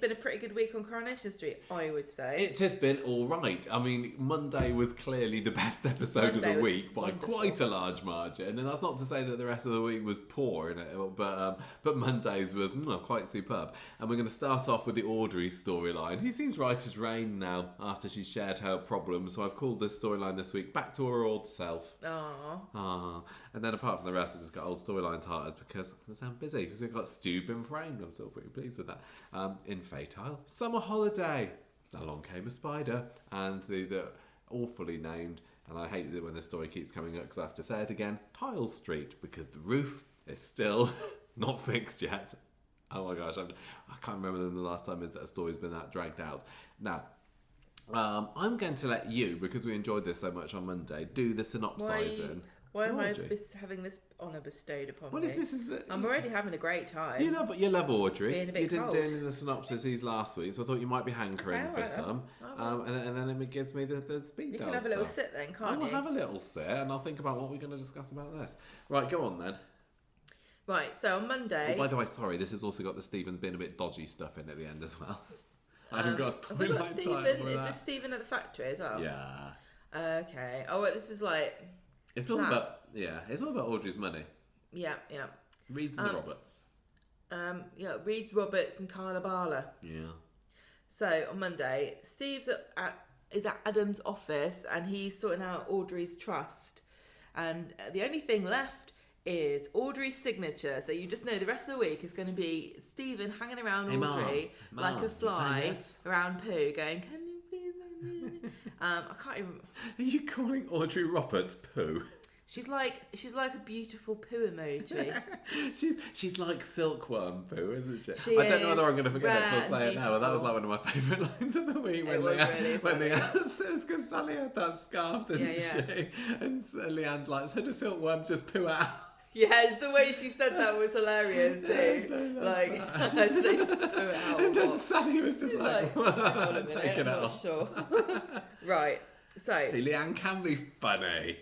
been a pretty good week on Coronation Street, I would say. It has been all right. I mean, Monday was clearly the best episode of the week by quite a large margin, and that's not to say that the rest of the week was poor in it, but Monday's was quite superb. And we're going to start off with the Audrey storyline. He seems right as rain now after she shared her problems, so I've called this storyline this week Back to Her Old Self. Aww. And then apart from the rest, I just got old storyline titles because I sound busy. Because we've got Stu been framed. I'm still pretty pleased with that. In Fatale, Summer Holiday. Along came a spider. And the awfully named, and I hate it when this story keeps coming up because I have to say it again, Tile Street, because the roof is still not fixed yet. Oh my gosh, I can't remember the last time that a story's been that dragged out. Now, I'm going to let you, because we enjoyed this so much on Monday, do the synopsising. Why am I having this honour bestowed upon me? This? I'm already having a great time. You love Audrey. Being a bit you didn't cold. do any of the synopsises last week, so I thought you might be hankering for some. And then it gives me the speed You dial can have a little sit then, can't you? I will have a little sit, and I'll think about what we're going to discuss about this. Right, go on then. Right, so on Monday... Oh, by the way, sorry, this has also got the Stephen being a bit dodgy stuff in at the end as well. I haven't got a storyline Stephen? Is this Stephen at the factory as well? Yeah. Okay. Oh, this is like... It's all about Audrey's money. Yeah. Reed's and the Roberts. Reed's, Roberts and Carla Barla. Yeah. So on Monday, Steve's is at Adam's office and he's sorting out Audrey's trust. And the only thing left is Audrey's signature. So you just know the rest of the week is going to be Stephen hanging around Audrey like a fly around poo going, can you please... I can't even... Are you calling Audrey Roberts poo? She's like a beautiful poo emoji. she's like silkworm poo, isn't she? She I don't know whether I'm going to forget rare, it till I say it now, but that was like one of my favourite lines of the week when because Sally had that scarf, didn't she? And Leanne's like, so does silkworm just poo out? Yeah, the way she said that was hilarious too. Like, they just poo it out. And then Sally was just like taking it off. Sure. Right. So see, Leanne can be funny.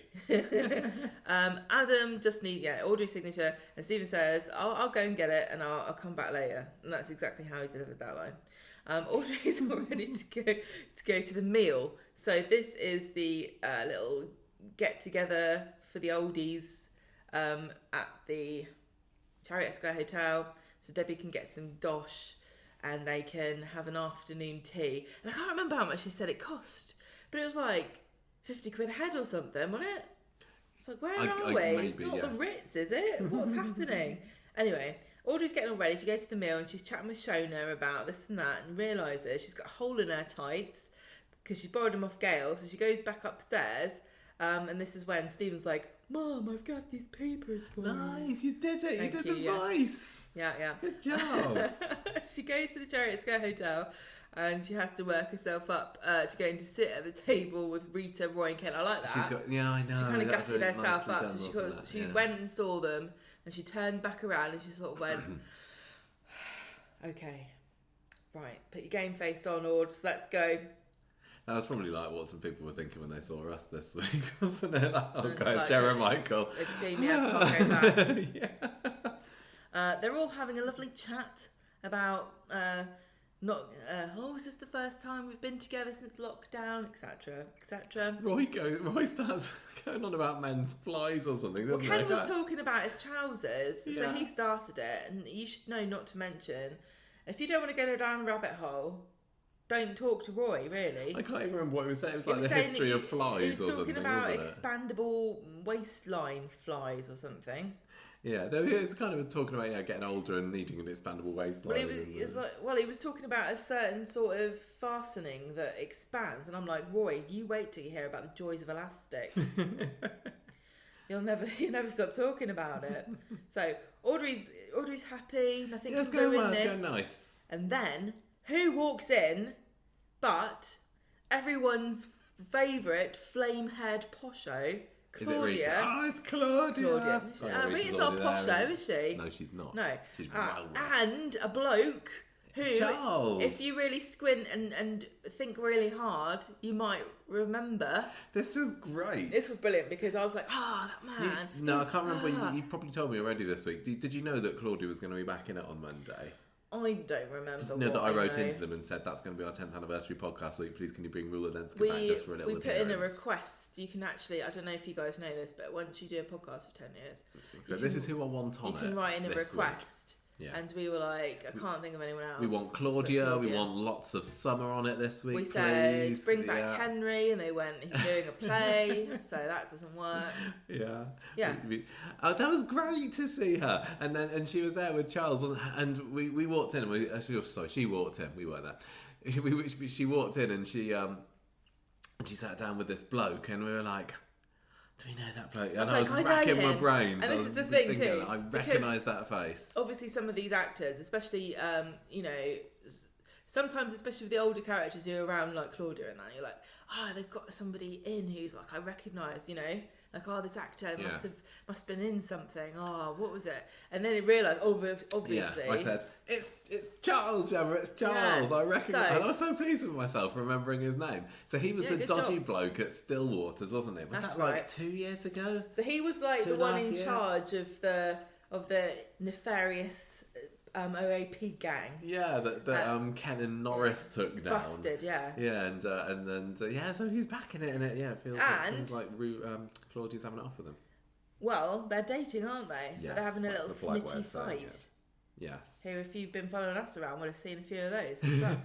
Adam just needs Audrey's signature, and Stephen says, "I'll go and get it, and I'll come back later." And that's exactly how he delivered that line. Audrey's all ready to go to the meal. So this is the little get together for the oldies at the Chariot Square Hotel, so Debbie can get some dosh, and they can have an afternoon tea. And I can't remember how much she said it cost. But it was like 50 quid a head or something, wasn't it? It's like, where are we? Maybe, it's not the Ritz, is it? What's happening? Anyway, Audrey's getting all ready to go to the meal and she's chatting with Shona about this and that and realises she's got a hole in her tights because she's borrowed them off Gail. So she goes back upstairs and this is when Stephen's like, Mum, I've got these papers for you. Nice, you did it. Thank you did you, the voice. Yeah. Good job. She goes to the Chariot Square Hotel and she has to work herself up to going to sit at the table with Rita, Roy and Ken. I like that. I know. She kind of gassed herself up. Done, so she went and saw them and she turned back around and she sort of went, okay, right, put your game face on, Aud, let's go. That was probably like what some people were thinking when they saw us this week, wasn't it? Like, oh, guys, like, Jeremichael. They've seen me, I can't go back. Yeah. They're all having a lovely chat about is this the first time we've been together since lockdown, etc., etc. Roy starts going on about men's flies or something, doesn't he? Ken was talking about his trousers, so Yeah. he started it, and you should know not to mention, if you don't want to go down a rabbit hole, don't talk to Roy, really. I can't even remember what he was saying. It was like the history of flies or something, He was talking about wasn't it? expandable waistline flies or something. Yeah, he was kind of talking about getting older and needing an expandable waistline. He was talking about a certain sort of fastening that expands, and I'm like, Roy, you wait till you hear about the joys of elastic. You'll never stop talking about it. So Audrey's happy. Nothing can ruin this. It's going nice. And then who walks in but everyone's favourite flame-haired posho, Claudia. Is it Rita? Oh, it's Claudia. Rita's not posho, is she? No, she's not. No. She's and a bloke who, Charles. if you really squint and think really hard, you might remember. This was great. This was brilliant because I was like, that man. I can't remember. You probably told me already this week. Did you know that Claudia was going to be back in it on Monday? I don't remember. No, that I wrote into them and said that's going to be our 10th anniversary podcast week. Please, can you bring Rula Lenska back just for a little appearance? We put in a request. You can actually, I don't know if you guys know this, but once you do a podcast for 10 years, so this is who I want on it. You can write in a request. Yeah. And we were like, I can't think of anyone else. We want Claudia. We want lots of Summer on it this week. We said, please. Bring back Henry, and they went, he's doing a play, so that doesn't work. Yeah. Yeah. That was great to see her. And she was there with Charles, wasn't her? And we walked in, and she walked in. We weren't there. She walked in, and she sat down with this bloke, and we were like, do we know that bloke? And I was racking my brains. And this is the thing too. I recognise that face. Obviously, some of these actors, especially, sometimes, especially with the older characters who are around, like Claudia and that, you're like, they've got somebody in who's like, I recognise, like, this actor must have been in something. What was it? And then he realised, obviously. Yeah, I said, it's Charles, Gemma, it's Charles. Yes, I recognise. And I was so pleased with myself remembering his name. So he was the dodgy bloke at Stillwater's, wasn't he? Was that like 2 years ago? So he was like the one in charge of the nefarious OAP gang. Yeah, that Ken and Norris took down. Busted, yeah. Yeah, and so he's back in it, and it feels like Claudia's having it off with him. Well, they're dating, aren't they? Yes, they're having a little snitty fight. Yes. Who, if you've been following us around, would have seen a few of those as well.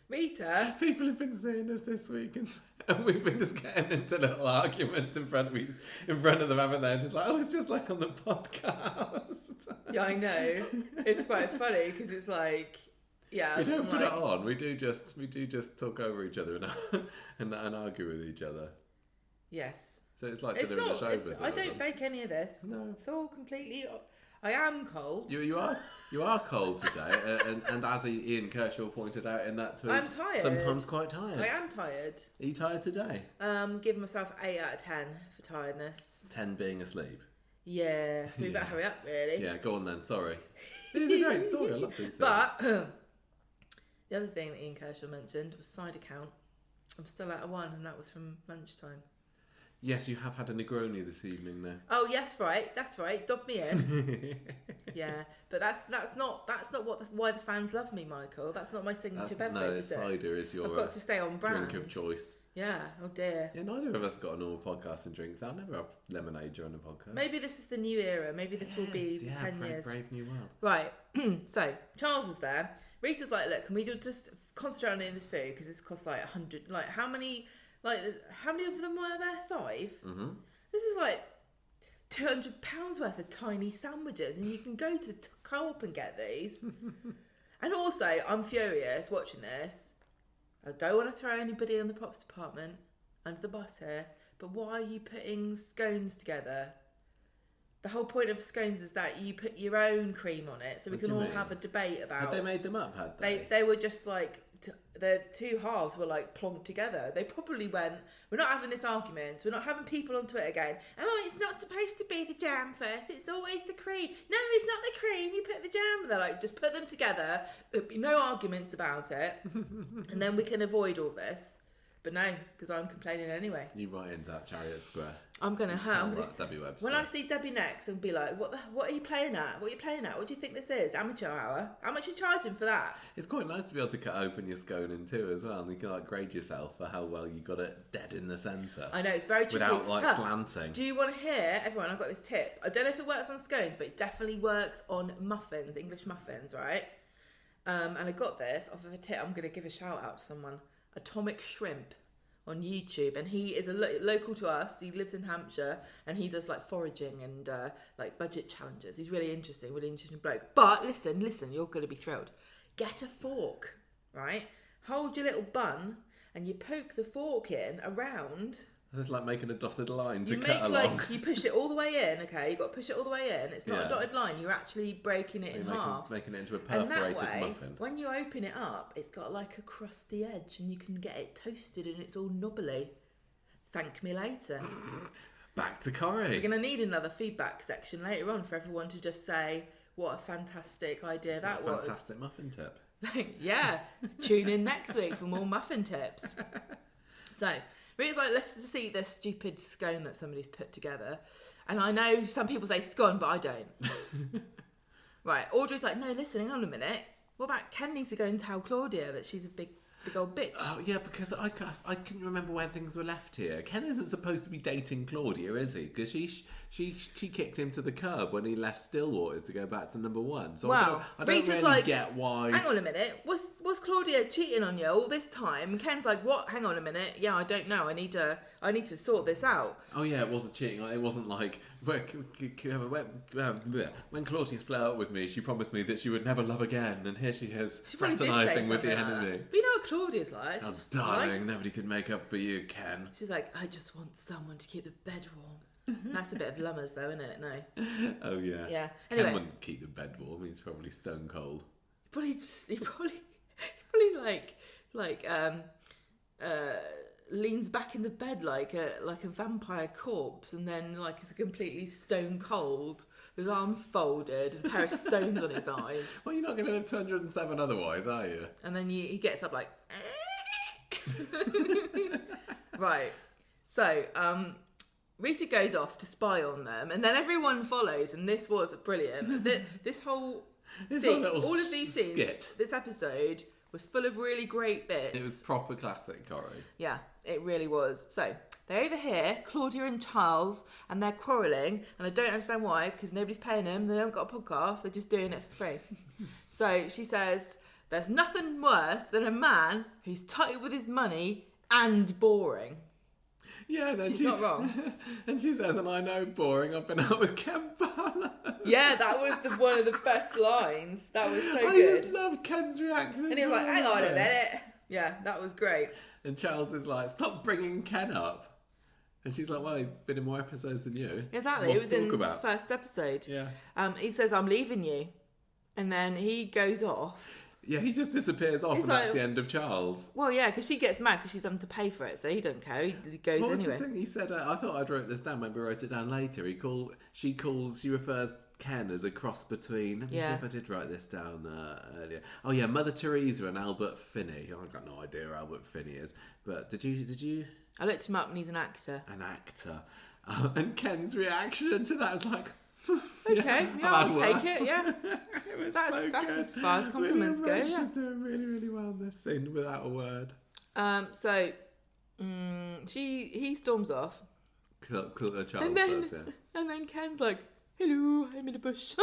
Rita. People have been seeing us this week, and we've been just getting into little arguments in front of them, haven't they? And it's like, it's just like on the podcast. Yeah, I know. It's quite funny because it's like, yeah. We don't put it on. We do just talk over each other and argue with each other. yes. So it's like delivering a show. I don't fake any of this. No. It's all completely. I am cold. You are cold today, and as Ian Kershaw pointed out in that tweet, I'm tired. Sometimes quite tired. I am tired. Are you tired today? Give myself 8 out of 10 for tiredness. 10 being asleep. Yeah, so we better hurry up, really. Yeah, go on then. Sorry. It is a great story. I love these things. But the other thing that Ian Kershaw mentioned was side account. I'm still at a 1, and that was from lunchtime. Yes, you have had a Negroni this evening, though. Oh, yes, right. That's right. Dob me in. Yeah, but that's not why the fans love me, Michael. That's not my signature beverage. No, cider is your. I've got to stay on brand. Drink of choice. Yeah. Oh dear. Yeah, neither of us got a normal podcasting drink. I'll never have lemonade during a podcast. Maybe this is the new era. Maybe this will be 10 years. Brave new world. Right. So Charles is there. Rita's like, look, can we just concentrate on eating this food because it's cost like 100. Like how many of them were there? 5. Mm-hmm. This is like £200 worth of tiny sandwiches, and you can go to the co-op and get these. And also, I'm furious watching this. I don't want to throw anybody in the props department under the bus here, but why are you putting scones together? The whole point of scones is that you put your own cream on it, so we can all have a debate about. Had they made them up? Had they? They were just like the two halves were like plonked together. They probably went, we're not having this argument. We're not having people on Twitter going, it's not supposed to be the jam first. It's always the cream. No, it's not the cream. You put the jam. They're like, just put them together. There'll be no arguments about it, and then we can avoid all this. But no, because I'm complaining anyway. You write into that Chariot Square. I'm gonna Debbie Webster. When I see Debbie next, and be like, "What are you playing at? What are you playing at? What do you think this is? Amateur hour? How much are you charging for that?" It's quite nice to be able to cut open your scone in two as well, and you can like grade yourself for how well you got it dead in the centre. I know it's very tricky. Without slanting. Do you want to hear, everyone? I've got this tip. I don't know if it works on scones, but it definitely works on muffins, English muffins, right? And I got this off of a tip. I'm going to give a shout out to someone. Atomic Shrimp on YouTube, and he is a local to us. He lives in Hampshire, and he does like foraging and like budget challenges. He's really interesting bloke. But listen, you're going to be thrilled. Get a fork, right? Hold your little bun, and you poke the fork in around. It's like making a dotted line to cut along. You push it all the way in, okay? You've got to push it all the way in. It's not a dotted line. You're actually breaking it in half. Making it into a perforated muffin. When you open it up, it's got like a crusty edge, and you can get it toasted, and it's all knobbly. Thank me later. Back to Corrie. We're going to need another feedback section later on for everyone to just say what a fantastic idea that was. Fantastic muffin tip. Yeah. Tune in next week for more muffin tips. So... Rita's like, let's just eat this stupid scone that somebody's put together. And I know some people say scone, but I don't. Right, Audrey's like, no, listen, hang on a minute. What about Ken needs to go and tell Claudia that she's a big old bitch? Oh, yeah, because I couldn't remember where things were left here. Ken isn't supposed to be dating Claudia, is he? Because she kicked him to the curb when he left Stillwater's to go back to number 1. So Well, I don't Rita's really like, get why... Hang on a minute. Was Claudia cheating on you all this time? And Ken's like, what? Hang on a minute. Yeah, I don't know. I need to sort this out. Oh yeah, it wasn't cheating. It wasn't like when Claudia split up with me, she promised me that she would never love again, and here she is fraternising with the enemy. But you know what Claudia's like? Oh, darling, nobody could make up for you, Ken. She's like, I just want someone to keep the bed warm. That's a bit of lummers, though, isn't it? No. Oh yeah. Yeah. Anyway, Ken wouldn't keep the bed warm. He's probably stone cold. He probably leans back in the bed like a vampire corpse, and then like is completely stone cold with his arm folded and a pair of stones on his eyes. Well, you're not going to live 207 otherwise, are you? And then he gets up like, right. So Rita goes off to spy on them, and then everyone follows, and this was brilliant. This whole scene, all of these scenes, skit. This episode was full of really great bits. It was proper classic, Corrie. Yeah, it really was. So they overhear Claudia and Charles, and they're quarrelling, and I don't understand why, because nobody's paying them. They don't got a podcast. They're just doing it for free. So she says, "There's nothing worse than a man who's tight with his money and boring." Yeah, and then she's not wrong. And she says, "And I know boring. I've been out with Ken Barlow." Yeah, that was one of the best lines. That was so good. I just loved Ken's reaction. And he was like, "Hang on a minute." Yeah, that was great. And Charles is like, "Stop bringing Ken up." And she's like, "Well, he's been in more episodes than you." Exactly. It was in the first episode. Yeah. He says, "I'm leaving you," and then he goes off. Yeah, he just disappears off, and that's the end of Charles. Well, yeah, because she gets mad because she's having to pay for it, so he don't care. He goes what anyway. What was the thing he said? I thought I'd wrote this down. Maybe I wrote it down later. She refers Ken as a cross between. Let me see if I did write this down earlier. Oh yeah, Mother Teresa and Albert Finney. I've got no idea who Albert Finney is, but did you? I looked him up, and he's an actor. An actor, and Ken's reaction to that was like. Okay, yeah, I'll take it. Yeah, that's as far as compliments go. Yeah, she's doing really, really well in this scene without a word. So he storms off. Charles and then Ken's like, "Hello, I'm in a bush."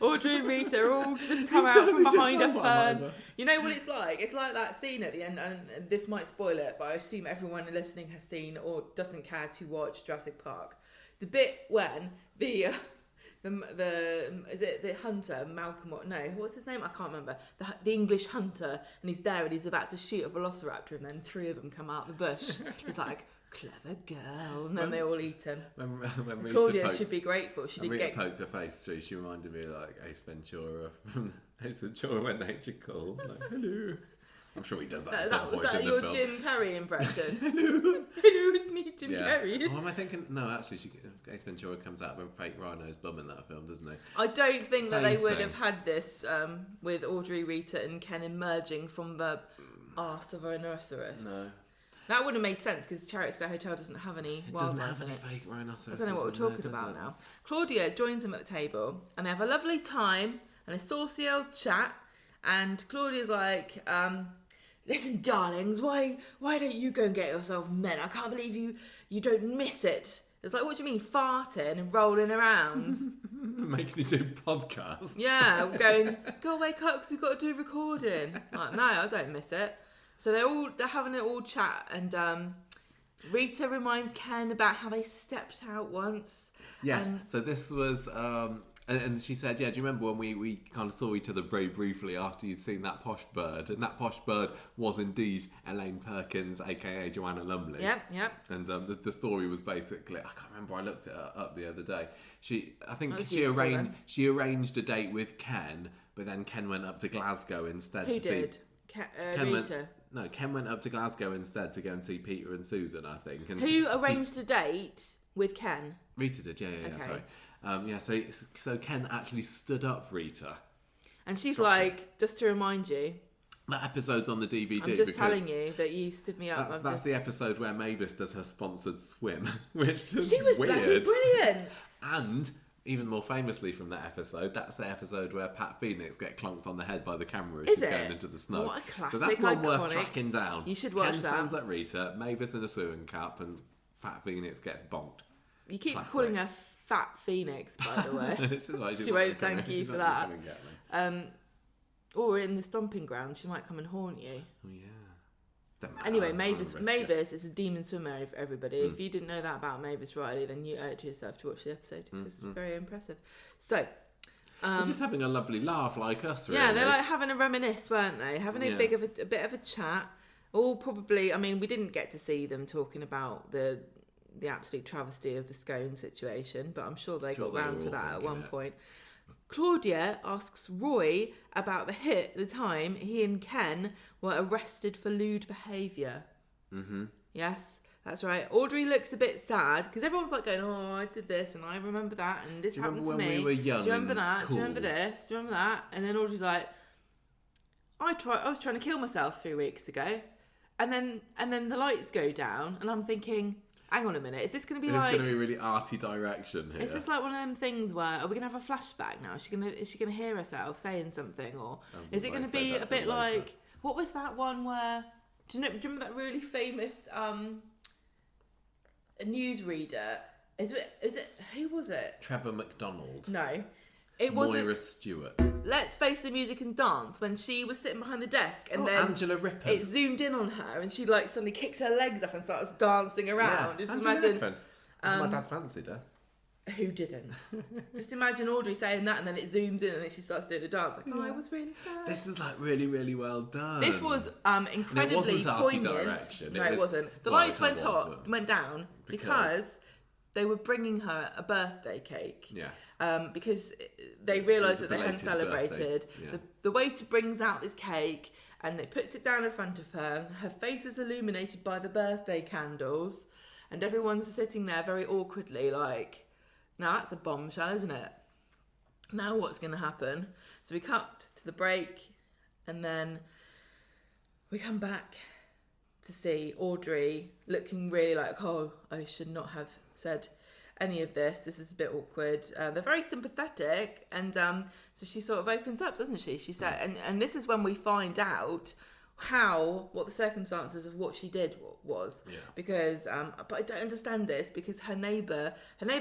Audrey and Rita all just come out from behind a fern. You know what it's like? It's like that scene at the end, and this might spoil it, but I assume everyone listening has seen or doesn't care to watch Jurassic Park. The bit when the is it the hunter Malcolm? What's his name? I can't remember. The English hunter, and he's there and he's about to shoot a velociraptor, and then 3 of them come out the bush. He's like, "Clever girl," and then they all eat him. When Claudia should be grateful. She didn't get poked her face through. She reminded me of like Ace Ventura from Ace Ventura When Nature Calls. Like, hello. I'm sure he does that at some point in the film. Was that your Jim Carrey impression? Hello. Hello, it's me, Jim Carrey. Oh, am I thinking? No, actually, Ace Ventura comes out with fake rhinos bum in that film, doesn't he? I don't think that they would have had this with Audrey, Rita and Ken emerging from the arse of a rhinoceros. No. That wouldn't have made sense because Chariot Square Hotel doesn't have any wildlife in it. It doesn't have any fake rhinoceroses. I don't know what we're talking about now. Claudia joins them at the table and they have a lovely time and a saucy old chat, and Claudia's like, "Listen, darlings, why don't you go and get yourself men? I can't believe you don't miss it." It's like, what do you mean, farting and rolling around? Making you do podcasts. Yeah, going, "Go away, cocks, we've got to do recording." Like, no, I don't miss it. So they're having an all chat, and Rita reminds Ken about how they stepped out once. Yes, so this was... And she said, "Yeah, do you remember when we kind of saw each other very briefly after you'd seen that posh bird?" And that posh bird was indeed Elaine Perkins, a.k.a. Joanna Lumley. Yep. And the story was basically... I can't remember, I looked it up the other day. I think she arranged a date with Ken, but then Ken went up to Glasgow instead to see... Who did? Rita? Ken went up to Glasgow instead to go and see Peter and Susan, I think. And who arranged a date with Ken? Rita did, yeah, sorry. So Ken actually stood up Rita. And she's like, "Just to remind you, that episode's on the DVD. I'm just telling you that you stood me up." That's the episode where Mavis does her sponsored swim, which is she was weird. bloody brilliant. And even more famously from that episode, that's the episode where Pat Phoenix get clonked on the head by the camera as Is she's it? going into the snow. What a classic, so that's one worth iconic. tracking down. You should watch Ken that. stands like Rita, Mavis in a swimming cap, and Pat Phoenix gets bonked. You keep Classic. calling her Fat Phoenix, by the way. This is why She won't thank you for that. Or in the stomping ground, she might come and haunt you. Oh, yeah. Anyway, Mavis is a demon swimmer for everybody. If you didn't know that about Mavis Riley, then you owe it to yourself to watch the episode because it's very impressive. So, they're just having a lovely laugh like us, really. yeah, they're like having a reminisce, weren't they? Having a bit of a chat. All probably. I mean, we didn't get to see them talking about the absolute travesty of the scone situation, but I'm sure they got round to that at one point. Claudia asks Roy about the time he and Ken were arrested for lewd behaviour. Mm-hmm. Yes, that's right. Audrey looks a bit sad because everyone's like going, "Oh, I did this and I remember that and this happened to me. when we were young? Do you remember and that? cool? Do you remember this? Do you remember that?" And then Audrey's like, I was trying to kill myself 3 weeks ago," and then the lights go down and I'm thinking, hang on a minute, is this going to be like... It's going to be really arty direction here. It's just like one of them things where, are we going to have a flashback now? Is she going to hear herself saying something? Or is it going to be a bit like... What was that one where... Do you remember that really famous newsreader? Is it... Who was it? Trevor McDonald. No. It wasn't... Moira Stewart. Let's Face the Music and Dance, when she was sitting behind the desk and then Angela Rippon. it zoomed in on her and she like suddenly kicked her legs up and started dancing around. Yeah. Just Angela imagine Rippon. My dad fancied her. who didn't. Just imagine Audrey saying that and then it zooms in and then she starts doing a dance like, I was really sad. This was like really, really well done. This was incredibly it wasn't arty poignant. direction. No, it wasn't. The lights went down because they were bringing her a birthday cake. Yes. Because they realised that they hadn't belated celebrated. birthday. The waiter brings out this cake and they puts it down in front of her. Her face is illuminated by the birthday candles, and everyone's sitting there very awkwardly, like, now that's a bombshell, isn't it? Now what's going to happen? So we cut to the break, and then we come back to see Audrey looking really like, oh, I should not have said any of this. This is a bit awkward. They're very sympathetic, and so she sort of opens up, doesn't she? She said, and this is when we find out what the circumstances of what she did was. Yeah. Because, but I don't understand this because her neighbour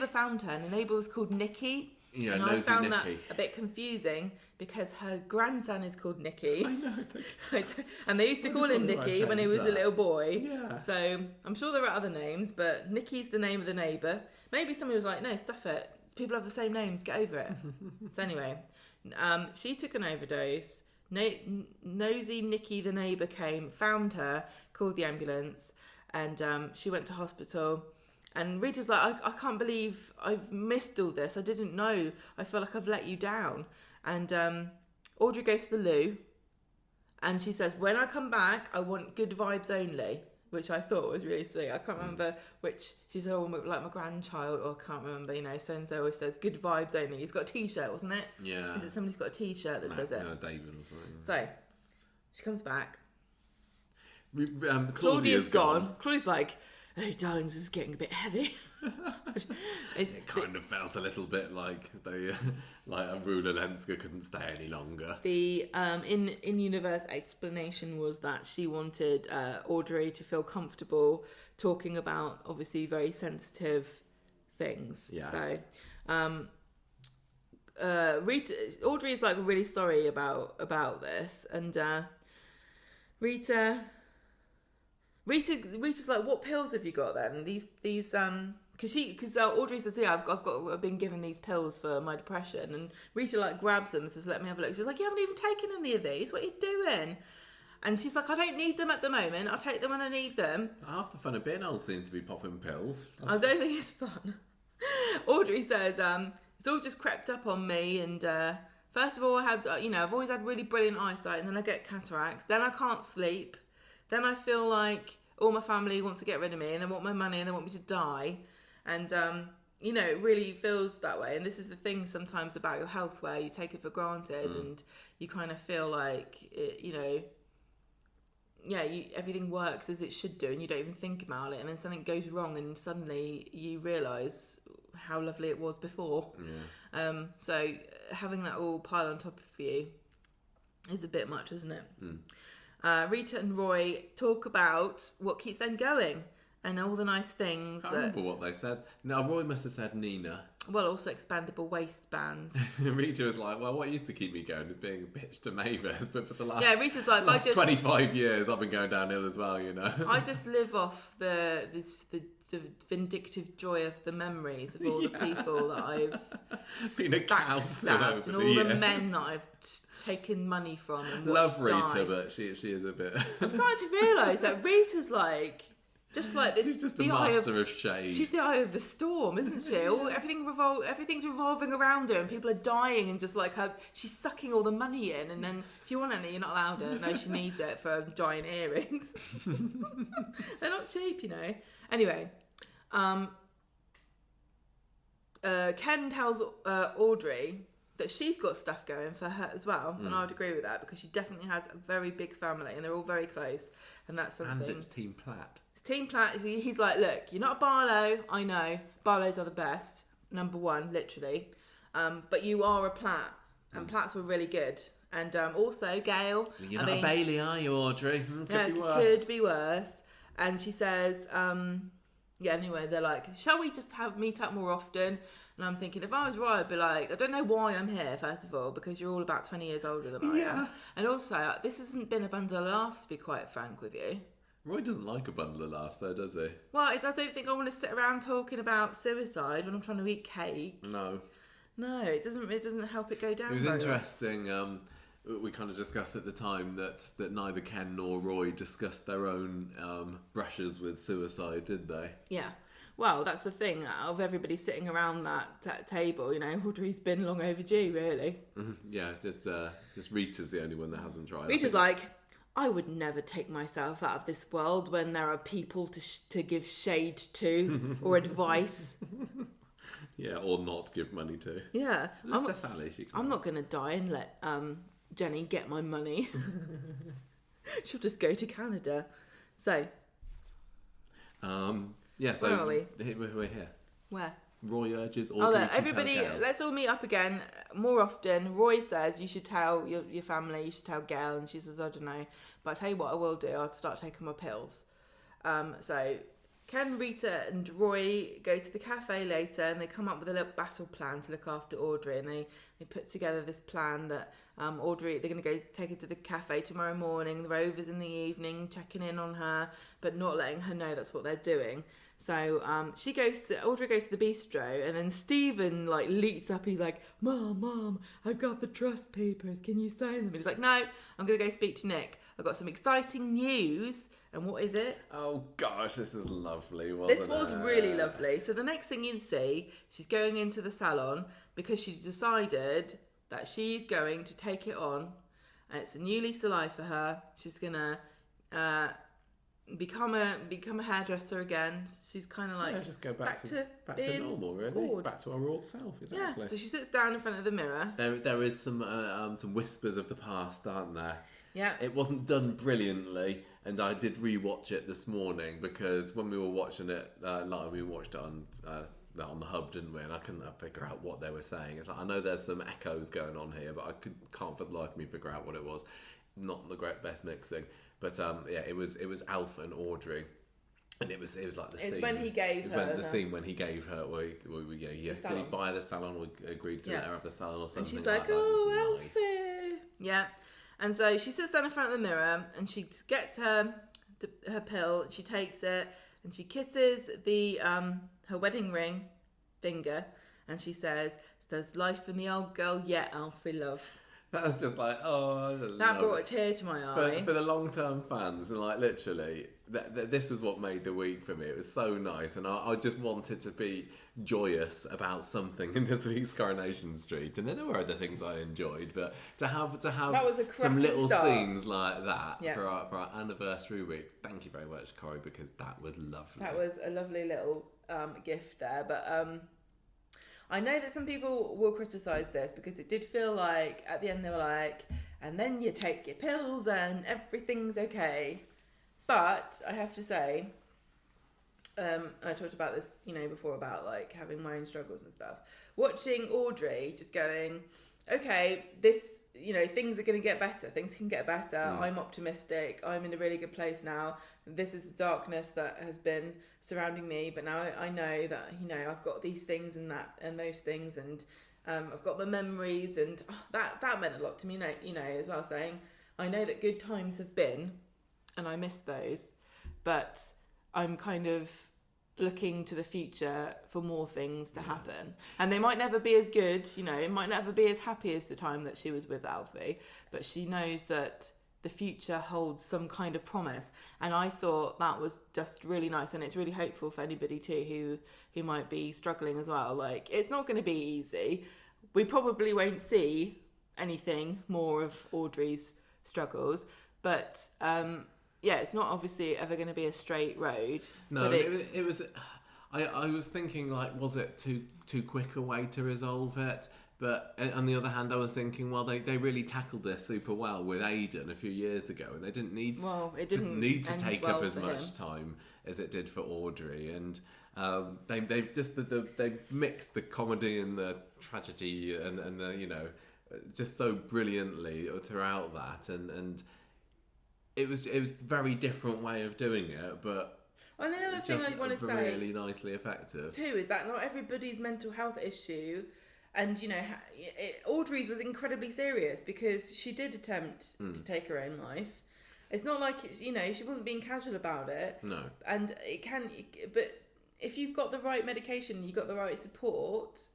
found her, and her neighbour was called Nikki. Yeah, and I nosy found Nikki. that a bit confusing because her grandson is called Nicky. I know. And they used to call him Nicky when he was a little boy. Yeah. So I'm sure there are other names, but Nicky's the name of the neighbour. Maybe somebody was like, no, stuff it. People have the same names, get over it. So anyway, she took an overdose. Nosy Nicky, the neighbour, came, found her, called the ambulance, and she went to hospital. And Rita's like, I can't believe I've missed all this. I didn't know. I feel like I've let you down. And Audrey goes to the loo, and she says, when I come back, I want good vibes only, which I thought was really sweet. I can't remember which. She said, oh, like my grandchild, or I can't remember, so-and-so always says good vibes only. He's got a T-shirt, wasn't it? Yeah. Is it somebody's got a T-shirt that says it? No, David or something. So, she comes back. Claudia's gone. Claudia's like, oh, darlings, this is getting a bit heavy. It kind of felt a little bit like Rula Lenska couldn't stay any longer. The in-universe explanation was that she wanted Audrey to feel comfortable talking about obviously very sensitive things. Yes. So Audrey is like really sorry about this, and Rita's like, what pills have you got then? These because Audrey says, yeah, I've been given these pills for my depression, and Rita like grabs them and says, let me have a look. She's like, you haven't even taken any of these. What are you doing? And she's like, I don't need them at the moment. I'll take them when I need them. Half the fun of being old seems to be popping pills. I don't think it's fun. Audrey says, it's all just crept up on me, and first of all, I've always had really brilliant eyesight, and then I get cataracts, then I can't sleep, then I feel like all my family wants to get rid of me, and they want my money, and they want me to die, and it really feels that way. And this is the thing sometimes about your health, where you take it for granted, and you kind of feel like everything works as it should do, and you don't even think about it, and then something goes wrong, and suddenly you realise how lovely it was before. Yeah. So having that all pile on top of you is a bit much, isn't it? Rita and Roy talk about what keeps them going and all the nice things. I remember what they said. No, Roy must have said Nina. Well, also expandable waistbands. Rita was like, well, what used to keep me going is being a bitch to Mavis, but for the last, Rita's like, last 25 years, I've been going downhill as well, you know. I just live off the vindictive joy of the memories of all the people that I've been a backstabbed and all the men that I've taken money from. And love Rita, die. but she is a bit. I'm starting to realise that Rita's like. Just like this, she's just the master of shade. She's the eye of the storm, isn't she? Everything's revolving around her, and people are dying, and just like her, she's sucking all the money in. And then, if you want any, you're not allowed it. No, she needs it for giant earrings. They're not cheap, you know. Anyway, Ken tells Audrey that she's got stuff going for her as well, and I would agree with that because she definitely has a very big family, and they're all very close, and that's something. And it's Team Platt. Team Platt, he's like, look, you're not a Barlow, I know. Barlows are the best, number one, literally. But you are a Platt, and Platts were really good. And also, Gail. You're not a Bailey, are you, Audrey? Could be worse. Could be worse. And she says, anyway, they're like, shall we just meet up more often? And I'm thinking, if I was Roy, I'd be like, I don't know why I'm here, first of all, because you're all about 20 years older than I am. And also, this hasn't been a bundle of laughs, to be quite frank with you. Roy doesn't like a bundle of laughs, though, does he? Well, I don't think I want to sit around talking about suicide when I'm trying to eat cake. No, it doesn't help it go down. It was very interesting. We kind of discussed at the time that neither Ken nor Roy discussed their own brushes with suicide, did they? Yeah. Well, that's the thing. Of everybody sitting around that table, you know, Audrey's been long overdue, really. Yeah, just Rita's the only one that hasn't tried. Rita's like, I would never take myself out of this world when there are people to give shade to or advice. Yeah, or not give money to. Yeah. Unless that's Sally, I'm not going to die and let Jenny get my money. She'll just go to Canada. So. Yeah, so where are we? We're here. Where? Roy urges Audrey to everybody, tell Gail. let's all meet up again more often. Roy says you should tell your family, you should tell Gail, and she says, I don't know. But I tell you what I will do, I'll start taking my pills. So Ken, Rita and Roy go to the cafe later, and they come up with a little battle plan to look after Audrey, and they put together this plan that Audrey, they're going to go take her to the cafe tomorrow morning, the Rovers in the evening, checking in on her, but not letting her know that's what they're doing. So Audrey goes to the bistro, and then Stephen leaps up. He's like, Mom, I've got the trust papers. Can you sign them? And he's like, no, I'm going to go speak to Nick. I've got some exciting news. And what is it? Oh gosh, this is lovely, wasn't it? This was really lovely. So the next thing you see, she's going into the salon because she's decided that she's going to take it on, and it's a new lease of life for her. She's gonna become a hairdresser again. She's kind of like just go back to normal, really. Bored. Back to our old self, exactly. Yeah. So she sits down in front of the mirror. There is some whispers of the past, aren't there? Yeah. It wasn't done brilliantly, and I did rewatch it this morning because when we were watching it, we watched it on the hub, didn't we? And I couldn't figure out what they were saying. It's like, I know there's some echoes going on here, but I can't for the life of me figure out what it was. Not the best mixing, but it was Alf and Audrey, and it was like the scene. It's when he gave her the scene when he gave her. Yes, did he buy the salon or agreed to let her have the salon or something? And she's like, oh, Alfie. Yeah. And so she sits down in front of the mirror, and she gets her pill, and she takes it, and she kisses the her wedding ring finger, and she says, "There's life in the old girl yet, Alfie love." That was just like, that brought a tear to my eye. For the long-term fans, and literally, this was what made the week for me. It was so nice, and I just wanted to be joyous about something in this week's Coronation Street. And then there were other things I enjoyed, but to have that was a some little start. Scenes like that Yeah. for our anniversary week. Thank you very much, Corrie, because that was lovely. That was a lovely little gift there, but I know that some people will criticise this because it did feel like at the end they were like, and then you take your pills and everything's okay. But I have to say, and I talked about this, before about like having my own struggles and stuff. Watching Audrey just going, okay, this, things are going to get better. Things can get better. I'm optimistic. I'm in a really good place now. This is the darkness that has been surrounding me, but now I know that, I've got these things and those things, and I've got my memories, and that meant a lot to me, as well, saying, I know that good times have been, and I miss those, but I'm kind of looking to the future for more things to happen, and they might never be as good, it might never be as happy as the time that she was with Alfie, but she knows that the future holds some kind of promise, and I thought that was just really nice, and it's really hopeful for anybody too who might be struggling as well. Like, it's not going to be easy. We probably won't see anything more of Audrey's struggles, but it's not obviously ever going to be a straight road. No, but it was. I was thinking, like, was it too quick a way to resolve it? But on the other hand, I was thinking, well, they really tackled this super well with Aidan a few years ago, and they didn't need to take up as much time as it did for Audrey, and they mixed the comedy and the tragedy and the just so brilliantly throughout that, and it was a very different way of doing it, but. And the other thing I want to say, really nicely effective too, is that not everybody's mental health issue. And, Audrey's was incredibly serious because she did attempt to take her own life. It's not like, she wasn't being casual about it. No. And but if you've got the right medication, you've got the right support,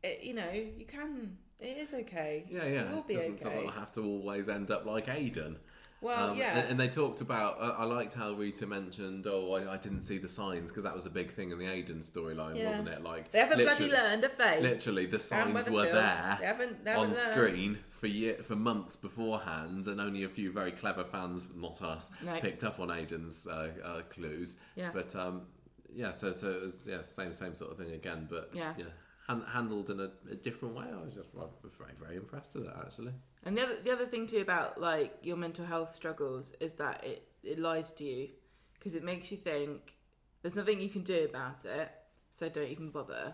it is okay. Yeah. It will be okay. It doesn't have to always end up like Aidan. Well, And they talked about, I liked how Rita mentioned, I didn't see the signs, because that was the big thing in the Aidan storyline, wasn't it? Like, they haven't bloody learned, have they? Literally, the signs were there on screen for months beforehand, and only a few very clever fans, not us, picked up on Aidan's clues. Yeah. But, so it was, same sort of thing again, but, handled in a different way. I was very, very impressed with it, actually. And the other thing too about like your mental health struggles is that it lies to you, because it makes you think there's nothing you can do about it, so don't even bother.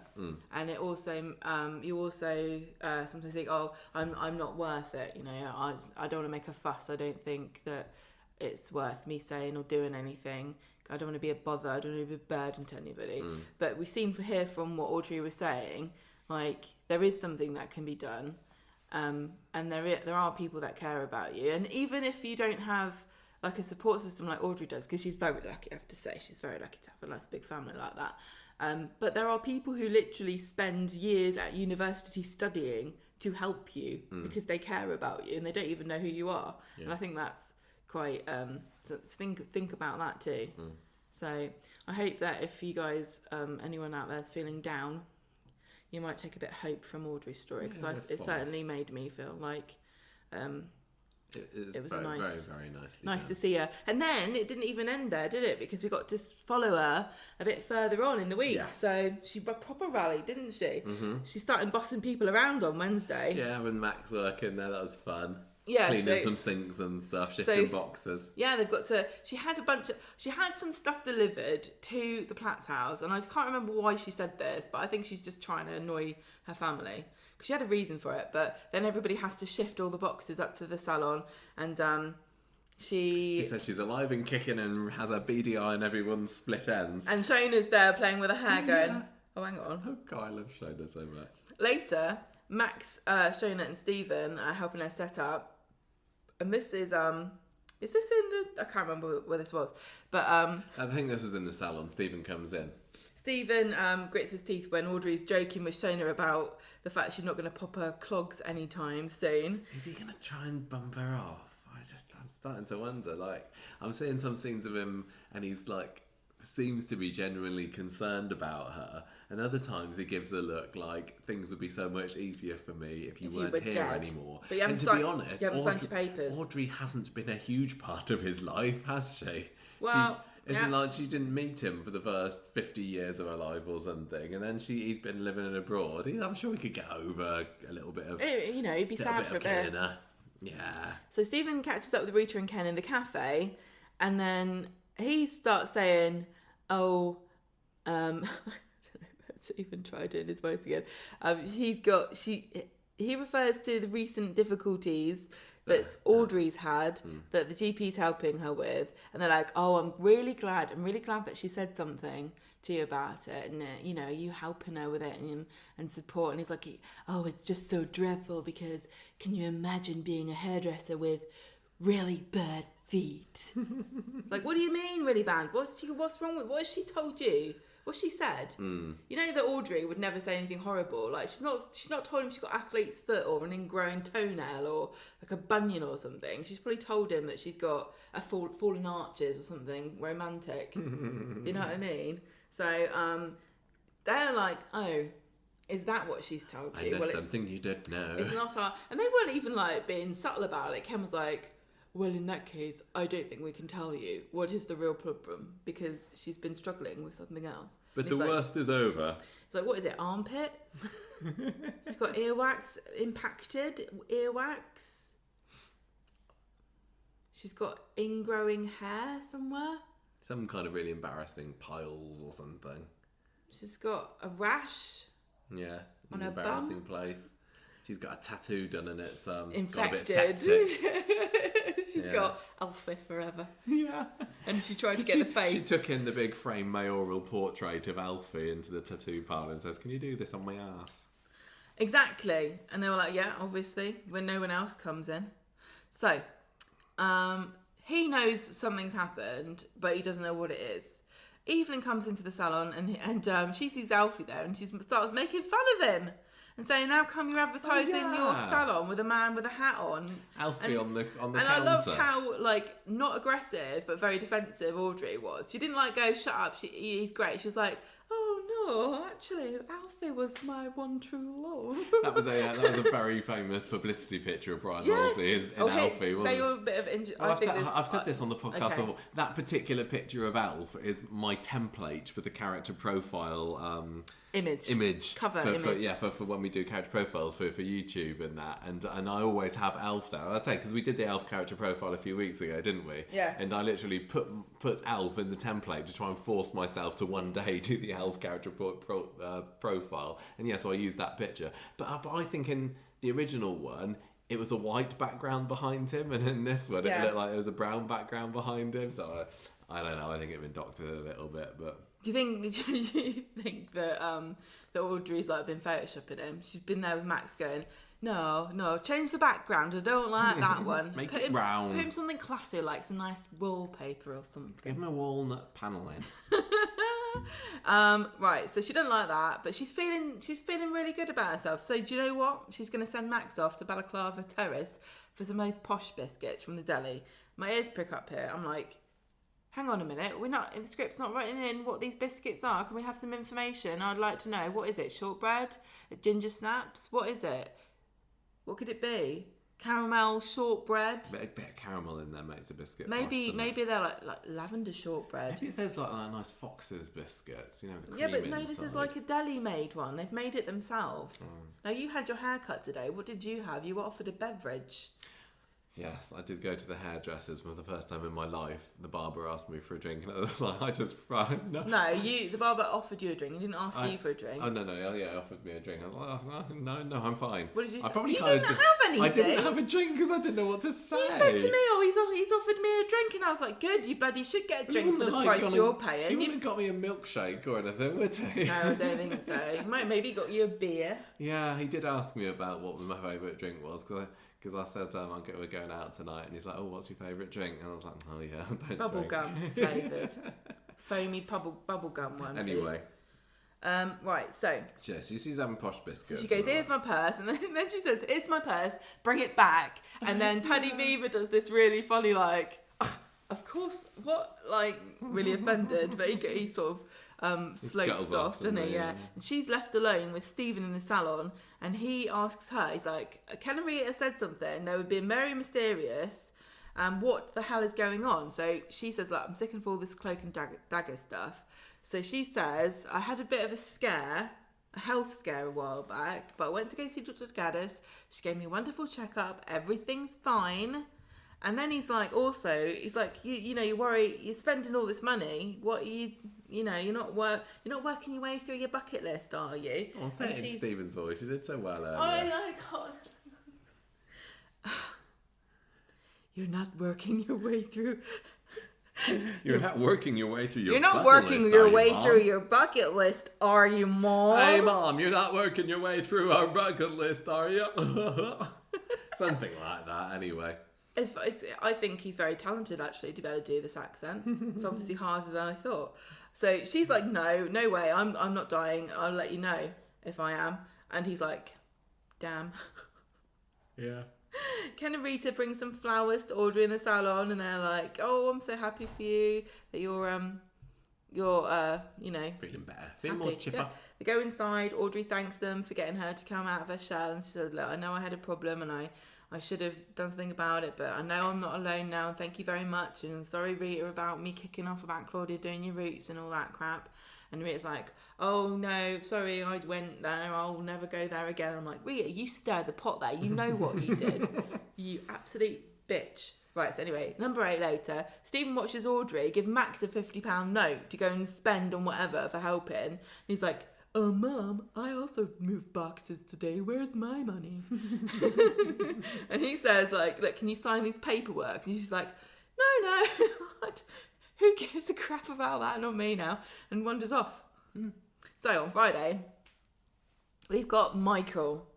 And it also you also sometimes think, I'm not worth it, I don't want to make a fuss, I don't think that it's worth me saying or doing anything, I don't want to be a bother, I don't want to be a burden to anybody. But we seem to hear from what Audrey was saying, like, there is something that can be done, and there are people that care about you, and even if you don't have like a support system like Audrey does, because she's very lucky, I have to say, she's very lucky to have a nice big family like that, but there are people who literally spend years at university studying to help you because they care about you and they don't even know who you are. And I think that's quite so think about that too. So I hope that if you guys anyone out there is feeling down, you might take a bit of hope from Audrey's story, because it certainly made me feel like it was very, nice, very, very nice to see her. And then it didn't even end there, did it? Because we got to follow her a bit further on in the week. Yes. So she proper rallied, didn't she? She started bossing people around on Wednesday. Yeah, having Max working there, that was fun. Yeah, cleaning some sinks and stuff, shifting boxes. Yeah, they've got to. She had some stuff delivered to the Platt's house, and I can't remember why she said this, but I think she's just trying to annoy her family, because she had a reason for it. But then everybody has to shift all the boxes up to the salon, and she says she's alive and kicking and has a beady eye and everyone's split ends. And Shona's there playing with her hair, going, "Oh, hang on." Oh God, I love Shona so much. Later, Max, Shona, and Stephen are helping her set up. And this is this in the... I can't remember where this was. But... I think this was in the salon. Stephen comes in. Stephen grits his teeth when Audrey's joking with Shona about the fact she's not going to pop her clogs anytime soon. Is he going to try and bump her off? I'm starting to wonder. Like, I'm seeing some scenes of him and he's like... seems to be genuinely concerned about her, and other times he gives a look like things would be so much easier for me if you weren't here dead. Anymore. But you haven't and to be honest, you haven't signed your papers. Audrey hasn't been a huge part of his life, has she? Well, like she didn't meet him for the first 50 years of her life or something, and then he's been living abroad. I'm sure he could get over a little bit of, he'd be sad for a bit. Yeah. So Stephen catches up with Rita and Ken in the cafe, and then he starts saying, "Oh, Let's even try doing his voice again. He refers to the recent difficulties that Audrey's had, that the GP's helping her with, and they're like, oh, I'm really glad that she said something to you about it, and you helping her with it and support. And he's like, oh, it's just so dreadful because can you imagine being a hairdresser with really bad feet? Like, what do you mean really bad? What's wrong with, what has she told you? What she said? You know that Audrey would never say anything horrible. Like, she's not told him she's got athlete's foot or an ingrown toenail or like a bunion or something. She's probably told him that she's got a fallen arches or something romantic. You know what I mean? So they're like, oh, is that what she's told you? I know something you don't know. It's not our... And they weren't even like being subtle about it. Ken was like, well, in that case, I don't think we can tell you what is the real problem because she's been struggling with something else. But the worst is over. It's like, what is it, armpits? She's got earwax, impacted earwax. She's got ingrowing hair somewhere. Some kind of really embarrassing piles or something. She's got a rash. Yeah, on an her embarrassing bum. place. She's got a tattoo done and it's infected. got a bit septic. She's got Alfie forever. Yeah. And she tried to get the face. She took in the big frame mayoral portrait of Alfie into the tattoo parlour and says, can you do this on my ass? Exactly. And they were like, yeah, obviously, when no one else comes in. So, he knows something's happened, but he doesn't know what it is. Evelyn comes into the salon and she sees Alfie there and she starts making fun of him and saying, how come you're advertising your salon with a man with a hat on? Alfie on the counter. And I loved how, like, not aggressive but very defensive Audrey was. She didn't, like, go, shut up, he's great. She was like, oh no, actually, Alfie was my one true love. That was a very famous publicity picture of Brian Wolsey in Alfie, wasn't it? So you're a bit of... I've said this on the podcast before. That particular picture of Alf is my template for the character profile image cover image for when we do character profiles for YouTube and that, and I always have Alf there. I say because we did the Alf character profile a few weeks ago, didn't we? Yeah. And I literally put Alf in the template to try and force myself to one day do the Alf character profile, and so I used that picture. But I think in the original one, it was a white background behind him, and in this one, it looked like there was a brown background behind him. So I don't know. I think it been doctored a little bit, but. Do you think that that Audrey's like been photoshopping him? She's been there with Max going, no, change the background. I don't like that one. Make it round. Put him something classy, like some nice wallpaper or something. Give him a walnut paneling. Right, so she doesn't like that, but she's feeling really good about herself. So do you know what? She's going to send Max off to Balaclava Terrace for some most posh biscuits from the deli. My ears prick up here. I'm like, hang on a minute, the script's not writing in what these biscuits are. Can we have some information? I'd like to know. What is it? Shortbread? Ginger snaps? What is it? What could it be? Caramel shortbread? Bit of caramel in there makes a biscuit. Maybe they're like lavender shortbread. Maybe it says like nice Fox's biscuits, the cream Yeah, but no, inside. this is like a deli made one. They've made it themselves. Now, you had your haircut today. What did you have? You were offered a beverage. Yes, I did go to the hairdressers for the first time in my life. The barber asked me for a drink, and I was like, the barber offered you a drink. He didn't ask you for a drink. Oh, no, he offered me a drink. I was like, oh, no, I'm fine. What did you say? You didn't have anything. I didn't have a drink because I didn't know what to say. You said to me, oh, he's offered me a drink, and I was like, good, you bloody should get a drink for the price you're paying. You wouldn't have got me a milkshake or anything, would he? No, I don't think so. He might maybe got you a beer. Yeah, he did ask me about what my favourite drink was, because I said, we're going out tonight. And he's like, oh, what's your favourite drink? And I was like, oh, yeah, Bubblegum flavoured. Foamy bubblegum one. Anyway. Right, so. Yeah, so she's having posh biscuits. So she goes, here's my purse. And then she says, it's my purse. Bring it back. And then Paddy Beaver does this really funny, like, of course, what? Like, really offended. But he sort of slopes off, doesn't he? Yeah. And she's left alone with Stephen in the salon. And he asks her, he's like, Ken and Rita said something. They were being very mysterious. What the hell is going on? So she says, look, I'm sick of all this cloak and dagger stuff. So she says, I had a bit of a health scare a while back, but I went to go see Dr. Gaddis. She gave me a wonderful checkup. Everything's fine. And then he's like, you know, you worry, you're spending all this money. What are you know, you're not working your way through your bucket list, are you? Oh, say it in Stephen's voice. You did so well earlier. I can't. You're not working your way through. You're not working your way through your. You're not working your way through your bucket list, are you, Mom? Hey, Mom, you're not working your way through our bucket list, are you? Something like that, anyway. I think he's very talented, actually, to be able to do this accent. It's obviously harder than I thought. So she's like, no way, I'm not dying. I'll let you know if I am. And he's like, damn. Yeah. Ken and Rita bring some flowers to Audrey in the salon, and they're like, "Oh, I'm so happy for you that you're you know, feeling better, feeling more chipper." Yeah. They go inside. Audrey thanks them for getting her to come out of her shell, and she said, "Look, I know I had a problem, and I should have done something about it, but I know I'm not alone now. And thank you very much. And sorry, Rita, about me kicking off about Claudia doing your roots and all that crap." And Rita's like, "Oh no, sorry, I went there. I'll never go there again." I'm like, "Rita, you stirred the pot there. You know what you did. You absolute bitch." Right, so anyway, number 8 later, Stephen watches Audrey give Max a £50 note to go and spend on whatever for helping. And he's like, "Oh, Mum, I also moved boxes today. Where's my money?" And he says, like, "Look, can you sign these paperwork?" And she's like, no. Who gives a crap about that? Not me now. And wanders off. So on Friday, we've got Michael.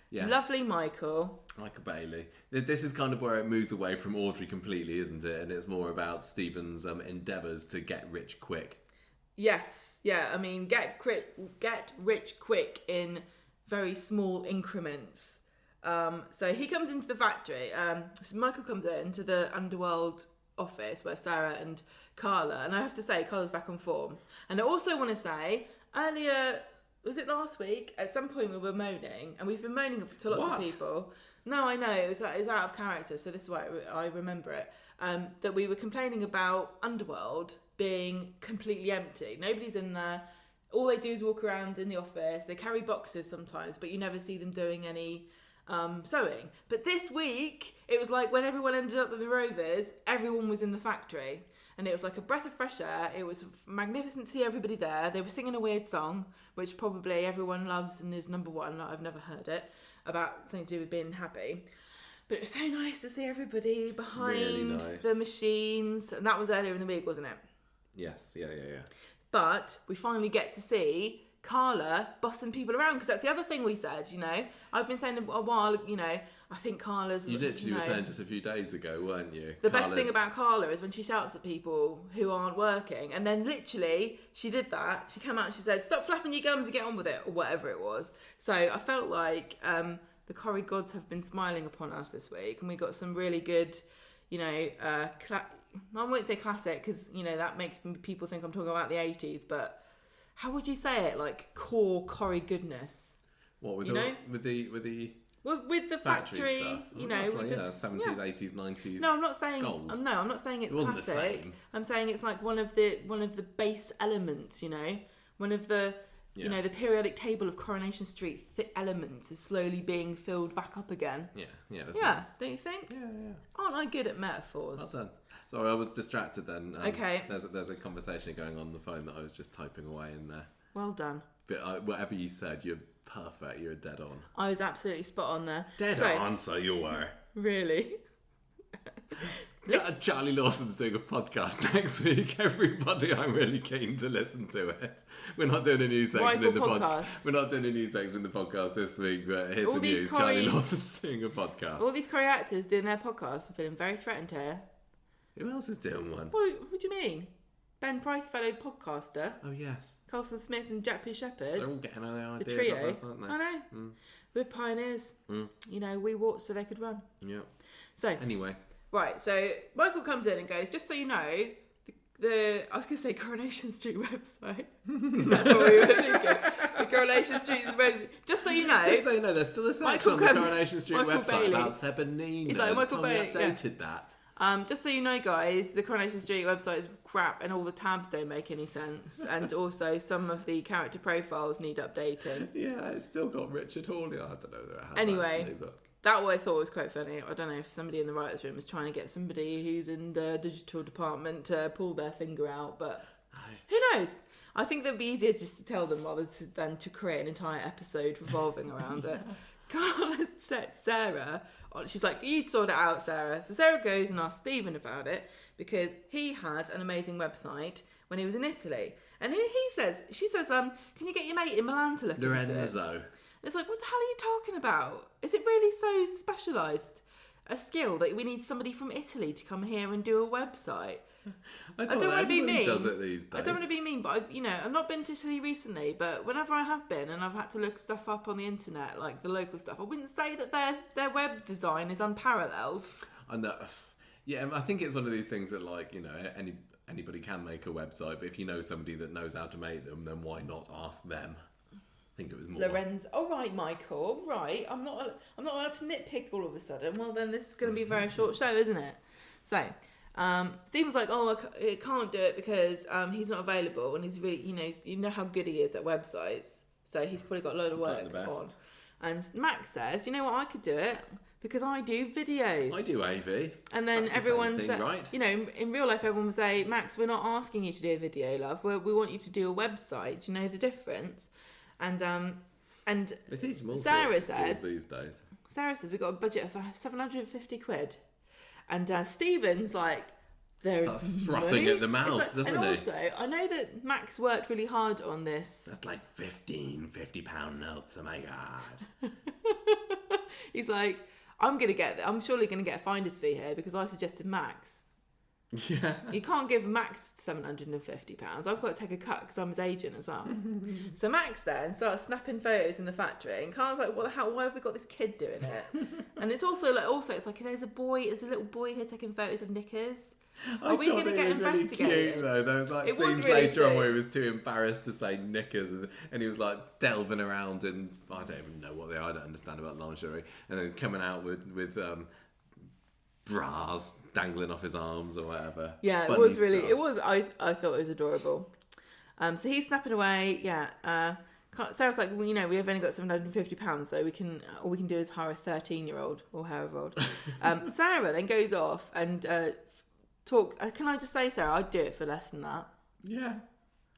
Yes. Lovely Michael Bailey. This is kind of where it moves away from Audrey completely, isn't it? And it's more about Stephen's endeavours to get rich quick. Yes. Yeah, I mean, get rich quick in very small increments. So he comes into the factory. So Michael comes into the underworld office where Sarah and Carla, and I have to say Carla's back on form. And I also want to say, earlier, was it last week, at some point we were moaning, and we've been moaning to lots of people. No, I know, it was out of character, so this is why I remember it, that we were complaining about Underworld being completely empty. Nobody's in there. All they do is walk around in the office. They carry boxes sometimes, but you never see them doing any sewing. But this week, it was like when everyone ended up with the Rovers, everyone was in the factory. And it was like a breath of fresh air. It was magnificent to see everybody there. They were singing a weird song, which probably everyone loves and is number one. I've never heard it, about something to do with being happy. But it was so nice to see everybody behind the machines. And that was earlier in the week, wasn't it? Yes, yeah. But we finally get to see Carla bossing people around, because that's the other thing we said, you know. I've been saying a while, you know, I think Carla's... You literally were saying just a few days ago, weren't you? The best thing about Carla is when she shouts at people who aren't working. And then literally, she did that. She came out and she said, "Stop flapping your gums and get on with it," or whatever it was. So I felt like the Corrie gods have been smiling upon us this week. And we got some really good, you know, I won't say classic, because, you know, that makes people think I'm talking about the 80s, but... How would you say it? Like core Corrie goodness. What with with the factory stuff? You know, with the 70s, 80s, 90s. No, I'm not saying. Gold. No, I'm not saying it's wasn't classic. The same. I'm saying it's like one of the base elements. You know, one of the you know, the periodic table of Coronation Street elements is slowly being filled back up again. Yeah. Nice. Don't you think? Yeah. Aren't I good at metaphors? Well done. Sorry, I was distracted then. Okay. There's a conversation going on the phone that I was just typing away in there. Well done. But whatever you said, you're perfect. You're dead on. I was absolutely spot on there. Dead on, so you were. Really? Charlie Lawson's doing a podcast next week. Everybody, I'm really keen to listen to it. We're not doing a news section in the podcast. We're not doing a news section in the podcast this week, but here's the news. Charlie Lawson's doing a podcast. All these Corrie actors doing their podcasts. I'm feeling very threatened here. Who else is doing one? What do you mean? Ben Price, fellow podcaster. Oh, yes. Carlson Smith and Jack P. Shepherd. They're all getting their ideas. The trio. Us, aren't they? I know. We're pioneers. You know, we walked so they could run. Yeah. So anyway. Right, so Michael comes in and goes, "Just so you know, I was going to say Coronation Street website. Because that's what we were thinking. The Coronation Street website. Just so you know. Just so you know, there's still a section on the Coronation Street website about Sebenina. He's like, Michael Bailey updated that. Just so you know, guys, the Coronation Street website is crap and all the tabs don't make any sense. And also, some of the character profiles need updating. Yeah, it's still got Richard Hawley. I don't know that it has anyway, actually, but... That I thought was quite funny. I don't know if somebody in the writers' room was trying to get somebody who's in the digital department to pull their finger out, but who knows? I think it'd be easier just to tell them than to create an entire episode revolving around it. Carla set Sarah on. She's like, "You'd sort it out, Sarah." So Sarah goes and asks Stephen about it because he had an amazing website when he was in Italy, and she says, "Can you get your mate in Milan to look into it?" Lorenzo. It's like, what the hell are you talking about? Is it really so specialised a skill that we need somebody from Italy to come here and do a website? I don't want to be mean. Does it these days? I don't want to be mean, but I've not been to Italy recently. But whenever I have been, and I've had to look stuff up on the internet, like the local stuff, I wouldn't say that their web design is unparalleled. I know. Yeah, I think it's one of these things that, like, anybody can make a website, but if you know somebody that knows how to make them, then why not ask them? I think it was more Lorenzo. All right, Michael. All right. I'm not allowed to nitpick all of a sudden. Well, then this is going to be a very short show, isn't it? So, Stephen's like, "Oh, I can't do it because he's not available, and he's really, you know how good he is at websites. So he's probably got a load of work on." And Max says, "You know what? I could do it because I do videos. I do AV." And then everyone said, right? In real life, everyone will say, "Max, we're not asking you to do a video, love. We want you to do a website. Do you know the difference?" And they teach them all Sarah sorts of skills these days. Sarah says we've got a budget of 750 quid, and Stephen's like, starts frothing at the mouth, doesn't he? And also, I know that Max worked really hard on this. That's like 15 £50 notes. Oh my god! He's like, I'm surely gonna get a finder's fee here because I suggested Max. Yeah. You can't give Max £750. I've got to take a cut because I'm his agent as well. So Max then starts snapping photos in the factory, and Carl's like, "What the hell? Why have we got this kid doing it?" And it's also like there's a little boy here taking photos of knickers. Are we going to get investigated? Really cute, though. There was like scenes really later on where he was too embarrassed to say knickers, and he was like delving around in, I don't even know what they are. I don't understand about lingerie, and then coming out with bras dangling off his arms or whatever. Yeah, Funny it was really. stuff. It was. I thought it was adorable. So he's snapping away. Yeah. Sarah's like, well, we've only got £750, so all we can do is hire a 13-year-old or however old. Sarah then goes off and talk. Can I just say, Sarah, I'd do it for less than that. Yeah,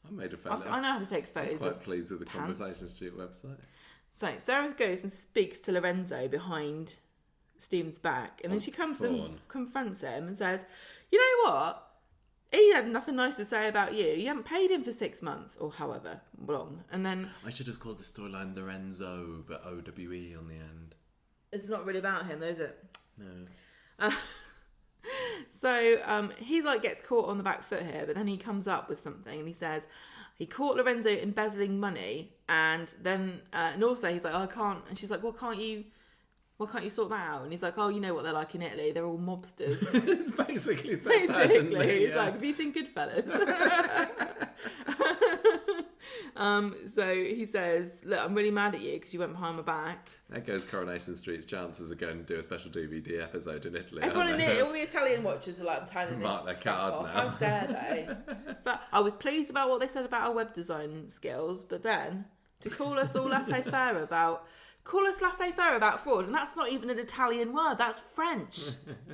I made a photo. I know how to take photos. I'm quite pleased with the pants. Conversation Street website. So Sarah goes and speaks to Lorenzo behind Stephen's back, and then she comes and confronts him and says, "You know what? He had nothing nice to say about you. You haven't paid him for 6 months or however long." And then I should have called the storyline Lorenzo, but OWE on the end. It's not really about him, though, is it? No. So he gets caught on the back foot here, but then he comes up with something and he says he caught Lorenzo embezzling money, and then and also he's like, "Oh, I can't," and she's like, "Well, can't you sort that out?" And he's like, "Oh, you know what they're like in Italy, they're all mobsters." Basically said that, didn't he? He's like, "Have you seen Goodfellas?" So he says, "Look, I'm really mad at you because you went behind my back." There goes Coronation Street's chances of going to do a special DVD episode in Italy. Everyone all the Italian watchers are like, "I'm telling this, mark their card off. now. How dare they?" But I was pleased about what they said about our web design skills, but then to call us all laissez-faire about fraud, and that's not even an Italian word, that's French.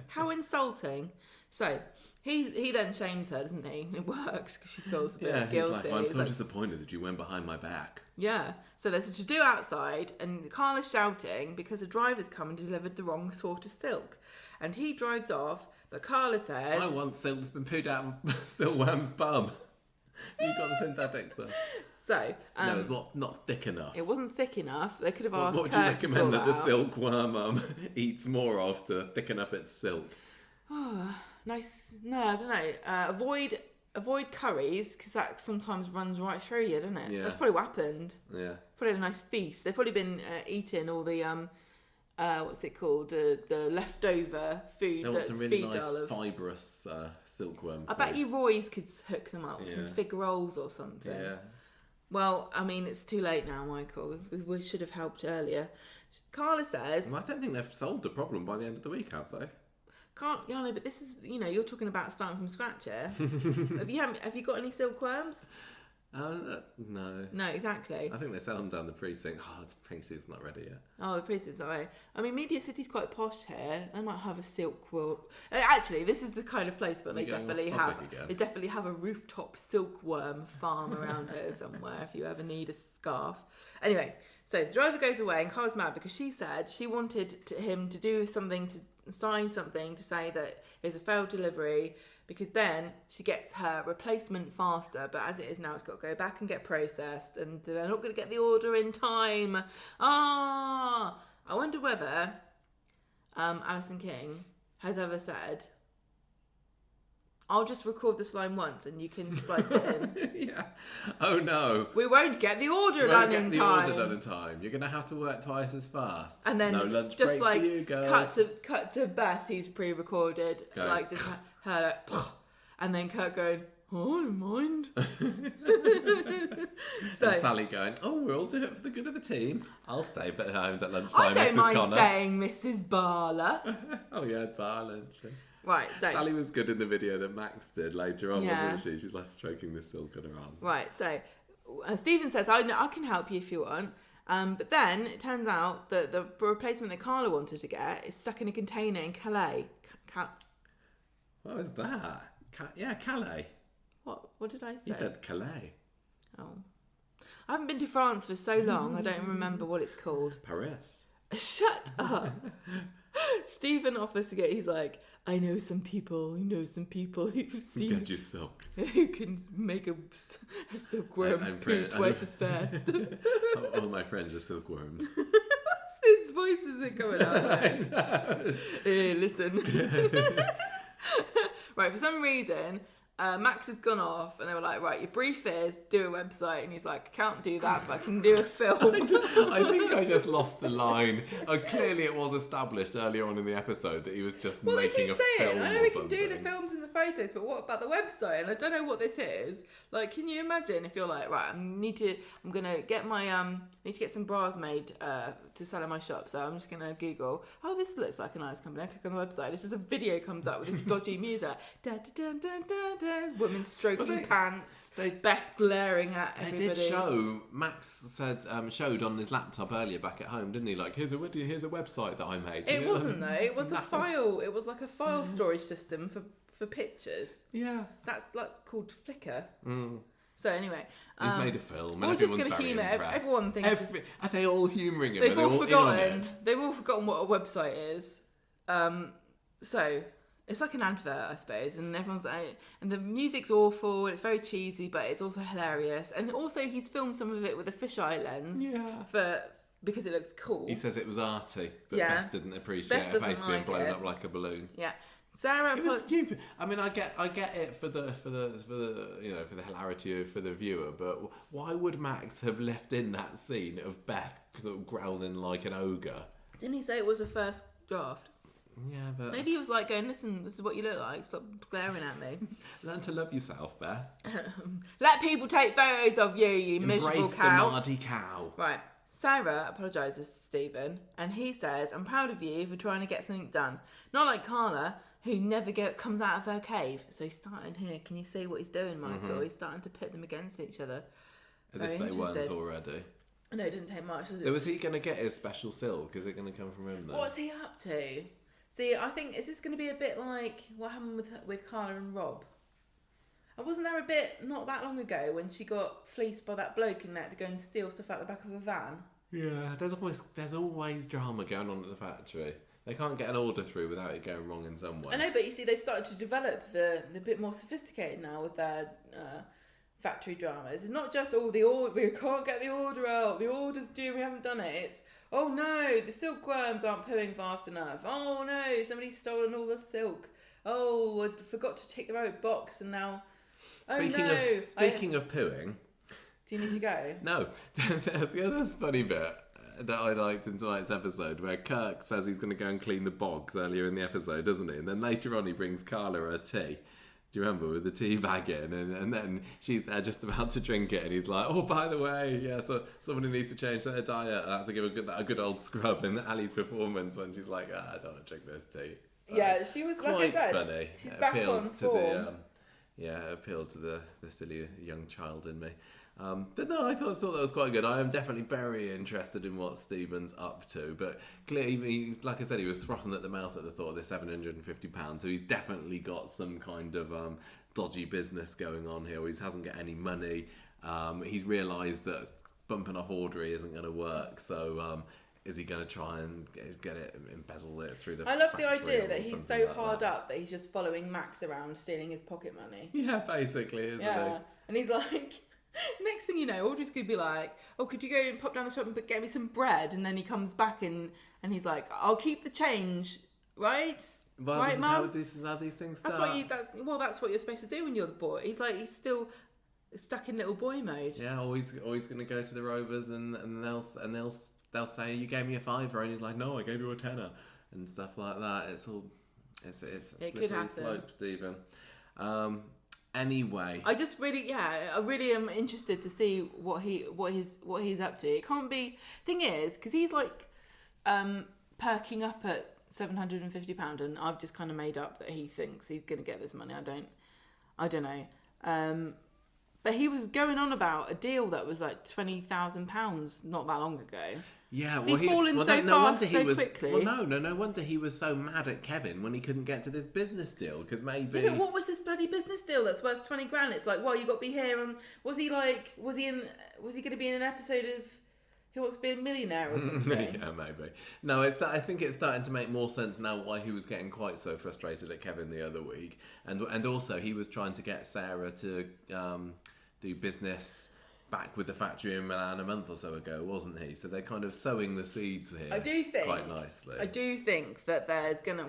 How insulting. So he then shames her, doesn't he? It works because she feels a bit guilty. He's like, "I'm so disappointed that you went behind my back." Yeah. So there's a to-do outside, and Carla's shouting because a driver's come and delivered the wrong sort of silk. And he drives off, but Carla says, "I want silk that's been pooed out of Silkworm's bum." You got the synthetic stuff. So no, it's not thick enough. It wasn't thick enough. They could have asked What would Kurt you recommend that the out. silkworm eats more of to thicken up its silk? Oh, nice. No, I don't know. Avoid curries because that sometimes runs right through you, doesn't it? Yeah. That's probably what happened. Yeah. Probably had a nice feast. They've probably been eating all the what's it called? The leftover food. They want some really nice of. fibrous silkworm. I bet you Roy's could hook them up with some fig rolls or something. Yeah. Well, I mean, it's too late now, Michael. We should have helped earlier. Carla says... Well, I don't think they've solved the problem by the end of the week, have they? No, but this is, you're talking about starting from scratch here. Have you got any silkworms? No. No, exactly. I think they sell them down the precinct. Oh, the precinct's not ready yet. Oh, the precinct's not ready. I mean, Media City's quite posh here. They might have a silk quilt. Actually, this is the kind of place where they definitely have a rooftop silkworm farm around here somewhere if you ever need a scarf. Anyway, so the driver goes away and Carla's mad because she said she wanted him to do something, to sign something to say that it was a failed delivery, because then she gets her replacement faster. But as it is now, it's got to go back and get processed, and they're not going to get the order in time. I wonder whether Alison King has ever said, I'll just record this line once and you can splice it in. Yeah. Oh no. We won't get the order done in time. You're going to have to work twice as fast. And then no lunch just break like for you guys. cut to Beth, who's pre-recorded, Go. like just her, and then Kurt going, oh, I don't mind. And Sally going, oh, we'll all do it for the good of the team. I'll stay at home at lunchtime, I don't Mrs. mind Connor. staying, Mrs. Barler. Oh yeah, bar lunch. Right, so Sally was good in the video that Max did later on, Yeah. wasn't she? She's like stroking the silk on her arm. Right, so Stephen says, I can help you if you want. But then it turns out that the replacement that Carla wanted to get is stuck in a container in Calais. What was that? Calais. What did I say? You said Calais. Oh. I haven't been to France for so long, I don't remember what it's called. Paris. Shut up. Stephen offers to get, he's like, I know some people who've seen... Get your silk. Who can make a silkworm poo twice as fast. All my friends are silkworms. His voice has been coming out. Hey, listen. Right, for some reason, Max has gone off and they were like, right, your brief is do a website. And he's like, I can't do that, but I can do a film. I think I just lost a line. Clearly it was established earlier on in the episode that he was just making a film. I know we can do the films and the photos, but what about the website? And I don't know what this is. Like, can you imagine if you're like, right, I'm gonna get my need to get some bras made to sell in my shop, so I'm just gonna Google, oh, this looks like a nice company. I click on the website. This is a video comes up with this dodgy music. Da, da, da, da, da, da. Women stroking pants. Beth glaring at everybody. They did show. Max said showed on his laptop earlier back at home, didn't he? Like, here's a website that I made. It wasn't though. It was a file. It was like a file storage system for pictures. Yeah. That's called Flickr. So anyway, he's made a film. We're just going to humour. Everyone thinks. Are they all humouring him? They've all forgotten. They've all forgotten what a website is. So it's like an advert, I suppose, and everyone's like, and the music's awful. And it's very cheesy, but it's also hilarious. And also, he's filmed some of it with a fisheye lens. Yeah. Because it looks cool. He says it was arty, but yeah. Beth didn't appreciate a face being blown up like a balloon. Yeah. Sarah, it was stupid. I mean, I get it for the hilarity for the viewer, but why would Max have left in that scene of Beth sort of growling like an ogre? Didn't he say it was a first draft? Yeah, but maybe he was like going, listen, this is what you look like. Stop glaring at me. Learn to love yourself, Beth. Let people take photos of you, you miserable cow. Embrace the nardy cow. Right. Sarah apologises to Stephen, and he says, I'm proud of you for trying to get something done. Not like Carla, who never comes out of her cave. So he's starting here. Can you see what he's doing, Michael? Mm-hmm. He's starting to pit them against each other. As if they weren't already. No, it didn't take much, did it? So was he going to get his special silk? Is it going to come from him, though? What's he up to? See, I think, is this going to be a bit like what happened with Carla and Rob? And wasn't there a bit not that long ago when she got fleeced by that bloke and had to go and steal stuff out the back of a van? Yeah, there's always drama going on at the factory. They can't get an order through without it going wrong in some way. I know, but you see, they've started to develop the bit more sophisticated now with their factory dramas. It's not just, we can't get the order out, the order's due, we haven't done it. It's, oh no, the silkworms aren't pooing fast enough. Oh no, somebody's stolen all the silk. Oh, I forgot to take the right box and now... Speaking of pooing... Do you need to go? No. There's the other funny bit that I liked in tonight's episode where Kirk says he's going to go and clean the bogs earlier in the episode, doesn't he? And then later on he brings Carla her tea. Do you remember, with the tea bag in? And then she's there just about to drink it and he's like, oh, by the way, yeah, so someone who needs to change their diet, I have to give a good old scrub in Ali's performance when she's like, I don't want to drink this tea. Yeah, she was, like I said, funny. She's back on form. Appealed to the silly young child in me. But no, I thought that was quite good. I am definitely very interested in what Stephen's up to. But clearly, like I said, he was frothing at the mouth at the thought of this £750. So he's definitely got some kind of dodgy business going on here. He hasn't got any money. He's realised that bumping off Audrey isn't going to work. So is he going to try and get it, embezzle it through the I love the factory idea or that he's something so like hard that? up that he's just following Max around stealing his pocket money. Yeah, basically, isn't Yeah, and he's like, next thing you know, Audrey's could be like, oh, could you go and pop down the shop and get me some bread? And then he comes back and he's like, I'll keep the change, right? he? Well, right, Mum? this is how these things start. That's what you're supposed to do when you're the boy. He's still stuck in little boy mode. Yeah, always going to go to the Rovers and they'll say, you gave me a £5, and he's like, no, I gave you a £10, and stuff like that. It's a It could slippery happen. slope, Stephen. Anyway, I really am interested to see what he's up to. It can't be. Thing is, because he's like perking up at £750, and I've just kind of made up that he thinks he's going to get this money. I don't know. But he was going on about a deal that was like £20,000 not that long ago. yeah, Has he fallen so fast so quickly? Well, no wonder he was so mad at Kevin when he couldn't get to this business deal, because maybe. Yeah, but what was this bloody business deal that's worth 20 grand? It's like, well, you got to be here. And was he going to be in an episode of Who Wants to Be a Millionaire or something? Yeah, maybe. No, I think it's starting to make more sense now why he was getting quite so frustrated at Kevin the other week, and also he was trying to get Sarah to do business back with the factory in Milan a month or so ago, wasn't he? So they're kind of sowing the seeds here. I do think quite nicely. I do think that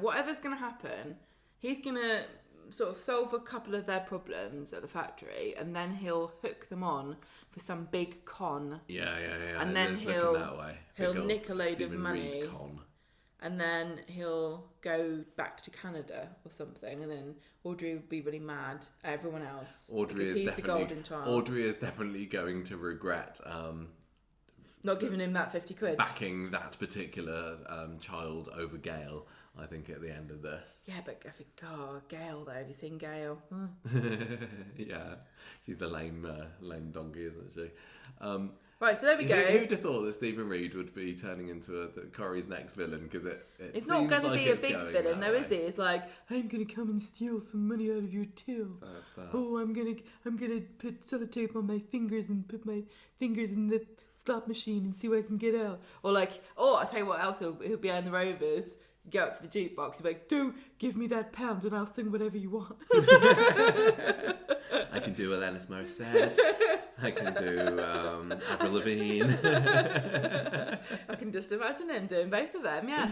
whatever's gonna happen, he's gonna sort of solve a couple of their problems at the factory, and then he'll hook them on for some big con. Yeah. And then It's looking he'll that way. nick a load Stephen of money. Reed con. And then he'll go back to Canada or something, and then Audrey would be really mad at everyone else. Audrey because he's the golden child. Audrey is definitely going to regret not giving him that 50 quid. backing that particular child over Gail, I think, at the end of this. Yeah, but I think, Gail though. Have you seen Gail? Yeah, she's the lame donkey, isn't she? Right, so there we go. Who'd have thought that Stephen Reed would be turning into Corrie's next villain? Because it's not going to be a big villain, though, is it? it? It's like, I'm going to come and steal some money out of your till. Oh, I'm going to put sellotape on my fingers and put my fingers in the slot machine and see what I can get out. Or I'll tell you what else, he'll be in the Rovers. Go up to the jukebox, he'll be like, "Do give me that £1 and I'll sing whatever you want." I can do Alanis Morissette. I can do Avril Lavigne. I can just imagine him doing both of them. Yeah,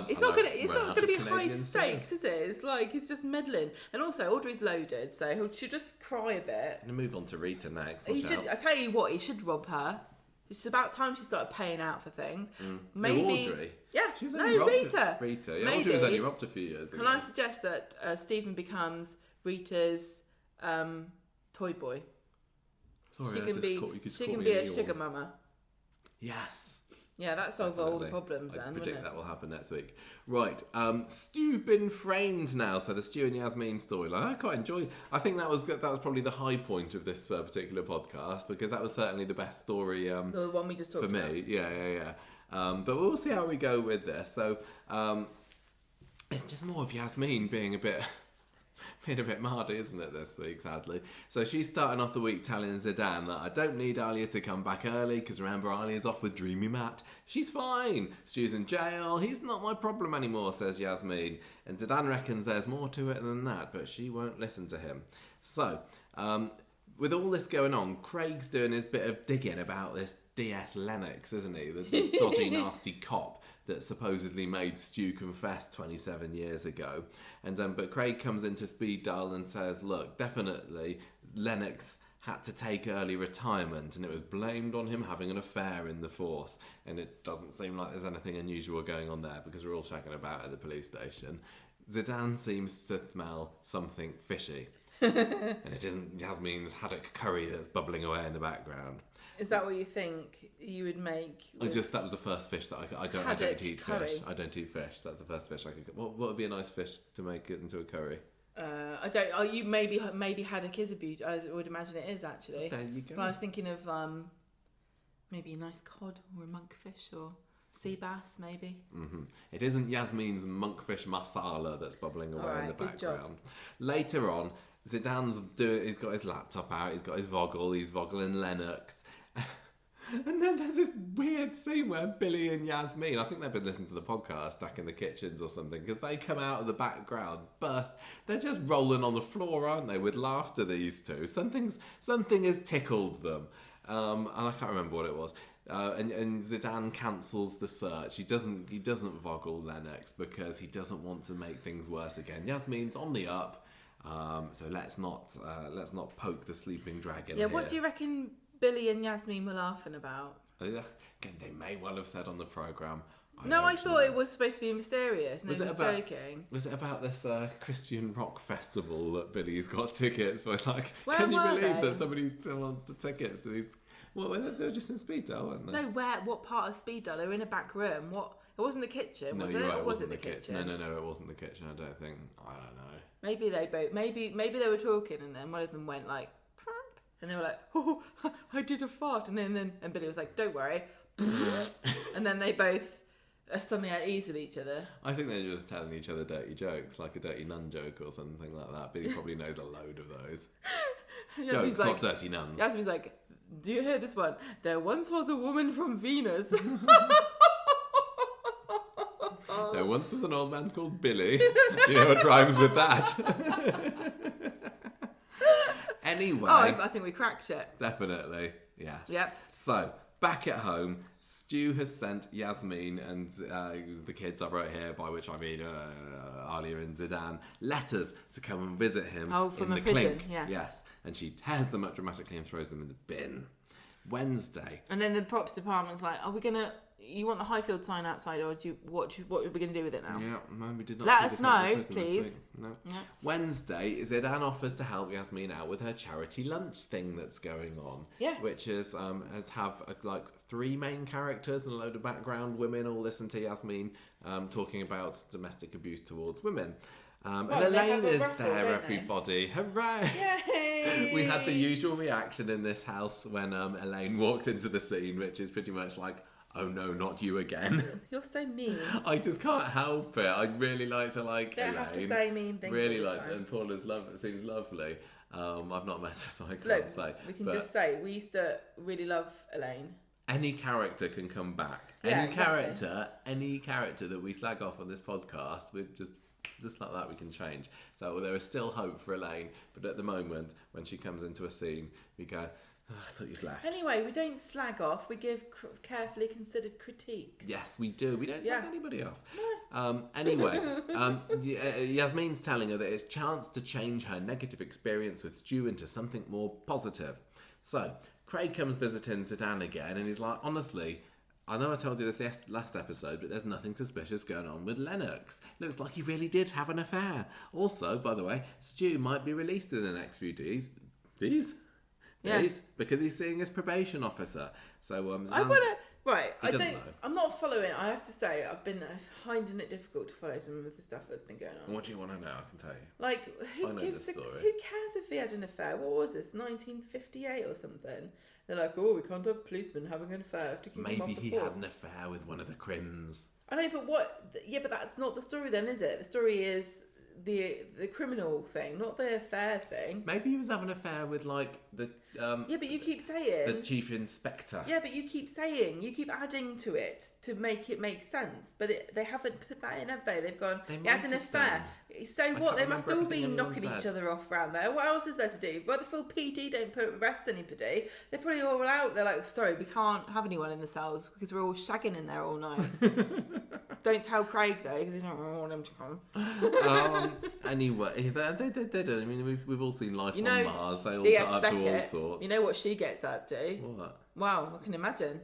it's and not gonna be high Canadian stakes, is it? It's like he's just meddling. And also, Audrey's loaded, so she'll just cry a bit. I'm gonna move on to Rita next. I tell you what, he should rob her. It's about time she started paying out for things. Maybe. Audrey? Yeah. She was Rita. Rita. Yeah, Maybe. Audrey was only robbed a few years ago. Can I suggest that Stephen becomes Rita's toy boy? Sorry, She can be a sugar mama. Yes. Yeah, that solves all the problems I then. predict that will happen next week. Right, Stu's been framed now, so the Stu and Yasmeen storyline. I quite enjoy. I think that was probably the high point of this particular podcast, because that was certainly the best story. The one we just talked about. For me, yeah. But we'll see how we go with this. So it's just more of Yasmeen being a bit mardy, isn't it, this week, sadly? So she's starting off the week telling Zeedan that I don't need Alia to come back early, because remember, Alia's off with Dreamy Matt. She's fine. Stu's in jail. He's not my problem anymore, says Yasmeen. And Zeedan reckons there's more to it than that, but she won't listen to him. So, with all this going on, Craig's doing his bit of digging about this DS Lennox, isn't he? The dodgy, nasty cop that supposedly made Stu confess 27 years ago. And but Craig comes into speed dial and says, look, definitely Lennox had to take early retirement, and it was blamed on him having an affair in the force. And it doesn't seem like there's anything unusual going on there, because we're all shagging about at the police station. Zeedan seems to smell something fishy. And it isn't Yasmeen's haddock curry that's bubbling away in the background. Is that what you think you would make? That was the first fish that I don't eat curry. fish. I don't eat fish. That's the first fish I could. What would be a nice fish to make it into a curry? I don't. Oh, you maybe had a kiss abuse. I would imagine it is actually. There you go. But I was thinking of maybe a nice cod or a monkfish or sea bass, maybe. Mm-hmm. It isn't Yasmeen's monkfish masala that's bubbling away in the good background. Later on, Zeedan's he's got his laptop out, he's got his Voggle, he's Voggling Lennox. And then there's this weird scene where Billy and Yasmeen, I think they've been listening to the podcast stuck in the kitchens or something, because they come out of the background, burst. They're just rolling on the floor, aren't they, with laughter, these two. Something has tickled them. And I can't remember what it was. And Zeedan cancels the search. He doesn't Voggle Lennox because he doesn't want to make things worse again. Yasmeen's on the up, so let's not poke the sleeping dragon. Yeah, here. what do you reckon Billy and Yasmeen were laughing about? Again, they may well have said on the programme. I thought it was supposed to be mysterious. And Was it it was about- joking. Was it about this Christian rock festival that Billy's got tickets for? It's like, Where can you were believe they? that somebody still wants the tickets to these? Well, they were just in Speedo, weren't they? No, what part of Speedo? They were in a back room. What? It wasn't the kitchen, No, was you're it? right. Or It was wasn't it the kitchen? No, it wasn't the kitchen. I don't think. I don't know. Maybe they both. Maybe they were talking, and then one of them went like, "Prrp," and they were like, "Oh, I did a fart," and then Billy was like, "Don't worry," and then they both are suddenly at ease with each other. I think they're just telling each other dirty jokes, like a dirty nun joke or something like that. Billy probably knows a load of those. Jokes, like, not dirty nuns. Yasmeen's like, "Do you hear this one? There once was a woman from Venus." There once was an old man called Billy. You know what rhymes with that? Anyway. Oh, I think we cracked it. Definitely, yes. Yep. So, back at home, Stu has sent Yasmeen and the kids I wrote here, by which I mean Alia and Zeedan, letters to come and visit him from in a the prison, clink. yeah. Yes, and she tears them up dramatically and throws them in the bin. Wednesday. And then the props department's like, you want the Highfield sign outside, or what are we going to do with it now? Yeah, no, we did not. Let see us the front of the know, prison this please. week. No. Yeah. Wednesday, Zeedan offers to help Yasmeen out with her charity lunch thing that's going on. Yes. Which is have like 3 main characters and a load of background women all listen to Yasmeen talking about domestic abuse towards women. And Well, they have Elaine a is raffle, there, don't they? everybody. Hooray! Yay! We had the usual reaction in this house when Elaine walked into the scene, which is pretty much like, oh no, not you again. You're so mean. I just can't help it. I'd really like to like Don't Elaine. have to say mean things. Really all the like time. it, and Paula's seems lovely. I've not met her, so I can't Look, say. we can But just say we used to really love Elaine. any character can come back. Yeah, Any character that we slag off on this podcast, we just like that we can change. So there is still hope for Elaine, but at the moment, when she comes into a scene, we go, oh, I thought you'd left. Anyway, we don't slag off. We give carefully considered critiques. Yes, we do. We don't slag Yeah. anybody off. Anyway, Yasmeen's telling her that it's a chance to change her negative experience with Stu into something more positive. So, Craig comes visiting Zeedan again and he's like, honestly, I know I told you this last episode, but there's nothing suspicious going on with Lennox. Looks like he really did have an affair. Also, by the way, Stu might be released in the next few days. Yeah. Because he's seeing his probation officer. So, I want to. Right, He I doesn't don't. know. I'm not following. I have to say, I've been finding it difficult to follow some of the stuff that's been going on. What do you want to know? I can tell you. Like, I know this story. who cares if he had an affair? What was this, 1958 or something? They're like, oh, we can't have policemen having an affair. We have to keep them Maybe off the he force. had an affair with one of the crims. I know, but what? Yeah, but that's not the story then, is it? The story is the criminal thing, not the affair thing. Maybe he was having an affair with like the Yeah, but you keep saying. the chief inspector. Yeah, but you keep adding to it to make it make sense. But they haven't put that in, have they? They've gone, They he had might an have affair. So I what? can't They must remember all be everything anyone knocking each said. other off around there. What else is there to do? But the full PD don't arrest anybody. They're probably all out. They're like, sorry, we can't have anyone in the cells because we're all shagging in there all night. Don't tell Craig though, because he don't want him to come. Anyway, they do. I mean, we've all seen Life You on know, Mars. They all DS get up to all Beckett, sorts. you know what she gets up to? What? Wow, I can imagine.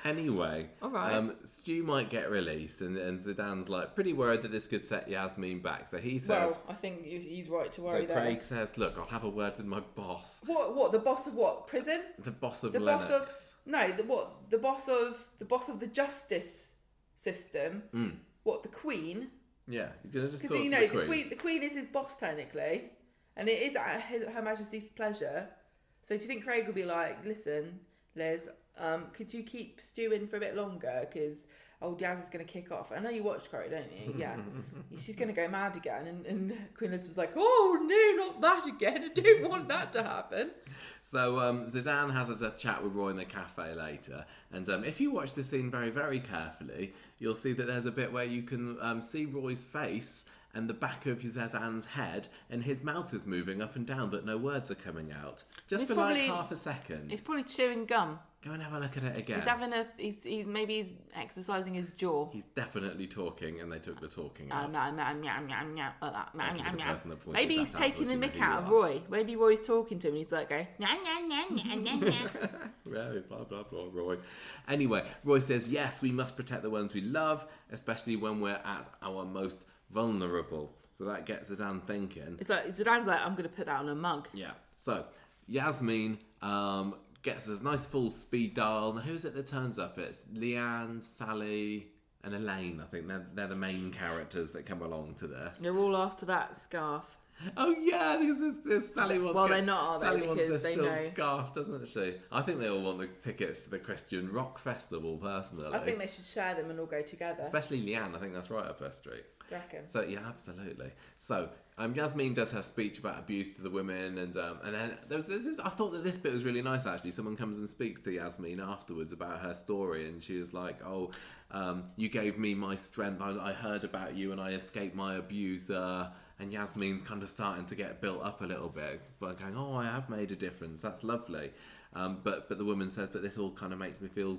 Anyway, All right. Stu might get released, and Zeedan's like pretty worried that this could set Yasmeen back. So he says, Well, I think he's right to worry so there. Craig says, look, I'll have a word with my boss, What? The boss of what? Prison? the boss of The Lennox. boss of no. The what? The boss of the justice system. the Queen? Yeah, just Because, talk you to know, the Queen. the Queen is his boss, technically. And it is at Her Majesty's pleasure. So do you think Craig will be like, listen, Liz, could you keep stewing for a bit longer? Because old Yaz is going to kick off. I know you watched Corrie, don't you? Yeah. She's going to go mad again. And Queen Liz was like, oh, no, not that again. I don't want that to happen. So Zeedan has a chat with Roy in the cafe later. And if you watch the scene very, very carefully, you'll see that there's a bit where you can see Roy's face and the back of Zeedan's head, and his mouth is moving up and down, but no words are coming out. Just for like half a second. He's probably chewing gum. Go and have a look at it again. He's having maybe he's exercising his jaw. He's definitely talking, and they took the talking out. Maybe he's taking the mick out of Roy. Maybe Roy's talking to him and he's like going, blah, blah, blah, Roy. Anyway, Roy says, yes, we must protect the ones we love, especially when we're at our most vulnerable. So that gets Zeedan thinking. It's like Zeedan's like, I'm going to put that on a mug. Yeah. So Yasmeen gets this nice full speed dial. Now, who's it that turns up? It's Leanne, Sally, and Elaine. I think they're the main characters that come along to this. They're all after that scarf. Oh yeah, this Sally wants. Well, they're not, are they? Sally wants Because the they silk know. scarf, doesn't she? I think they all want the tickets to the Christian rock festival. Personally, I think they should share them and all go together. especially Leanne. I think that's right up her street. Do you reckon? So yeah, absolutely. So Yasmeen does her speech about abuse to the women, and then I thought that this bit was really nice actually. Someone comes and speaks to Yasmeen afterwards about her story, and she was like, "Oh, you gave me my strength. I heard about you, and I escaped my abuser." And Yasmeen's kind of starting to get built up a little bit, but going, "Oh, I have made a difference. That's lovely." But the woman says, "But this all kind of makes me feel.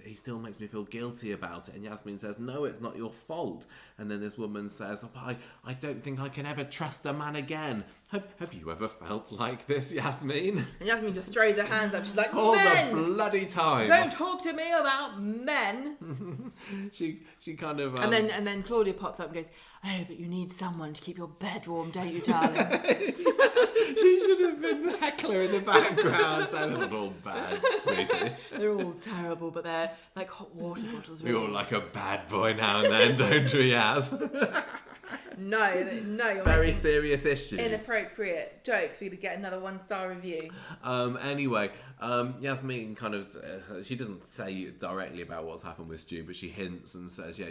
He still makes me feel guilty about it." And Yasmeen says, "No, it's not your fault." And then this woman says, "Oh, I don't think I can ever trust a man again." Have you ever felt like this, Yasmeen? And Yasmeen just throws her hands up. She's like, All men! the bloody time. Don't talk to me about men. she kind of And then Claudia pops up and goes, "Oh, but you need someone to keep your bed warm, don't you, darling?" She should have been the heckler in the background. Sounds not all bad, sweetie. They're all terrible, but they're like hot water bottles. We Really. all like a bad boy now and then, don't we, Yas? No, you're Very making serious issues. inappropriate jokes. We're going to get another 1-star review. Anyway, Yasmeen kind of, she doesn't say directly about what's happened with Stu, but she hints and says, yeah,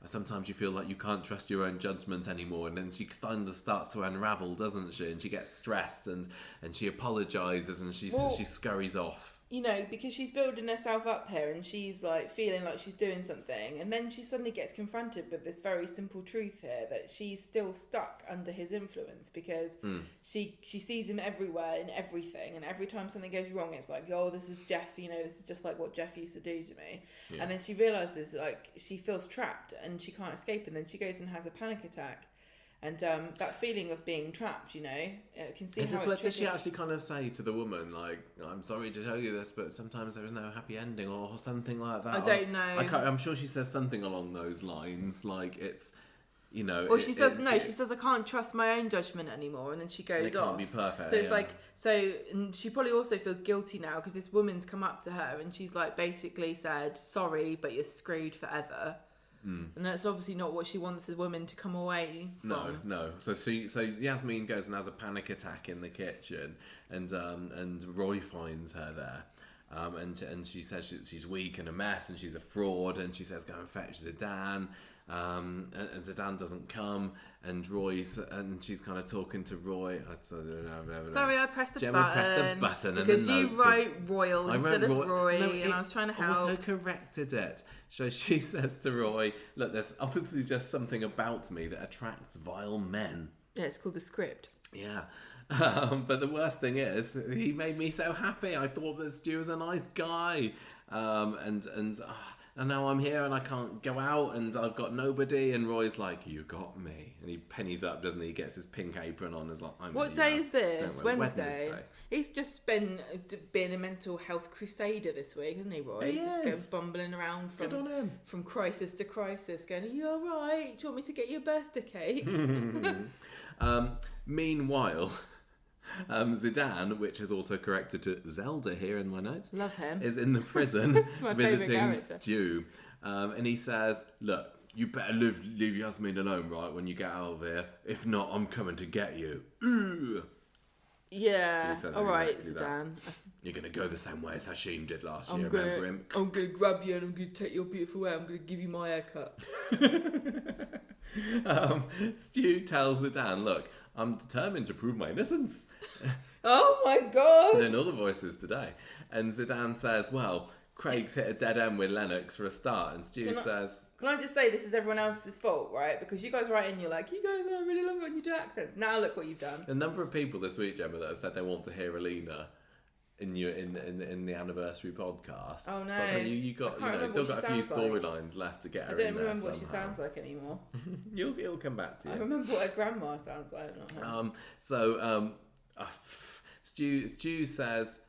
sometimes you feel like you can't trust your own judgment anymore. And then she kind of starts to unravel, doesn't she? And she gets stressed and she apologises and she scurries off. You know, because she's building herself up here and she's like feeling like she's doing something, and then she suddenly gets confronted with this very simple truth here that she's still stuck under his influence because she sees him everywhere in everything, and every time something goes wrong it's like, oh, this is Jeff, you know, this is just like what Jeff used to do to me. And then she realises like she feels trapped and she can't escape, and then she goes and has a panic attack. And that feeling of being trapped, you know, can see Is how this it what does she triggers. actually kind of say to the woman, like, "I'm sorry to tell you this, but sometimes there is no happy ending," or something like that? I don't know. I'm sure she says something along those lines, like it's, you know. Well, she says, I can't trust my own judgment anymore, and then she goes It off. can't be perfect. So it's like, and she probably also feels guilty now because this woman's come up to her and she's like basically said, "Sorry, but you're screwed forever." And that's obviously not what she wants the woman to come away from. No. So Yasmeen goes and has a panic attack in the kitchen, and Roy finds her there. And she says she's weak and a mess and she's a fraud, and she says, "Go and fetch Zeedan." And Zeedan doesn't come, and she's kind of talking to Roy. Sorry, I pressed the Gemma button. pressed the button because and the you notes wrote Royal instead of Roy, No, and I was trying to help. Auto-corrected it. So she says to Roy, "Look, there's obviously just something about me that attracts vile men." Yeah, it's called the script. Yeah. But the worst thing is, he made me so happy. I thought that Stu was a nice guy. And now I'm here and I can't go out and I've got nobody. And Roy's like, "You got me." And he pennies up, doesn't he? He gets his pink apron on. He's like, What day is this? Don't worry, Wednesday. He's just been being a mental health crusader this week, hasn't he, Roy? He just is. goes bumbling around Good on him. from crisis to crisis, going, "Are you all right? Do you want me to get you a birthday cake?" Meanwhile, Zeedan, which is also corrected to Zelda here in my notes, Love him. is in the prison my favourite visiting character. Stu. And he says, "Look, you better leave Yasmeen alone, right, when you get out of here. If not, I'm coming to get you. Ooh. Yeah, all right, exactly that. Zeedan. You're going to go the same way as Hashim did last year, remember him? I'm gonna grab you and I'm gonna take your beautiful hair. I'm gonna give you my haircut. Stu tells Zeedan, look, I'm determined to prove my innocence. Oh my god! Doing all the voices today. And Zeedan says, well, Craig's hit a dead end with Lennox for a start. And Stu says... Can I just say this is everyone else's fault, right? Because you guys write in, you're like, you guys, I really love it when you do accents. Now look what you've done. A number of people this week, Gemma, that have said they want to hear Alina in the anniversary podcast. Oh no! So you got still got a few storylines left to get her in there. I don't remember what she somehow. Sounds like anymore. It'll come back to you. I remember what her grandma sounds like. Not her. Stu says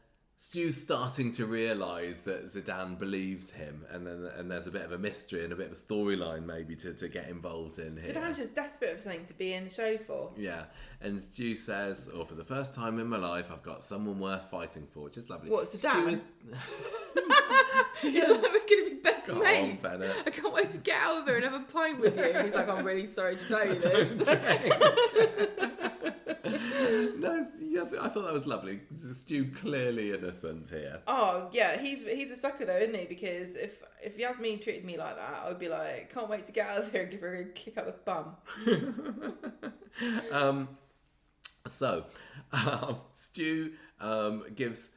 Stu's starting to realise that Zeedan believes him, and there's a bit of a mystery and a bit of a storyline maybe to get involved in here. Zeedan's just desperate for something to be in the show for. Yeah, and Stu says, for the first time in my life, I've got someone worth fighting for, which is lovely. What, Zeedan? Stu is... He's like, we're going to be best mates. Bennett. I can't wait to get out of here and have a pint with you. And he's like, I'm really sorry to tell you this. No, yes, I thought that was lovely. Stu clearly innocent here. Oh yeah, he's a sucker though, isn't he? Because if Yasmeen treated me like that, I would be like, can't wait to get out of here and give her a kick up the bum. Stu gives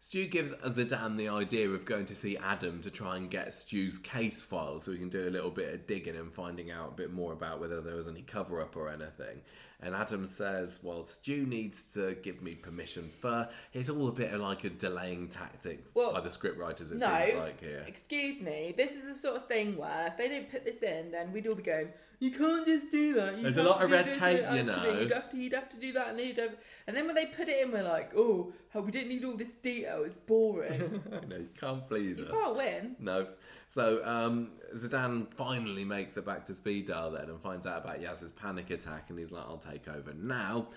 Zeedan the idea of going to see Adam to try and get Stu's case file so we can do a little bit of digging and finding out a bit more about whether there was any cover-up or anything. And Adam says, well, Stu needs to give me permission first. It's all a bit of like a delaying tactic by the scriptwriters, it seems like here. Excuse me, this is the sort of thing where if they don't put this in, then we'd all be going, you can't just do that. There's a lot of red tape, you know. You'd have to do that, and then when they put it in, we're like, oh, we didn't need all this detail. It's boring. I know, you can't please us. You can't win. No. So Zeedan finally makes it back to speed dial then and finds out about Yaz's panic attack, and he's like, I'll take over now.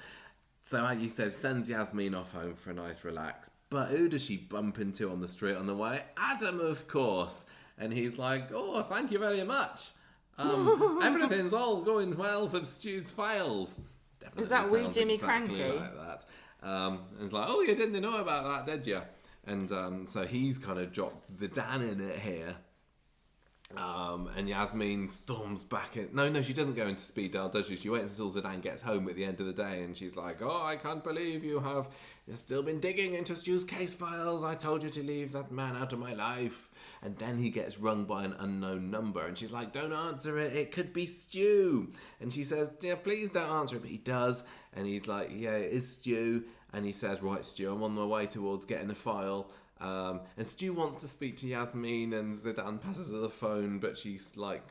So like you said, sends Yasmeen off home for a nice relax. But who does she bump into on the street on the way? Adam, of course. And he's like, oh, thank you very much. Everything's all going well for Stu's files. Definitely is that wee Jimmy exactly Cranky? like that. And it's like, oh, you didn't know about that, did you? And so he's kind of dropped Zeedan in it here. And Yasmeen storms back in. No, she doesn't go into speed dial, does she? She waits until Zeedan gets home at the end of the day, and she's like, oh, I can't believe you've still been digging into Stu's case files. I told you to leave that man out of my life. And then he gets rung by an unknown number, and she's like, don't answer it, it could be Stu. And she says, dear, please don't answer it, but he does. And he's like, yeah, it is Stu. And he says, right, Stu, I'm on my way towards getting a file. And Stu wants to speak to Yasmeen, and Zeedan passes her the phone, but she's like,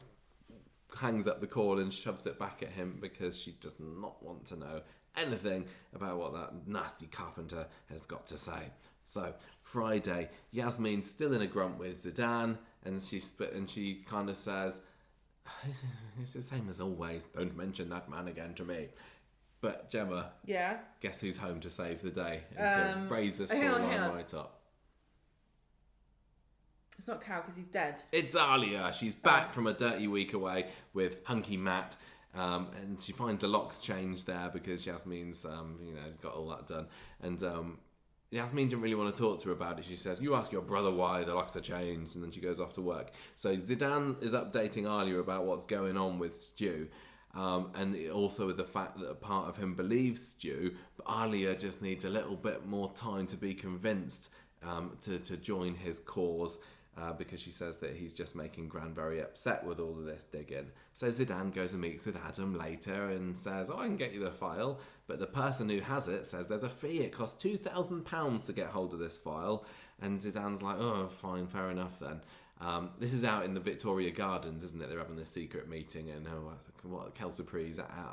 hangs up the call and shoves it back at him because she does not want to know anything about what that nasty carpenter has got to say. So Friday, Yasmeen's still in a grunt with Zeedan, and she kind of says, it's the same as always, don't mention that man again to me. But Gemma, yeah, guess who's home to save the day and to raise the storyline right up? It's not Cal because he's dead. It's Alia. She's back from a dirty week away with hunky Matt. And she finds the locks changed there because Yasmeen's got all that done. And Yasmeen didn't really want to talk to her about it. She says, you ask your brother why the locks are changed, and then she goes off to work. So Zeedan is updating Alia about what's going on with Stu. And also with the fact that a part of him believes Stu, but Alia just needs a little bit more time to be convinced to join his cause. Because she says that he's just making Gran very upset with all of this digging. So Zeedan goes and meets with Adam later and says, I can get you the file, but the person who has it says there's a fee. It costs £2,000 to get hold of this file. And Zeedan's like, oh, fine, fair enough then. This is out in the Victoria Gardens, isn't it? They're having this secret meeting, and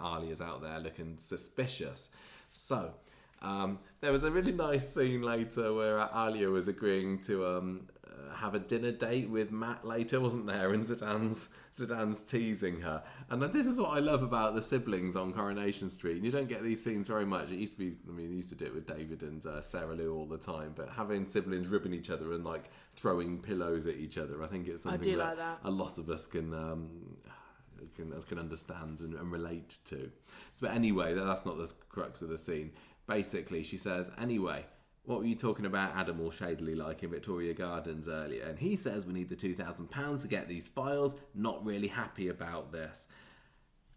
Alia's out there looking suspicious. So There was a really nice scene later where Alia was agreeing to have a dinner date with Matt later, wasn't there? And Zeedan's teasing her. And this is what I love about the siblings on Coronation Street. And you don't get these scenes very much. It used to be, you used to do it with David and Sarah Lou all the time. But having siblings ribbing each other and like throwing pillows at each other, I think it's something that a lot of us can understand and relate to. So, but anyway, that's not the crux of the scene. Basically, she says, anyway, what were you talking about Adam all shadily like in Victoria Gardens earlier? And he says we need the £2,000 to get these files. Not really happy about this.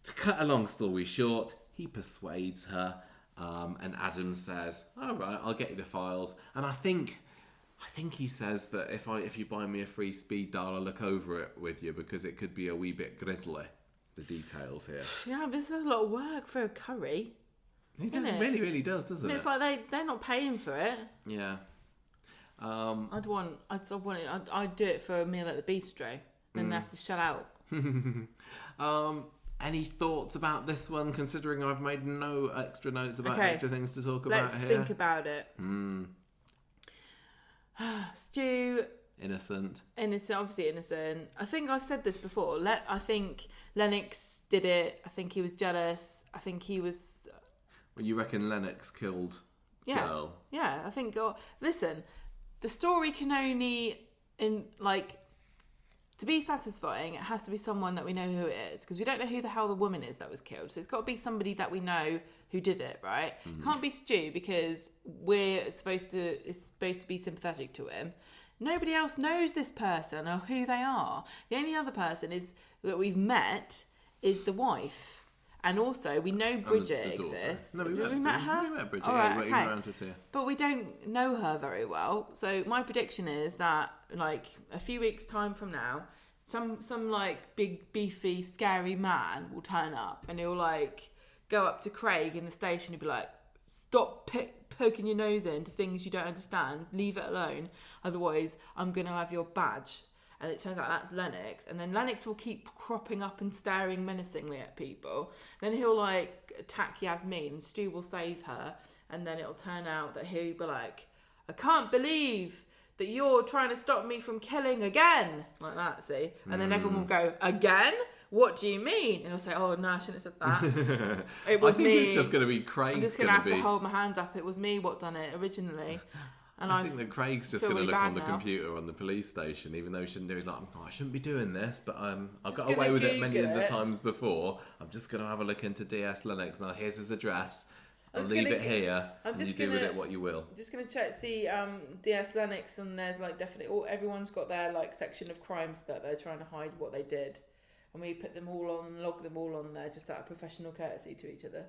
To cut a long story short, he persuades her, and Adam says, all right, I'll get you the files. And I think he says that if you buy me a free speed dial, I'll look over it with you because it could be a wee bit grisly, the details here. Yeah, but this is a lot of work for a curry. It really, really does, doesn't it? It's like they're not paying for it. Yeah. I'd do it for a meal at the bistro. Then they have to shut out. Any thoughts about this one, considering I've made no extra notes about extra things to talk about here? Let's think about it. Stu... Innocent, obviously innocent. I think I've said this before. I think Lennox did it. I think he was jealous. I think he was... Well, you reckon Lennox killed Girl? Yeah, I think... listen, the story can only... to be satisfying, it has to be someone that we know who it is. Because we don't know who the hell the woman is that was killed. So it's got to be somebody that we know who did it, right? It can't be Stu because it's supposed to be sympathetic to him. Nobody else knows this person or who they are. The only other person that we've met is the wife. And also, we know Bridget exists. No, we met her? We met Bridget, right, we went around to see her. But we don't know her very well. So my prediction is that, like, a few weeks' time from now, some like, big, beefy, scary man will turn up. And he'll, like, go up to Craig in the station and be like, stop poking your nose into things you don't understand. Leave it alone. Otherwise, I'm going to have your badge. And it turns out that's Lennox. And then Lennox will keep cropping up and staring menacingly at people. Then he'll, like, attack Yasmeen and Stu will save her. And then it'll turn out that he'll be like, I can't believe that you're trying to stop me from killing again. Like that, see? And then everyone will go, again? What do you mean? And he'll say, oh, no, I shouldn't have said that. It was me. I think it's just going to be Craig. I'm just going to have to hold my hand up. It was me what done it originally. And I think that Craig's just going to look on the now. Computer on the police station, even though he shouldn't do it. He's like, I shouldn't be doing this, but I've got away with it many of the times before. I'm just going to have a look into DS Lennox. Now, here's his address. I'll leave it here, and you do with it what you will. I'm just going to see DS Lennox, and there's like definitely everyone's got their like section of crimes that they're trying to hide what they did, and we put them all on, log them all on there, just out of professional courtesy to each other.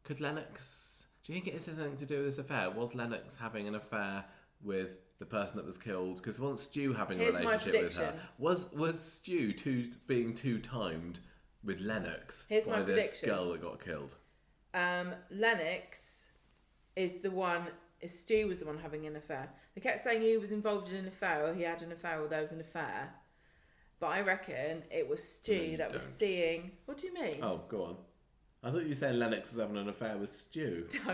Could Lennox? Do you think it has anything to do with this affair? Was Lennox having an affair with the person that was killed? Because wasn't Stu having a relationship with her? Was Stu being two-timed with Lennox by this girl that got killed? Lennox is the one... Stu was the one having an affair. They kept saying he was involved in an affair, or he had an affair, or there was an affair. But I reckon it was Stu that was seeing... What do you mean? Oh, go on. I thought you were saying Lennox was having an affair with Stu. No.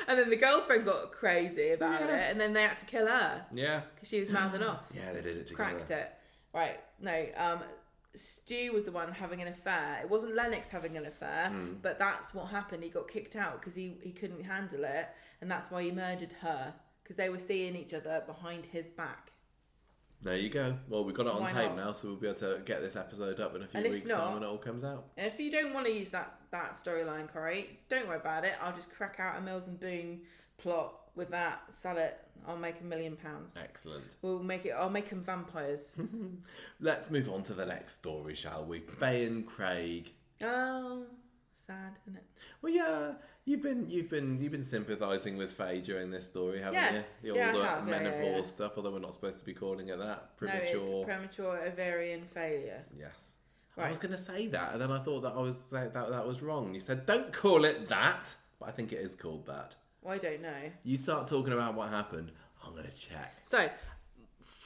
And then the girlfriend got crazy about it, and then they had to kill her. Yeah. Because she was mouthing off. Yeah, they did it together. Cracked it. Right. No. Stu was the one having an affair. It wasn't Lennox having an affair, but that's what happened. He got kicked out because he couldn't handle it, and that's why he murdered her, because they were seeing each other behind his back. There you go. Well, we've got it on tape now, so we'll be able to get this episode up in a few weeks' time when it all comes out. And if you don't want to use that storyline, Corrie, don't worry about it. I'll just crack out a Mills and Boone plot with that, sell it. I'll make £1 million. Excellent. I'll make them vampires. Let's move on to the next story, shall we? Faye and Craig. Oh, sad, isn't it? Well, yeah. You've been sympathising with Faye during this story, haven't you? The menopause stuff, although we're not supposed to be calling it that. Premature. No, it's premature ovarian failure. Yes. Right. I was going to say that, and then I thought that I was saying that was wrong. You said don't call it that, but I think it is called that. Well, I don't know. You start talking about what happened, I'm going to check. So,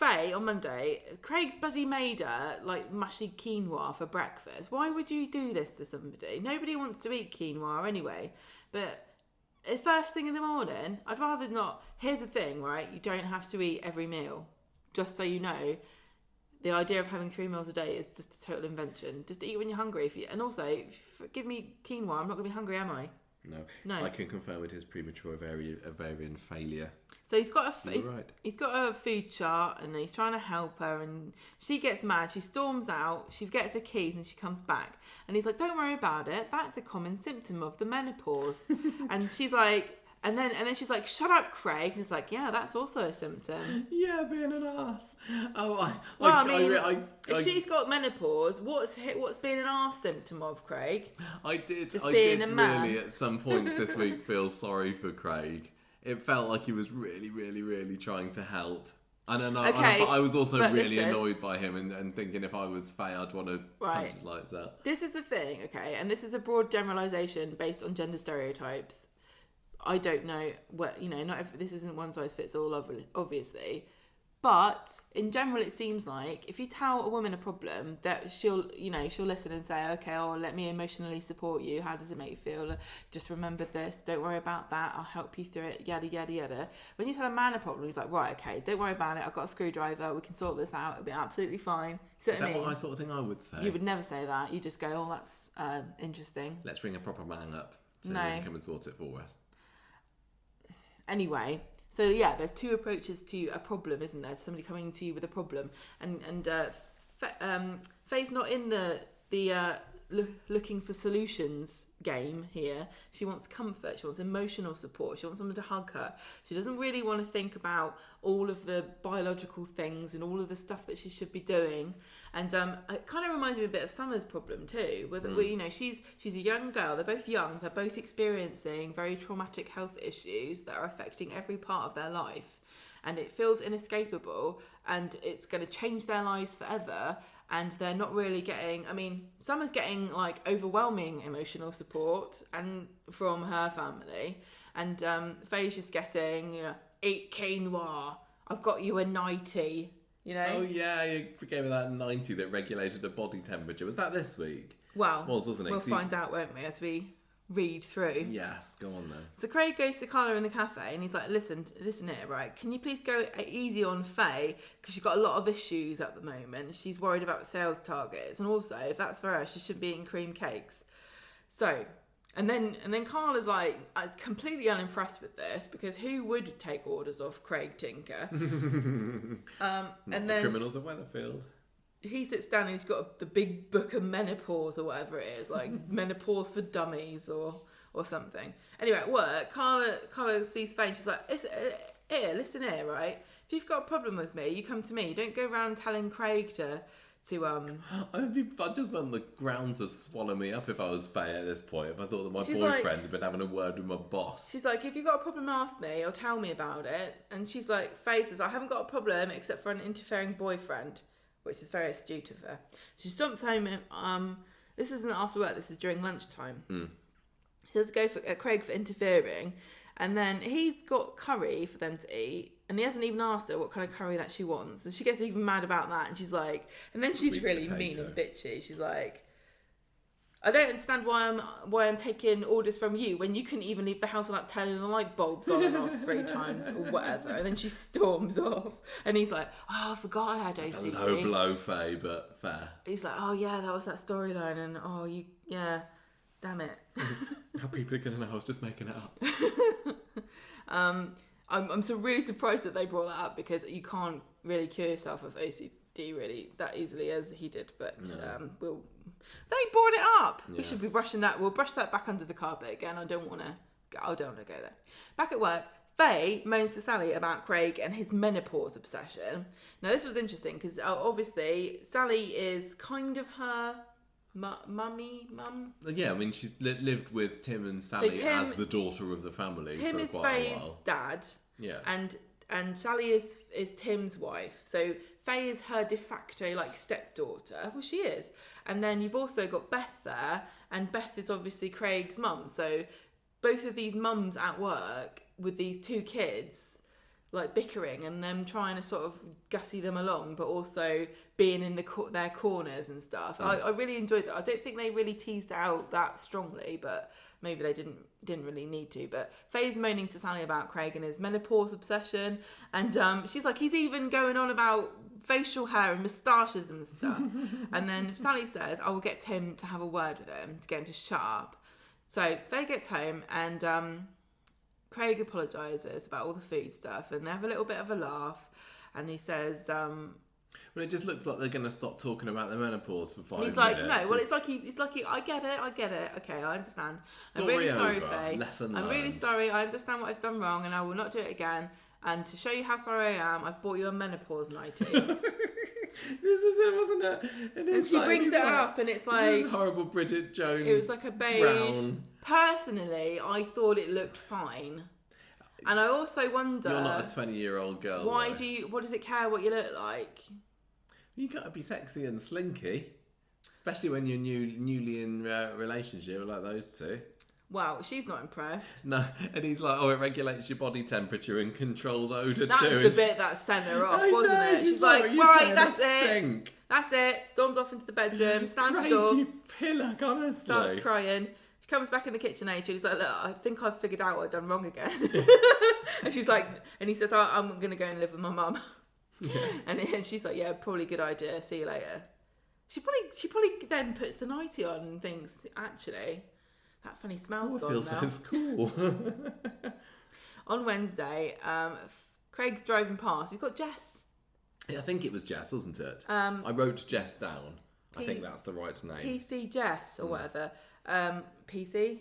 Faye on Monday, Craig's bloody made her like mushy quinoa for breakfast. Why would you do this to somebody? Nobody wants to eat quinoa anyway. But first thing in the morning, I'd rather not. Here's the thing, right? You don't have to eat every meal. Just so you know, the idea of having 3 meals a day is just a total invention. Just eat when you're hungry. And also, give me quinoa, I'm not going to be hungry, am I? No. I can confirm it is premature ovarian failure. So he's got a food chart and he's trying to help her, and she gets mad. She storms out. She gets her keys and she comes back. And he's like, "Don't worry about it. That's a common symptom of the menopause." And she's like, and then she's like, "Shut up, Craig." And he's like, "Yeah, that's also a symptom." Yeah, being an ass. If she's got menopause, what's being an arse symptom of, Craig? I did being a man. really at some points this week feel sorry for Craig. It felt like he was really, really, really trying to help. But I was also really annoyed by him and thinking if I was Faye, I'd want to punch his lights out. This is the thing, okay? And this is a broad generalisation based on gender stereotypes. I don't know this isn't one size fits all, obviously. But in general, it seems like if you tell a woman a problem, that she'll listen and say, "Okay, let me emotionally support you. How does it make you feel? Just remember this. Don't worry about that. I'll help you through it. Yada yada yada." When you tell a man a problem, he's like, "Right, okay, don't worry about it. I've got a screwdriver. We can sort this out. It'll be absolutely fine." Is that what sort of thing I would say? You would never say that. You just go, "Oh, that's interesting. Let's ring a proper man up to come and sort it for us." Anyway. So yeah, there's two approaches to a problem, isn't there? Somebody coming to you with a problem, and Faye's not in the looking for solutions game here. She wants comfort. She wants emotional support. She wants someone to hug her. She doesn't really want to think about all of the biological things and all of the stuff that she should be doing. And it kind of reminds me a bit of Summer's problem too. She's a young girl. They're both young. They're both experiencing very traumatic health issues that are affecting every part of their life. And it feels inescapable, and it's going to change their lives forever. And they're not really getting. I mean, Summer's getting like overwhelming emotional support and from her family, and Faye's just getting, eat quinoa. I've got you a 90. Oh yeah, you gave her that 90 that regulated her body temperature. Was that this week? Well, wasn't it? We'll find out, won't we, as we read through. Yes, go on then. So Craig goes to Carla in the cafe and he's like, listen here, right? Can you please go easy on Faye, because she's got a lot of issues at the moment. She's worried about sales targets, and also if that's for her, she shouldn't be eating cream cakes. So, and then Carla's like completely unimpressed with this, because who would take orders off Craig Tinker? The criminals of Weatherfield. He sits down and he's got the big book of menopause or whatever it is, like menopause for dummies or something. Anyway, at work, Carla sees Faye and she's like, listen here, right? If you've got a problem with me, you come to me. Don't go around telling Craig to I'd just want the ground to swallow me up if I was Faye at this point. If I thought that my boyfriend had been having a word with my boss. She's like, if you've got a problem, ask me or tell me about it. And she's like, Faye says, I haven't got a problem except for an interfering boyfriend, which is very astute of her. She stomps home. This isn't after work. This is during lunchtime. She does go for Craig for interfering, and then he's got curry for them to eat, and he hasn't even asked her what kind of curry that she wants. And she gets even mad about that, and she's like, and then she's really mean and bitchy. She's like, I don't understand why I'm taking orders from you when you couldn't even leave the house without turning the light bulbs on and off 3 times or whatever. And then she storms off, and he's like, oh, I forgot I had OCD. It's a low blow, Faye, but fair. He's like, oh yeah, that was that storyline, and damn it. How people are going to know I was just making it up. I'm so really surprised that they brought that up, because you can't really cure yourself of OCD really that easily as he did, but no. They brought it up. Yes. We should be brushing that. We'll brush that back under the carpet again. I don't want to go there. Back at work, Faye moans to Sally about Craig and his menopause obsession. Now this was interesting because obviously Sally is kind of her mum. Yeah, I mean she's lived with Tim and Sally as the daughter of the family. Tim for is quite Faye's a while. dad. Yeah, and Sally is Tim's wife. So Faye is her de facto stepdaughter. Well, she is. And then you've also got Beth there, and Beth is obviously Craig's mum. So both of these mums at work with these 2 kids like bickering and them trying to sort of gussy them along, but also being in their corners and stuff. I really enjoyed that. I don't think they really teased it out that strongly, but maybe they didn't really need to. But Faye's moaning to Sally about Craig and his menopause obsession, and she's like, he's even going on about facial hair and moustaches and stuff. And then Sally says, I will get Tim to have a word with him to get him to shut up. So Faye gets home and Craig apologises about all the food stuff, and they have a little bit of a laugh, and he says, well, it just looks like they're going to stop talking about the menopause for 5 minutes. He's like, no, well, it's like I get it, okay, I understand. I'm really sorry, Faye. I'm really sorry, I understand what I've done wrong, and I will not do it again. And to show you how sorry I am, I've bought you a menopause nightie. This is it, wasn't it? And she brings it up, and it's like... This is horrible Bridget Jones. It was like a beige... Brown. Personally, I thought it looked fine. And I also wonder... You're not a 20-year-old girl. What does it care what you look like? You got to be sexy and slinky. Especially when you're newly in a relationship like those two. Wow, she's not impressed. No, and he's like, it regulates your body temperature and controls odour too. That was the bit that sent her off, wasn't it? She's like, right, that's it. That's it. Storms off into the bedroom, stands at the door. You pillock, honestly. Starts crying. She comes back in the kitchen later. She's like, look, I think I've figured out what I've done wrong again. And she's like, and he says, I'm going to go and live with my mum. Yeah. And she's like, yeah, probably a good idea. See you later. She probably then puts the nightie on and thinks, actually... That funny smell's gone now. It feels so cool. On Wednesday, Craig's driving past. He's got Jess. Yeah, I think it was Jess, wasn't it? I wrote Jess down. I think that's the right name. PC Jess or whatever. PC?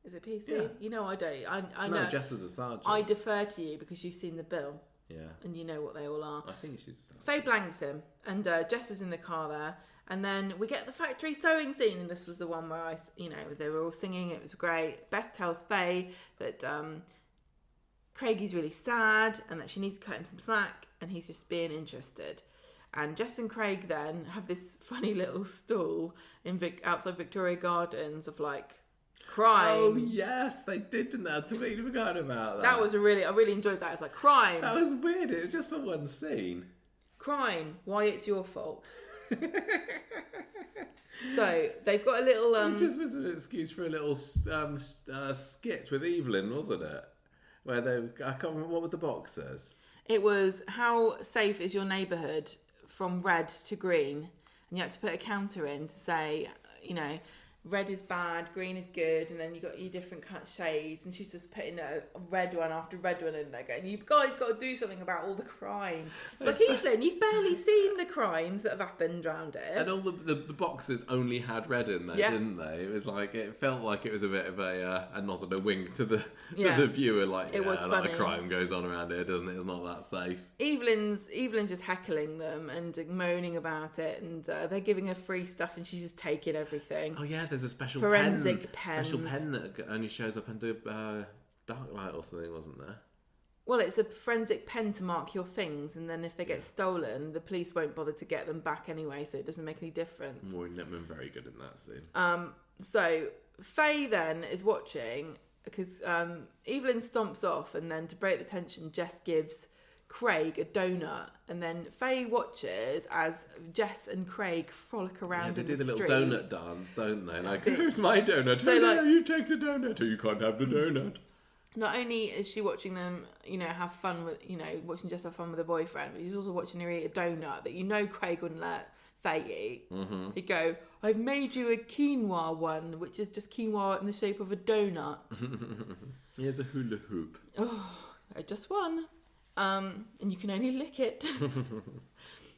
Is it PC? Yeah. You know I don't. I know. No, Jess was a sergeant. I defer to you because you've seen the bill. Yeah. And you know what they all are. I think she's a sergeant. Faye blanks him, and Jess is in the car there. And then we get the factory sewing scene, and this was the one where they were all singing. It was great. Beth tells Faye that Craigie's really sad and that she needs to cut him some slack, and he's just being interested. And Jess and Craig then have this funny little stall outside Victoria Gardens of like crime. Oh yes, they did, didn't they? I completely forgot about that. That was I really enjoyed that. It's like crime. That was weird. It was just for one scene. Crime. Why it's your fault. So they've got a little it just was an excuse for a little skit with Evelyn, wasn't it? Where I can't remember what the box says. It was, how safe is your neighbourhood from red to green? And you had to put a counter in to say, red is bad, green is good, and then you got your different shades, and she's just putting a red one after red one in there going, you guys got to do something about all the crime. It's like, Evelyn, you've barely seen the crimes that have happened around it. And all the boxes only had red in there, didn't they? It was like, it felt like it was a bit of a nod and a wink to the viewer, like, it was funny. A crime goes on around here, doesn't it? It's not that safe. Evelyn's just heckling them and moaning about it, and they're giving her free stuff, and she's just taking everything. Oh yeah, there's a special forensic special pen that only shows up under dark light or something, wasn't there? Well, it's a forensic pen to mark your things, and then if they get stolen, the police won't bother to get them back anyway, so it doesn't make any difference. Well, we've never been very good in that scene. So Faye then is watching because Evelyn stomps off, and then to break the tension, Jess gives Craig a donut, and then Faye watches as Jess and Craig frolic around in the street. They do the little donut dance, don't they? Like, who's my donut? So, you take the donut, or you can't have the donut. Not only is she watching them, have fun with, watching Jess have fun with her boyfriend, but she's also watching her eat a donut that Craig wouldn't let Faye eat. Mm-hmm. He'd go, I've made you a quinoa one, which is just quinoa in the shape of a donut. Here's a hula hoop. Oh, just one. And you can only lick it.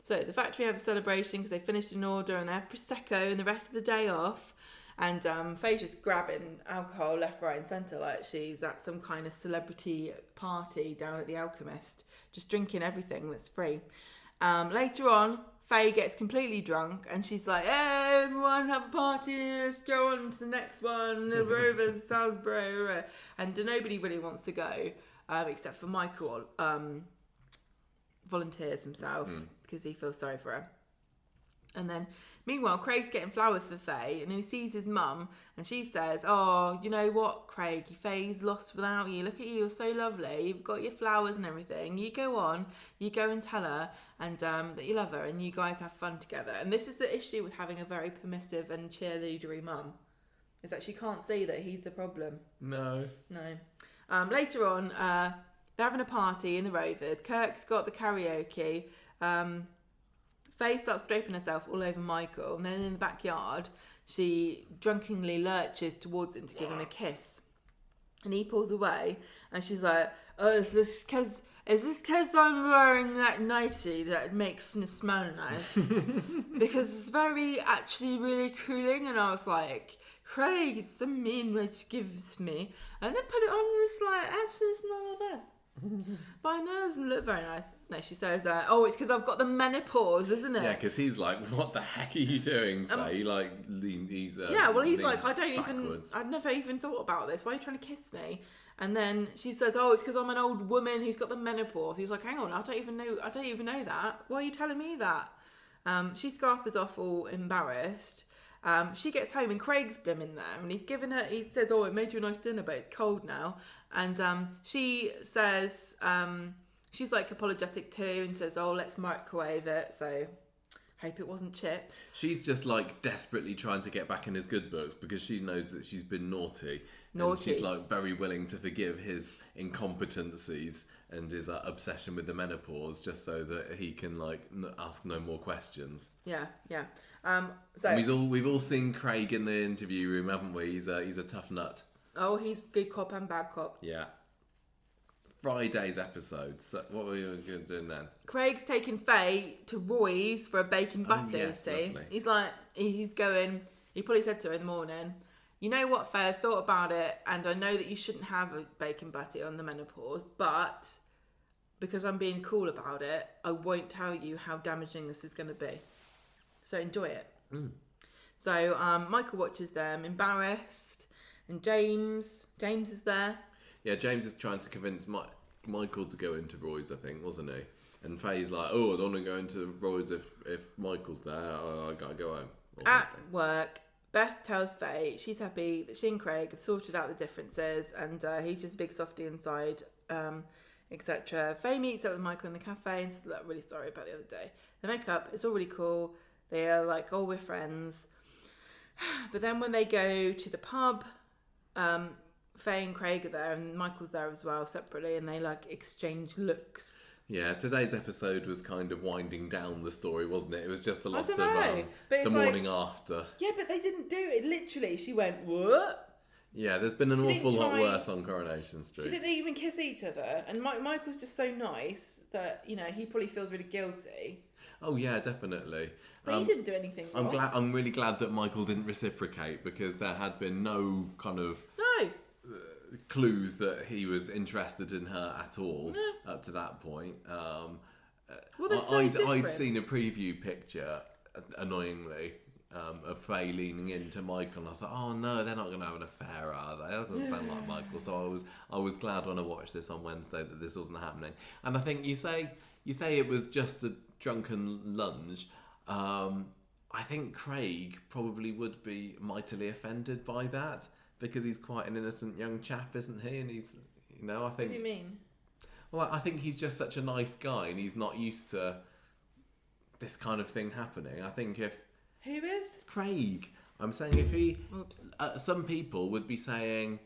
So the factory have a celebration because they finished an order, and they have Prosecco and the rest of the day off. And Faye's just grabbing alcohol left, right and centre like she's at some kind of celebrity party down at the Alchemist, just drinking everything that's free. Later on, Faye gets completely drunk, and she's like, hey, everyone have a party, let's go on to the next one, Rover's Salisbury. And nobody really wants to go. Except for Michael, volunteers himself because he feels sorry for her. And then, meanwhile, Craig's getting flowers for Faye, and then he sees his mum, and she says, "Oh, you know what, Craig? Faye's lost without you. Look at you, you're so lovely. You've got your flowers and everything. You go on, you go and tell her, and that you love her, and you guys have fun together." And this is the issue with having a very permissive and cheerleadery mum, is that she can't see that he's the problem. No. Later on, they're having a party in the Rovers. Kirk's got the karaoke. Faye starts draping herself all over Michael, and then in the backyard, she drunkenly lurches towards him to give him a kiss. And he pulls away, and she's like, "Oh, is this because I'm wearing that nightie that makes me smell nice?" Because it's actually really cooling. And I was like, "Craig, it's so mean what you gives me." And then put it on, and it's like, actually, it's not that bad. But I know it doesn't look very nice. No, she says, "Oh, it's because I've got the menopause, isn't it?" Yeah, because he's like, "What the heck are you doing, Faye?" He's He's like, I'd never even thought about this. Why are you trying to kiss me? And then she says, "Oh, it's because I'm an old woman who's got the menopause." He's like, "Hang on, I don't even know that. Why are you telling me that?" She scarpers off all embarrassed. She gets home and Craig's blimmin' there, and he says, "Oh, it made you a nice dinner, but it's cold now." And she says, she's like apologetic too, and says, "Oh, let's microwave it, so hope it wasn't chips." She's just like desperately trying to get back in his good books because she knows that she's been naughty. And she's like very willing to forgive his incompetencies and his obsession with the menopause, just so that he can like ask no more questions. Yeah. So we've all seen Craig in the interview room, haven't we? He's a tough nut. Oh, he's good cop and bad cop. Yeah. Friday's episode. So what were you doing then? Craig's taking Faye to Roy's for a bacon butty. Yes, see, lovely. he's like, he probably said to her in the morning, "You know what, Faye, I thought about it, and I know that you shouldn't have a bacon butty on the menopause, but because I'm being cool about it, I won't tell you how damaging this is going to be. So enjoy it." So Michael watches them, embarrassed, and James is there. Yeah, James is trying to convince Michael to go into Roy's, I think, wasn't he? And Faye's like, "Oh, I don't want to go into Roy's if Michael's there. I gotta go home." At work, Beth tells Faye she's happy that she and Craig have sorted out the differences, and he's just a big softie inside, etc. Faye meets up with Michael in the cafe and says, "Look, I'm really sorry about the other day." They make up. It's all really cool. They are like, "Oh, we're friends." But then when they go to the pub, Faye and Craig are there, and Michael's there as well, separately, and they like exchange looks. Yeah, today's episode was kind of winding down the story, wasn't it? It was just a lot of but the morning after. Yeah, but they didn't do it. Literally, she went, "What?" Yeah, there's been an awful lot worse on Coronation Street. She didn't even kiss each other, and Michael's just so nice that he probably feels really guilty. Oh yeah, definitely. But he didn't do anything wrong. I'm really glad that Michael didn't reciprocate, because there had been no kind of clues that he was interested in her at all up to that point. I'd seen a preview picture, annoyingly, of Faye leaning into Michael, and I thought, "Oh no, they're not going to have an affair, are they?" That doesn't sound like Michael. So I was glad when I watched this on Wednesday that this wasn't happening. And I think you say it was just a drunken lunge. I think Craig probably would be mightily offended by that, because he's quite an innocent young chap, isn't he? And he's, I think... What do you mean? Well, I think he's just such a nice guy, and he's not used to this kind of thing happening. I think if... Who is? Craig. I'm saying if he... some people would be saying,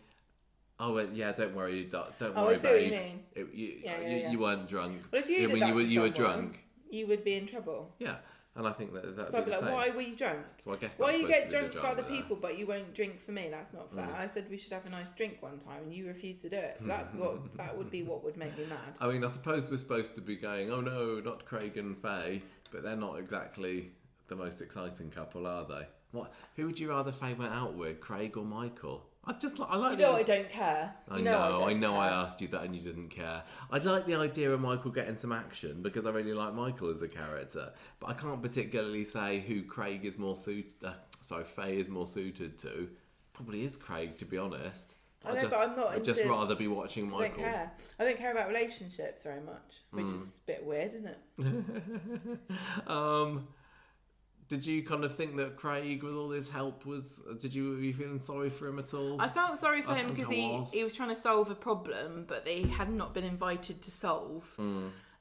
"Oh, yeah, don't worry, don't worry, babe. What you mean. You weren't drunk." Well, if you did that to you were drunk, you would be in trouble. Yeah. And I think that So I'd be like, "Why were you drunk? So I guess why that's you get drunk for other people, but you won't drink for me? That's not fair." I said we should have a nice drink one time, and you refused to do it. So that would be what would make me mad. I mean, I suppose we're supposed to be going, "Oh no, not Craig and Faye," but they're not exactly the most exciting couple, are they? Who would you rather Faye went out with, Craig or Michael? I like. I don't care. I know. I asked you that and you didn't care. I'd like the idea of Michael getting some action, because I really like Michael as a character. But I can't particularly say who Craig is more suited. Faye is more suited to. Probably is Craig, to be honest. I know, but I'm not. I'd just rather be watching Michael. I don't care. I don't care about relationships very much, which is a bit weird, isn't it? Did you kind of think that Craig, with all his help, were you feeling sorry for him at all? I felt sorry for him because was. he was trying to solve a problem, but they had not been invited to solve.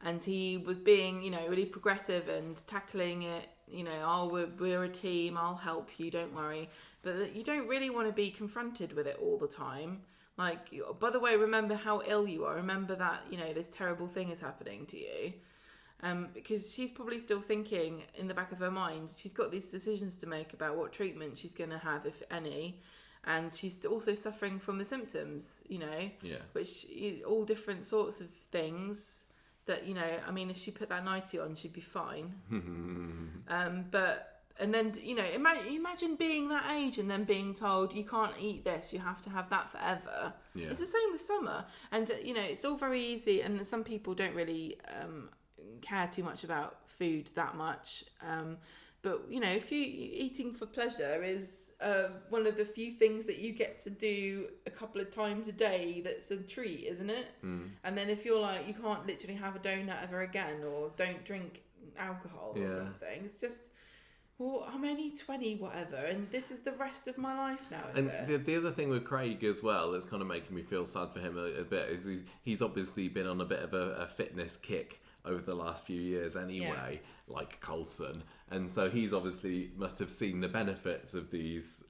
And he was being, really progressive and tackling it, we're a team, I'll help you, don't worry. But you don't really want to be confronted with it all the time. Like, by the way, remember how ill you are. Remember that, this terrible thing is happening to you. Because she's probably still thinking in the back of her mind, she's got these decisions to make about what treatment she's going to have, if any. And she's also suffering from the symptoms, which all different sorts of things that, if she put that nightie on, she'd be fine. And then, imagine being that age and then being told, you can't eat this, you have to have that forever. Yeah. It's the same with summer. And, it's all very easy. And some people don't really care too much about food that much. But, if eating for pleasure is one of the few things that you get to do a couple of times a day that's a treat, isn't it? And then if you're like, you can't literally have a donut ever again, or don't drink alcohol or something, it's just, well, I'm only 20, whatever, and this is the rest of my life now, is it? And the other thing with Craig as well that's kind of making me feel sad for him a bit is he's obviously been on a bit of a fitness kick over the last few years anyway, like Coulson. And so he's obviously must have seen the benefits of these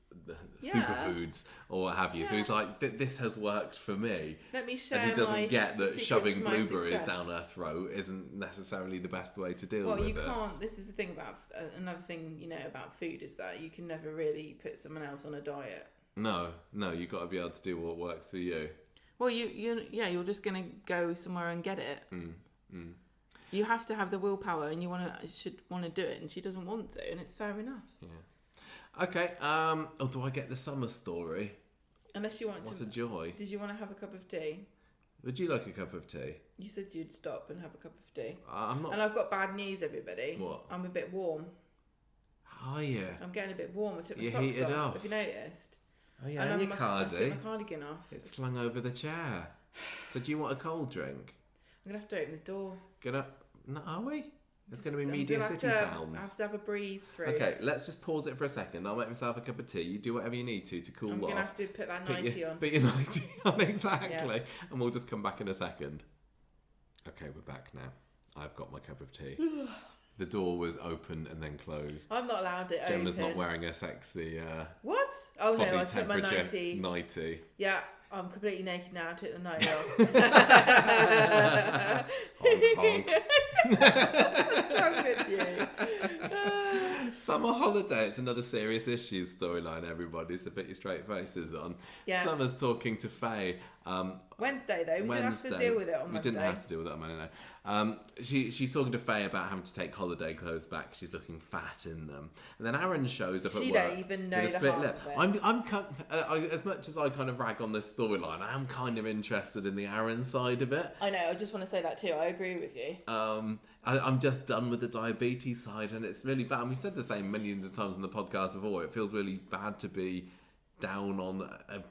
superfoods or what have you. So he's like, this has worked for me. Let me share. And he doesn't get that shoving blueberries success down her throat isn't necessarily the best way to deal with this. this. Well, you can't. This is the thing about another thing, about food is that you can never really put someone else on a diet. No, you've got to be able to do what works for you. Well, you're just going to go somewhere and get it. You have to have the willpower, and should want to do it, and she doesn't want to, and it's fair enough. Yeah. Okay. Do I get the summer story? Unless you want What's to. a joy? Did you want to have a cup of tea? Would you like a cup of tea? You said you'd stop and have a cup of tea. I'm not. And I've got bad news, everybody. What? I'm a bit warm. Oh yeah. I'm getting a bit warm. I took my You socks heated off. off. Have you noticed? Oh yeah, and your I cardi. took my cardigan off. It's slung over the chair. So do you want a cold drink? I'm gonna have to open the door. No, are we? There's going to be Media City sounds. I have to have a breathe through. Okay, let's just pause it for a second. I'll make myself a cup of tea. You do whatever you need to cool off. I'm going to have to put that nightie on. Put your nightie on, exactly. Yeah. And we'll just come back in a second. Okay, we're back now. I've got my cup of tea. The door was open and then closed. I'm not allowed it Gemma's open. not wearing a sexy what? Oh no, body I took my nightie. Yeah, I'm completely naked now. I took the night off. Honk, honk. What's wrong with you? Summer holiday. It's another serious issues storyline, everybody, so put your straight faces on. Yeah. Summer's talking to Faye. Wednesday, though. We didn't have to deal with it on Monday. We didn't have to deal with it on Monday, no. She's talking to Faye about having to take holiday clothes back. She's looking fat in them. And then Aaron shows up at work. She don't even know the half of it. As much as I kind of rag on this storyline, I am kind of interested in the Aaron side of it. I know, I just want to say that too. I agree with you. I'm just done with the diabetes side, and it's really bad. And we said the same millions of times on the podcast before. It feels really bad to be down on a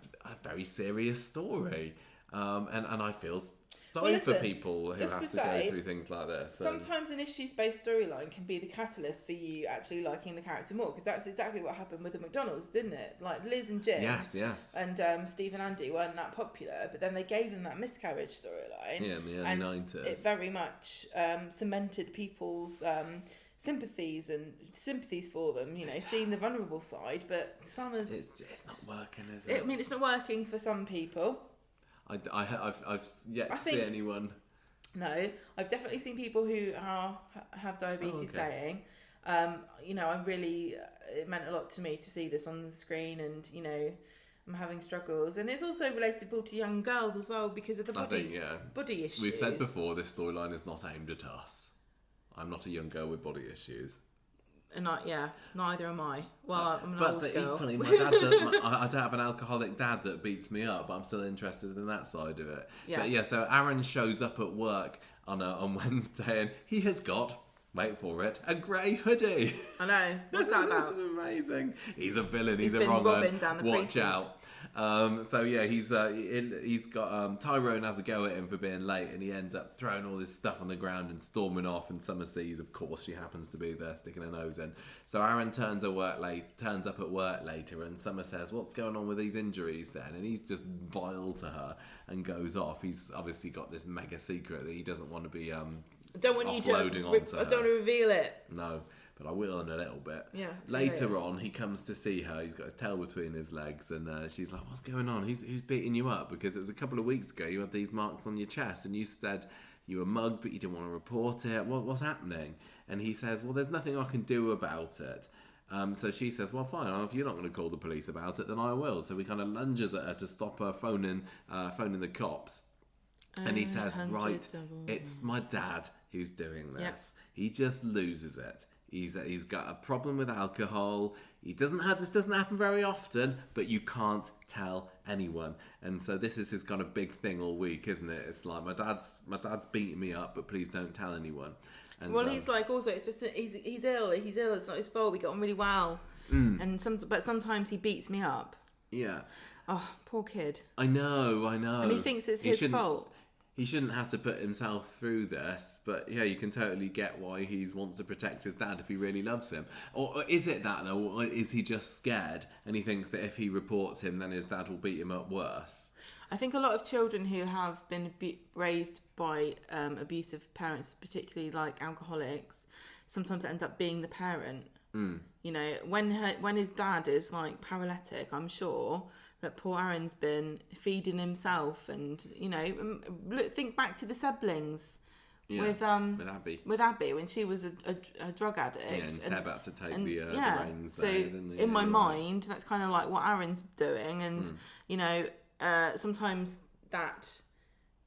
very serious story. And I feel sorry for people who have to go through things like this. Sometimes an issues-based storyline can be the catalyst for you actually liking the character more, because that's exactly what happened with the McDonald's, didn't it? Like Liz and Jim. Yes. And Steve and Andy weren't that popular, but then they gave them that miscarriage storyline. Yeah, in the early 90s. It very much cemented people's sympathies for them, seeing the vulnerable side. But Summer's... It's not working, is it? I mean, it's not working for some people. I've yet to see anyone. No, I've definitely seen people who have diabetes saying, it meant a lot to me to see this on the screen, and I'm having struggles, and it's also relatable to young girls as well because of the body issues. We've said before, this storyline is not aimed at us. I'm not a young girl with body issues. And neither am I. Well, I'm an old girl. Equally, my dad I don't have an alcoholic dad that beats me up, but I'm still interested in that side of it. Yeah. But so Aaron shows up at work on Wednesday, and he has got, wait for it, a grey hoodie. I know. What's that about? Amazing. He's a villain. He's a been wrong robbing down the Watch precinct. out. So yeah, he's got Tyrone has a go at him for being late, and he ends up throwing all this stuff on the ground and storming off. And Summer sees, of course, she happens to be there, sticking her nose in. So Aaron turns up at work later, and Summer says, "What's going on with these injuries then?" And he's just vile to her and goes off. He's obviously got this mega secret that he doesn't want to be I don't want you to. I don't want to reveal it. No. But I will in a little bit. Yeah. Later on, he comes to see her. He's got his tail between his legs, and she's like, "What's going on? Who's beating you up?" Because it was a couple of weeks ago you had these marks on your chest, and you said you were mugged, but you didn't want to report it. What's happening? And he says, "Well, there's nothing I can do about it." So she says, "Well, fine. If you're not going to call the police about it, then I will." So he kind of lunges at her to stop her phoning the cops. And he says, "Right, it's my dad who's doing this. Yep. He just loses it. He's got a problem with alcohol. This doesn't happen very often, but you can't tell anyone." And so this is his kind of big thing all week, isn't it? It's like my dad's beating me up, but please don't tell anyone. And, well, he's like also it's just he's ill. It's not his fault. We got on really well, and sometimes he beats me up. Yeah. Oh, poor kid. I know. And he thinks it's his fault. He shouldn't have to put himself through this, but yeah, you can totally get why he wants to protect his dad if he really loves him. Or is it that though, or is he just scared and he thinks that if he reports him, then his dad will beat him up worse? I think a lot of children who have been raised by abusive parents, particularly like alcoholics, sometimes end up being the parent. You know, when his dad is like paralytic, I'm sure that poor Aaron's been feeding himself, and you know, think back to the siblings with Abby when she was a drug addict. Yeah, and Seb had to take the reins. So in my mind, that's kind of like what Aaron's doing, and you know, sometimes that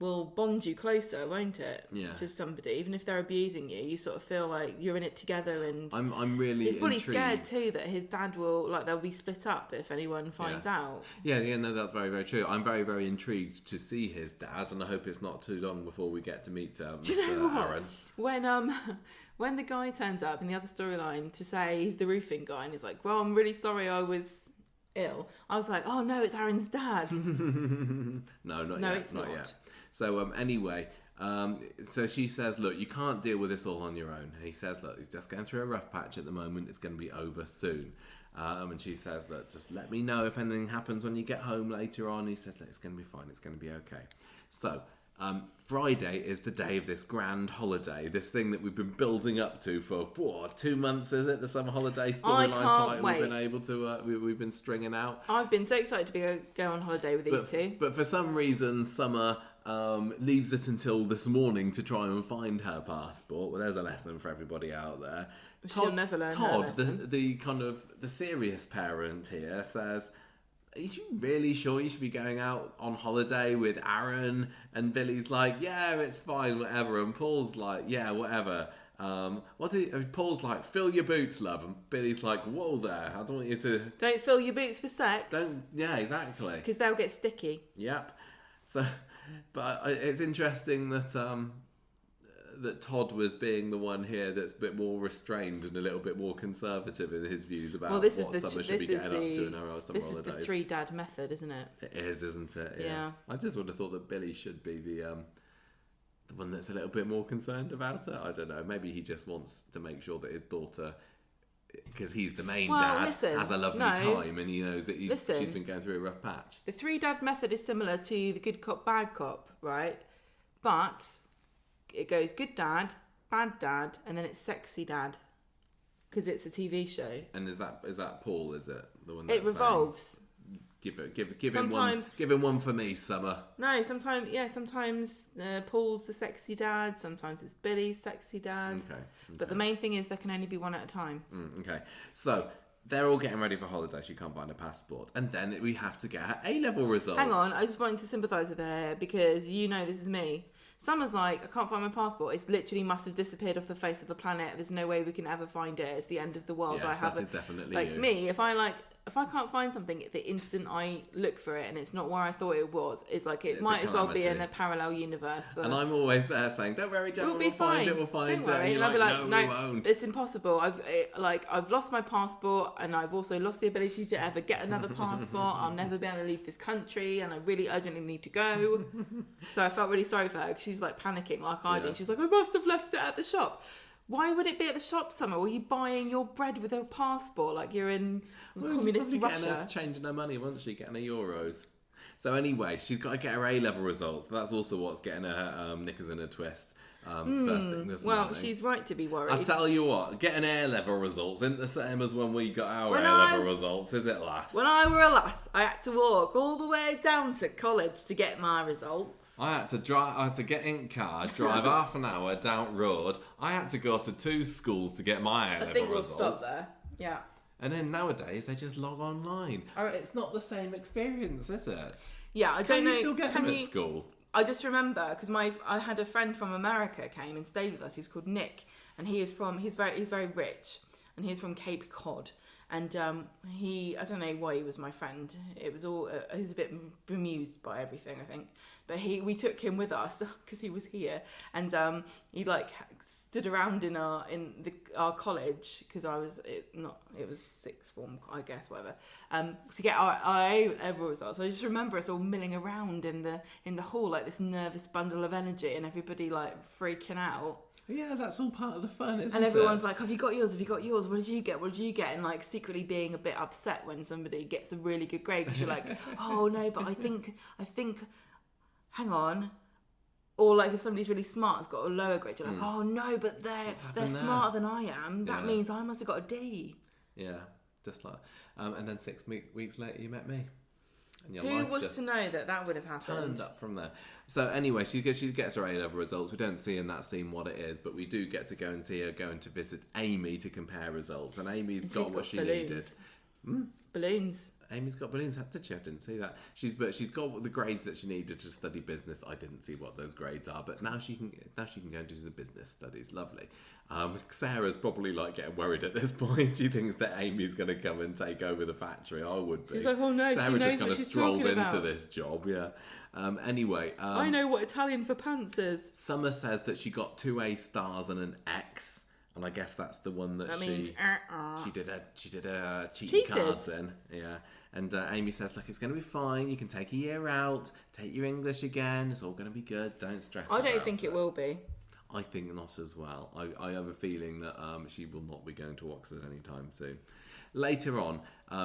will bond you closer, won't it? Yeah. To somebody, even if they're abusing you, you sort of feel like you're in it together. And I'm really. He's probably scared too that his dad will they'll be split up if anyone finds out. Yeah, no, that's very, very true. I'm very, very intrigued to see his dad, and I hope it's not too long before we get to meet Mr. Aaron. When the guy turns up in the other storyline to say he's the roofing guy, and he's like, "Well, I'm really sorry, I was ill." I was like, "Oh no, it's Aaron's dad." No, it's not yet. So anyway, so she says, "Look, you can't deal with this all on your own." And he says, "Look, he's just going through a rough patch at the moment. It's going to be over soon." And she says, "Look, just let me know if anything happens when you get home later on." He says, "Look, it's going to be fine. It's going to be okay." So Friday is the day of this grand holiday, this thing that we've been building up to for 2 months, is it? The summer holiday storyline title we've been able to we've been stringing out. I've been so excited to go on holiday with these two. But for some reason, Summer leaves it until this morning to try and find her passport. Well, there's a lesson for everybody out there. She'll never learn her lesson. the kind of the serious parent here, says, "Are you really sure you should be going out on holiday with Aaron?" And Billy's like, "Yeah, it's fine, whatever." And Paul's like, "Yeah, whatever." Paul's like, "Fill your boots, love." And Billy's like, "Whoa there, I don't want you to... Don't fill your boots with sex." Yeah, exactly. Because they'll get sticky. Yep. So, but it's interesting that that Todd was being the one here that's a bit more restrained and a little bit more conservative in his views about what Summer should be getting up to in her summer holidays. This is the three dad method, isn't it? It is, isn't it? Yeah. I just would have thought that Billy should be the one that's a little bit more concerned about it. I don't know. Maybe he just wants to make sure that his daughter, because he's the main dad, has a lovely time, and he knows that she's been going through a rough patch. The three dad method is similar to the good cop, bad cop, right? But it goes good dad, bad dad, and then it's sexy dad, because it's a TV show. And is that Paul? Is it the one? It revolves. Give him one for me, Summer. No, sometimes Paul's the sexy dad. Sometimes it's Billy's sexy dad. Okay. But the main thing is there can only be one at a time. Okay. So they're all getting ready for holiday. She can't find a passport, and then we have to get her A-level results. Hang on, I just wanted to sympathise with her because this is me. Summer's like, "I can't find my passport. It's literally must have disappeared off the face of the planet. There's no way we can ever find it. It's the end of the world." Yes, that is definitely like you. Me, if I if I can't find something, the instant I look for it and it's not where I thought it was, it's like it might as well be in a parallel universe. And I'm always there saying, "Don't worry, Jen, we'll be fine. We'll find Don't worry." it. And I'll be like, "No, "No, we won't." it's impossible. I've lost my passport, and I've also lost the ability to ever get another passport. I'll never be able to leave this country, and I really urgently need to go." So I felt really sorry for her because she's like panicking like I do. She's like, "I must have left it at the shop." Why would it be at the shop somewhere? Were you buying your bread with a passport like you're in communist Russia? Changing her money, wasn't she? Getting her euros. So anyway, she's got to get her A-level results. That's also what's getting her knickers in a twist. First thing this morning. She's right to be worried. I tell you what, getting A-level results isn't the same as when we got our A-level results, is it, lass? When I were a lass, I had to walk all the way down to college to get my results. I had to get in car, drive half an hour down road. I had to go to 2 schools to get my A-level results. I think we'll stop there. Yeah. And then nowadays they just log online. It's not the same experience, is it? Yeah, I don't know. Can you still get them at school? I just remember because I had a friend from America came and stayed with us. He's called Nick, and he's very rich, and he's from Cape Cod. And I don't know why he was my friend. It was all he was a bit bemused by everything, I think. But we took him with us because he was here, and he like stood around in our college because it was sixth form, I guess, whatever. To get our A-level results. So I just remember us all milling around in the hall like this nervous bundle of energy, and everybody like freaking out. Yeah, that's all part of the fun, isn't it? And everyone's like, "Have you got yours? Have you got yours? What did you get? What did you get?" And like secretly being a bit upset when somebody gets a really good grade because you're like, "Oh no, but I think, hang on." Or like if somebody's really smart has got a lower grade, you're like, "Oh no, but they're smarter than I am. That means I must have got a D." Yeah, just like, and then 6 weeks later you met me. And who was to know that would have happened? Turned up from there. So anyway, she gets her A-level results. We don't see in that scene what it is, but we do get to go and see her going to visit Amy to compare results. And Amy's got what she needed. Balloons. Amy's got balloons. Did she? I didn't see that. She's got the grades that she needed to study business. I didn't see what those grades are, but now she can go and do some business studies. Lovely. Sarah's probably like getting worried at this point. She thinks that Amy's going to come and take over the factory. I would be. She's like, "Oh no, Sarah she knows just kind of strolled into about. this job. Yeah. Anyway, I know what Italian for pants is. Summer says that she got 2 A stars and an X. And I guess that's the one that she did her cheating cards in. Yeah. And Amy says, "Look, it's going to be fine. You can take a year out, take your English again. It's all going to be good. Don't stress." I don't think it will be. I think not as well. I have a feeling that she will not be going to Oxford anytime soon. Later on,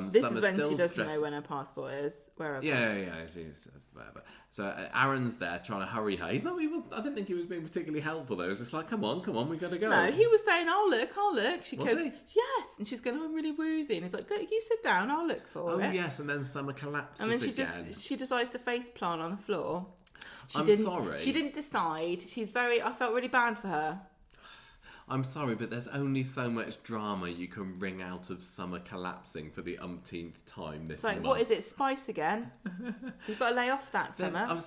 this Summer's is when still she doesn't know when her passport is. She's whatever. So Aaron's there trying to hurry her. I didn't think he was being particularly helpful though. It was just like, come on, we got to go. No, he was saying, I'll look. She Was goes, he? "Yes," and she's going, "I'm really woozy," and he's like, "Look, you sit down. I'll look for it." Oh yes, and then Summer collapses and then again. she decides to face plant on the floor. Sorry. She didn't decide. I felt really bad for her. I'm sorry, but there's only so much drama you can wring out of Summer collapsing for the umpteenth time this month. It's like, what is it, Spice again? You've got to lay off that, Summer.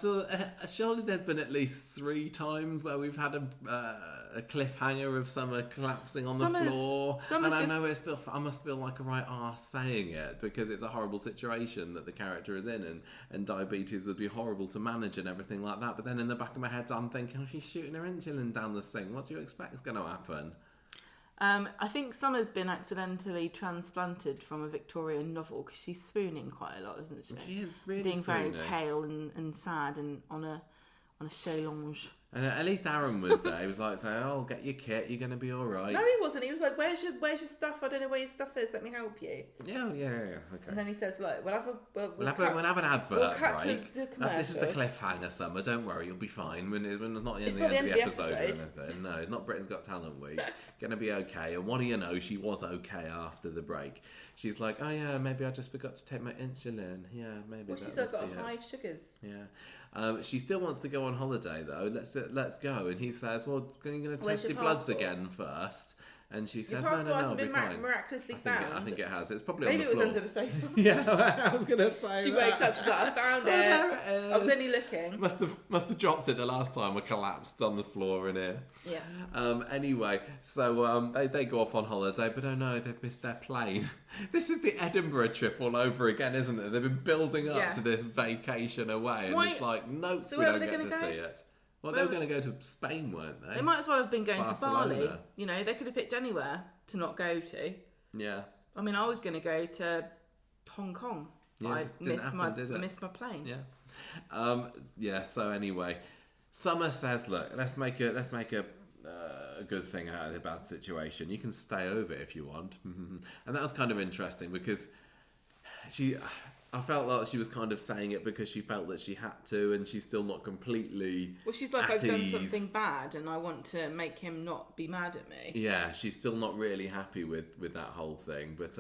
Surely there's been at least 3 times where we've had a cliffhanger of Summer collapsing on the floor. I must feel like a right arse saying it because it's a horrible situation that the character is in, and diabetes would be horrible to manage and everything like that. But then in the back of my head, I'm thinking, "Oh, she's shooting her insulin down the sink. What do you expect is going to happen?" I think Summer's been accidentally transplanted from a Victorian novel because she's swooning quite a lot, isn't she? She is really being swooning. very pale and sad and on a challenge. And at least Aaron was there. He was like saying, "Oh, get your kit. You're going to be all right." No, he wasn't. He was like, "Where's your stuff? I don't know where your stuff is. Let me help you." Yeah. Okay. And then he says, "Like, we'll have an advert we'll cut break. to the commercial. This is the cliffhanger, Summer. Don't worry, you'll be fine. When it's not the It's end not of the episode or anything. No, it's not Britain's Got Talent week. Gonna be okay. And what do you know? She was okay after the break. She's like, "Oh yeah, maybe I just forgot to take my insulin. Yeah, maybe." Well, she's got high sugars. Yeah. She still wants to go on holiday though. Let's go. And he says, "Well, are you going to test your bloods passport? again first?" And she Your says, no, passport no, hasn't it'll be been fine. miraculously I found. think it has. It's probably Maybe on it the was floor. under the sofa. Yeah, I was going to say She that. wakes up, she's like, I found it. There it is. I was only looking. Must have dropped it the last time. I collapsed on the floor in here. Yeah. Anyway, so they go off on holiday, but oh no, they've missed their plane. This is the Edinburgh trip all over again, isn't it? They've been building up to this vacation away, and it's like, nope, So we where don't were they get to gonna go? see it. Well, they were going to go to Spain, weren't they? They might as well have been going Barcelona. to Bali. You know, they could have picked anywhere to not go to. Yeah. I mean, I was going to go to Hong Kong. Yeah, I just didn't happen, missed my plane. Yeah. So anyway, Summer says, "Look, let's make a good thing out of the bad situation. You can stay over if you want." And that was kind of interesting because I felt like she was kind of saying it because she felt that she had to, and she's still not completely. Well, she's like, at I've done ease. something bad, and I want to make him not be mad at me. Yeah, she's still not really happy with that whole thing. But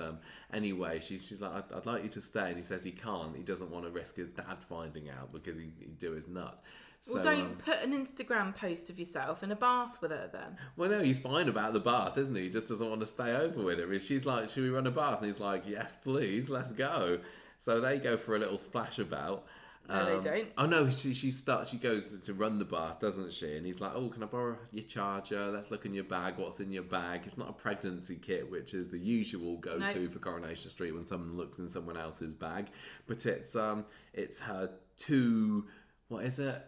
anyway, she's like, I'd like you to stay, and he says he can't. He doesn't want to risk his dad finding out because he'd do his nut. So, Well, don't put an Instagram post of yourself in a bath with her then. Well, no, he's fine about the bath, isn't he? He just doesn't want to stay over with her. She's like, should we run a bath? And he's like, yes, please, let's go. So they go for a little splash about. No, they don't. Oh no, she goes to run the bath, doesn't she? And he's like, oh, can I borrow your charger? Let's look in your bag. What's in your bag? It's not a pregnancy kit, which is the usual go-to for Coronation Street when someone looks in someone else's bag. But it's her two, what is it?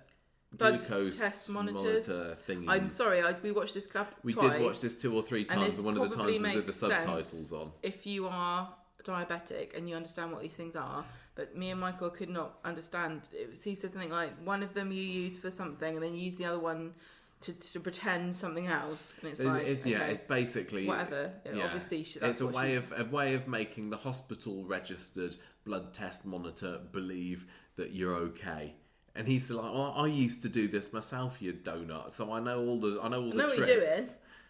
Blood Glucose test monitors. monitor thingies. I'm sorry, we watched this twice. We did watch this 2 or 3 times, and one of the times was with the makes subtitles sense on. If you are diabetic and you understand what these things are, but me and Michael could not understand. He said something like, one of them you use for something, and then you use the other one to pretend something else, and It's basically whatever. Yeah, Obviously, it's a way of making the hospital registered blood test monitor believe that you're okay. And he's like, "Oh, I used to do this myself, you donut. So I know all the tricks." What you're doing.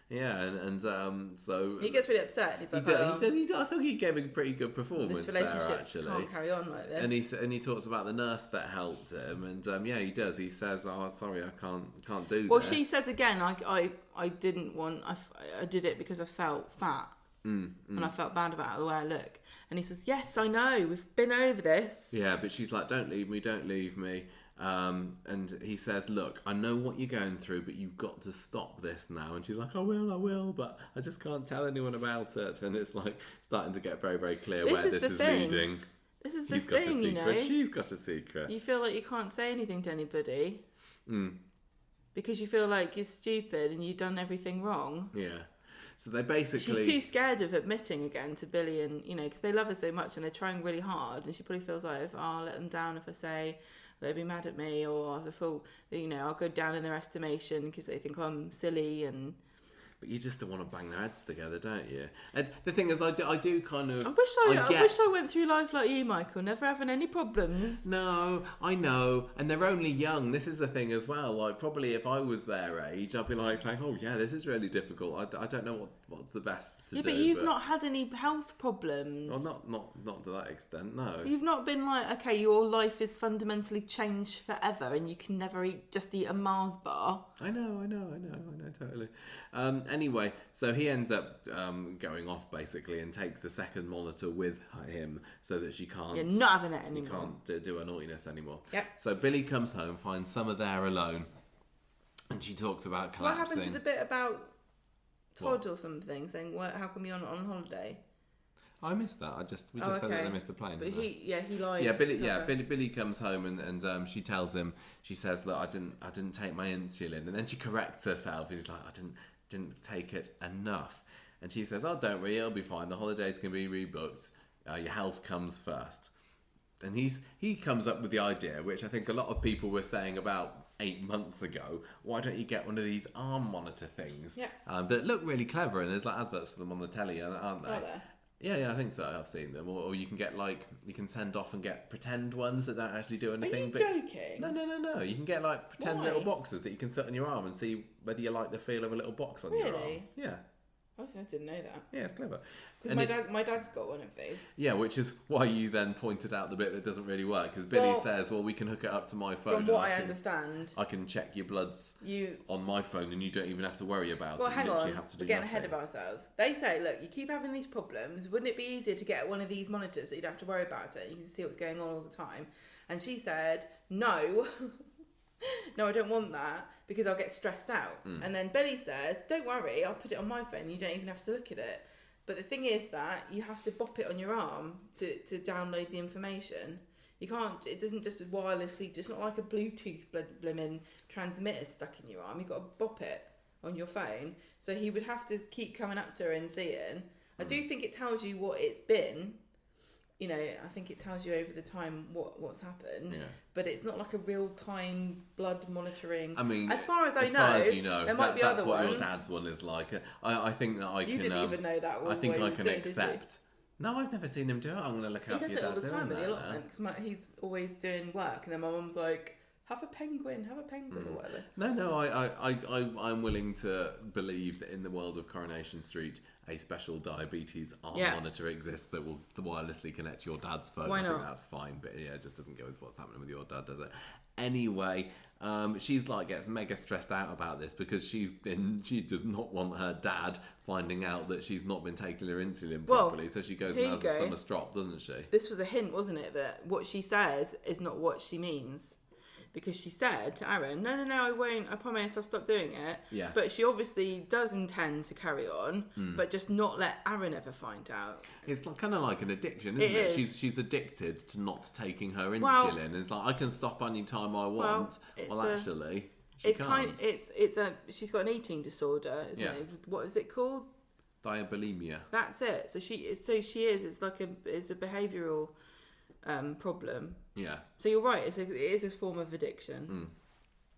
Yeah, and so he gets really upset. He's like, I think he gave a pretty good performance this there, relationship actually. can't carry on like this. And he talks about the nurse that helped him, and yeah, he does. He says, "Oh, sorry, I can't do Well, this." she says again, I didn't want. I did it because I felt fat, and I felt bad about the way I look. And he says, "Yes, I know. We've been over this." Yeah, but she's like, "Don't leave me." And he says, look, I know what you're going through, but you've got to stop this now. And she's like, I will, but I just can't tell anyone about it. And it's like starting to get very, very clear where this is leading. This is the He's got a thing, secret. She's got a secret. You feel like you can't say anything to anybody because you feel like you're stupid and you've done everything wrong. Yeah. So they basically... She's too scared of admitting again to Billy, and because they love her so much and they're trying really hard, and she probably feels like, I'll let them down if I say... they'll be mad at me, or I feel, I'll go down in their estimation because they think I'm silly. And but you just don't want to bang their heads together, don't you? And the thing is, I do kind of. I wish I went through life like you, Michael, never having any problems. No, I know, and they're only young. This is the thing as well. Like, probably if I was their age, I'd be like saying, "Oh yeah, this is really difficult. I don't know what's the best to do." Yeah, but you've not had any health problems. Well, not to that extent. No. You've not been like, okay, your life is fundamentally changed forever, and you can never eat a Mars bar. I know, totally. Anyway, so he ends up going off basically and takes the second monitor with him so that she can't. You're not having it anymore. You can't do her naughtiness anymore. Yep. So Billy comes home, finds Summer there alone, and she talks about collapsing. What happened to the bit about Todd or something saying, "How come you're not on holiday?" I missed that. We just said that they missed the plane. But he lied. Yeah, Billy comes home and she tells him. She says, "Look, I didn't take my insulin," and then she corrects herself. He's like, "I didn't take it enough," and she says, "Oh, don't worry, it'll be fine. The holidays can be rebooked. Your health comes first." And he comes up with the idea, which I think a lot of people were saying about 8 months ago. Why don't you get one of these arm monitor things? Yeah. That look really clever, and there's like adverts for them on the telly, aren't they? Are there? Yeah, I think so. I've seen them. Or you can get you can send off and get pretend ones that don't actually do anything. Are you joking? No. You can get pretend little boxes that you can sit on your arm and see whether you like the feel of a little box on your arm. Really? Yeah. I didn't know that. Yeah, it's clever. Because my dad's got one of these. Yeah, which is why you then pointed out the bit that doesn't really work. Because Billy says, well, we can hook it up to my phone. From what I understand. I can check your bloods on my phone and you don't even have to worry about it. Well, hang on. Have to do We're getting ahead of ourselves. They say, look, you keep having these problems. Wouldn't it be easier to get one of these monitors so you'd have to worry about it? You can see what's going on all the time. And she said, no. No, I don't want that because I'll get stressed out. And then Billy says, don't worry, I'll put it on my phone. You don't even have to look at it. But the thing is that you have to bop it on your arm to download the information. You can't, it doesn't just wirelessly, it's not like a Bluetooth blimmin' transmitter stuck in your arm. You've got to bop it on your phone. So he would have to keep coming up to her and seeing. I do think it tells you what it's been. You know, I think it tells you over the time what's happened, but it's not like a real-time blood monitoring. I mean, as far as you know, there might be that's other what ones. Your dad's one is like. I think that You didn't even know that was I think what he I was can doing, accept. No, I've never seen him do it. I'm going to look out for your dad doing that. He does it all the time with the now. allotment because he's always doing work, and then my mum's like, have a penguin or whatever. No, I'm willing to believe that in the world of Coronation Street, a special diabetes arm monitor exists that will wirelessly connect to your dad's phone. Why not? I think that's fine, but yeah, it just doesn't go with what's happening with your dad, does it? Anyway, she's like gets mega stressed out about this because she does not want her dad finding out that she's not been taking her insulin properly, so she goes and has a summer strop, doesn't she? This was a hint, wasn't it, that what she says is not what she means. Because she said to Aaron, no, I won't, I promise I'll stop doing it. Yeah. But she obviously does intend to carry on, but just not let Aaron ever find out. It's kind of like an addiction, isn't it? She's addicted to not taking her insulin. Well, It's like, I can stop any time I want. Well, actually, she can't. She's got an eating disorder, isn't it? What is it called? Diabulimia. That's it. So she is. It's like it's a behavioural problem. Yeah. So you're right. It is a form of addiction.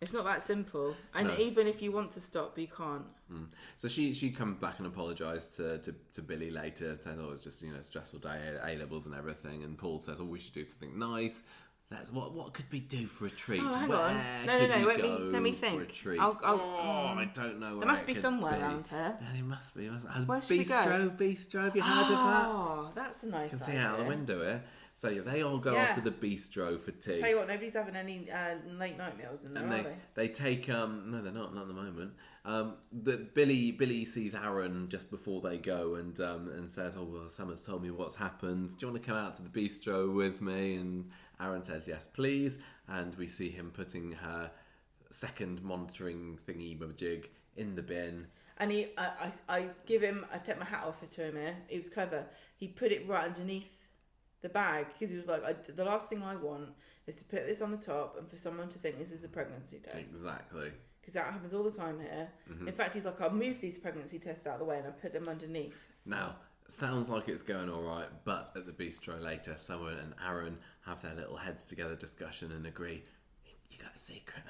It's not that simple. And even if you want to stop, you can't. So she comes back and apologised to Billy later, saying, "Oh, it's just a stressful day, A levels and everything." And Paul says, "Oh, we should do something nice. What could we do for a treat? Oh, hang on. No. Let me think. For a treat? I don't know. There must be somewhere around here. Yeah, there must be. Where should we go? Bistro. Have you heard of that? Oh, that's a nice You can idea. see out the window here. So they all go off to the bistro for tea. Tell you what, nobody's having any late night meals in there, and are they? They take no, they're not at the moment. Billy sees Aaron just before they go and says, "Oh well, someone's told me what's happened. Do you want to come out to the bistro with me?" And Aaron says, "Yes, please." And we see him putting her second monitoring thingy jig in the bin. And I take my hat off to him here. He was clever. He put it right underneath the bag because he was like, the last thing I want is to put this on the top and for someone to think this is a pregnancy test. Exactly. Because that happens all the time here. In fact, he's like, I'll move these pregnancy tests out of the way and I'll put them underneath. Now, sounds like it's going all right, but at the bistro later, Summer and Aaron have their little heads together discussion and agree, you got a secret.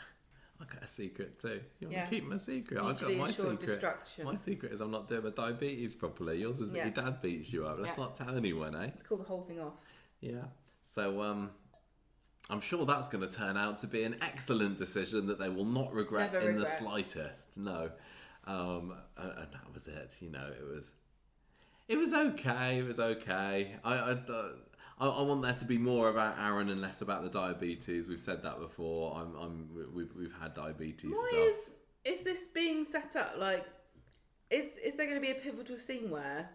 I got a secret too. You want to keep my secret? I got my secret. Destruction. My secret is I'm not doing my diabetes properly. Yours is that your dad beats you up. Let's not tell anyone, eh? Let's call the whole thing off. Yeah. So I'm sure that's going to turn out to be an excellent decision that they will not regret the slightest. No. And that was it. It was okay. It was okay. I want there to be more about Aaron and less about the diabetes. We've said that before. We've had diabetes stuff. Is this being set up? Like, is there going to be a pivotal scene where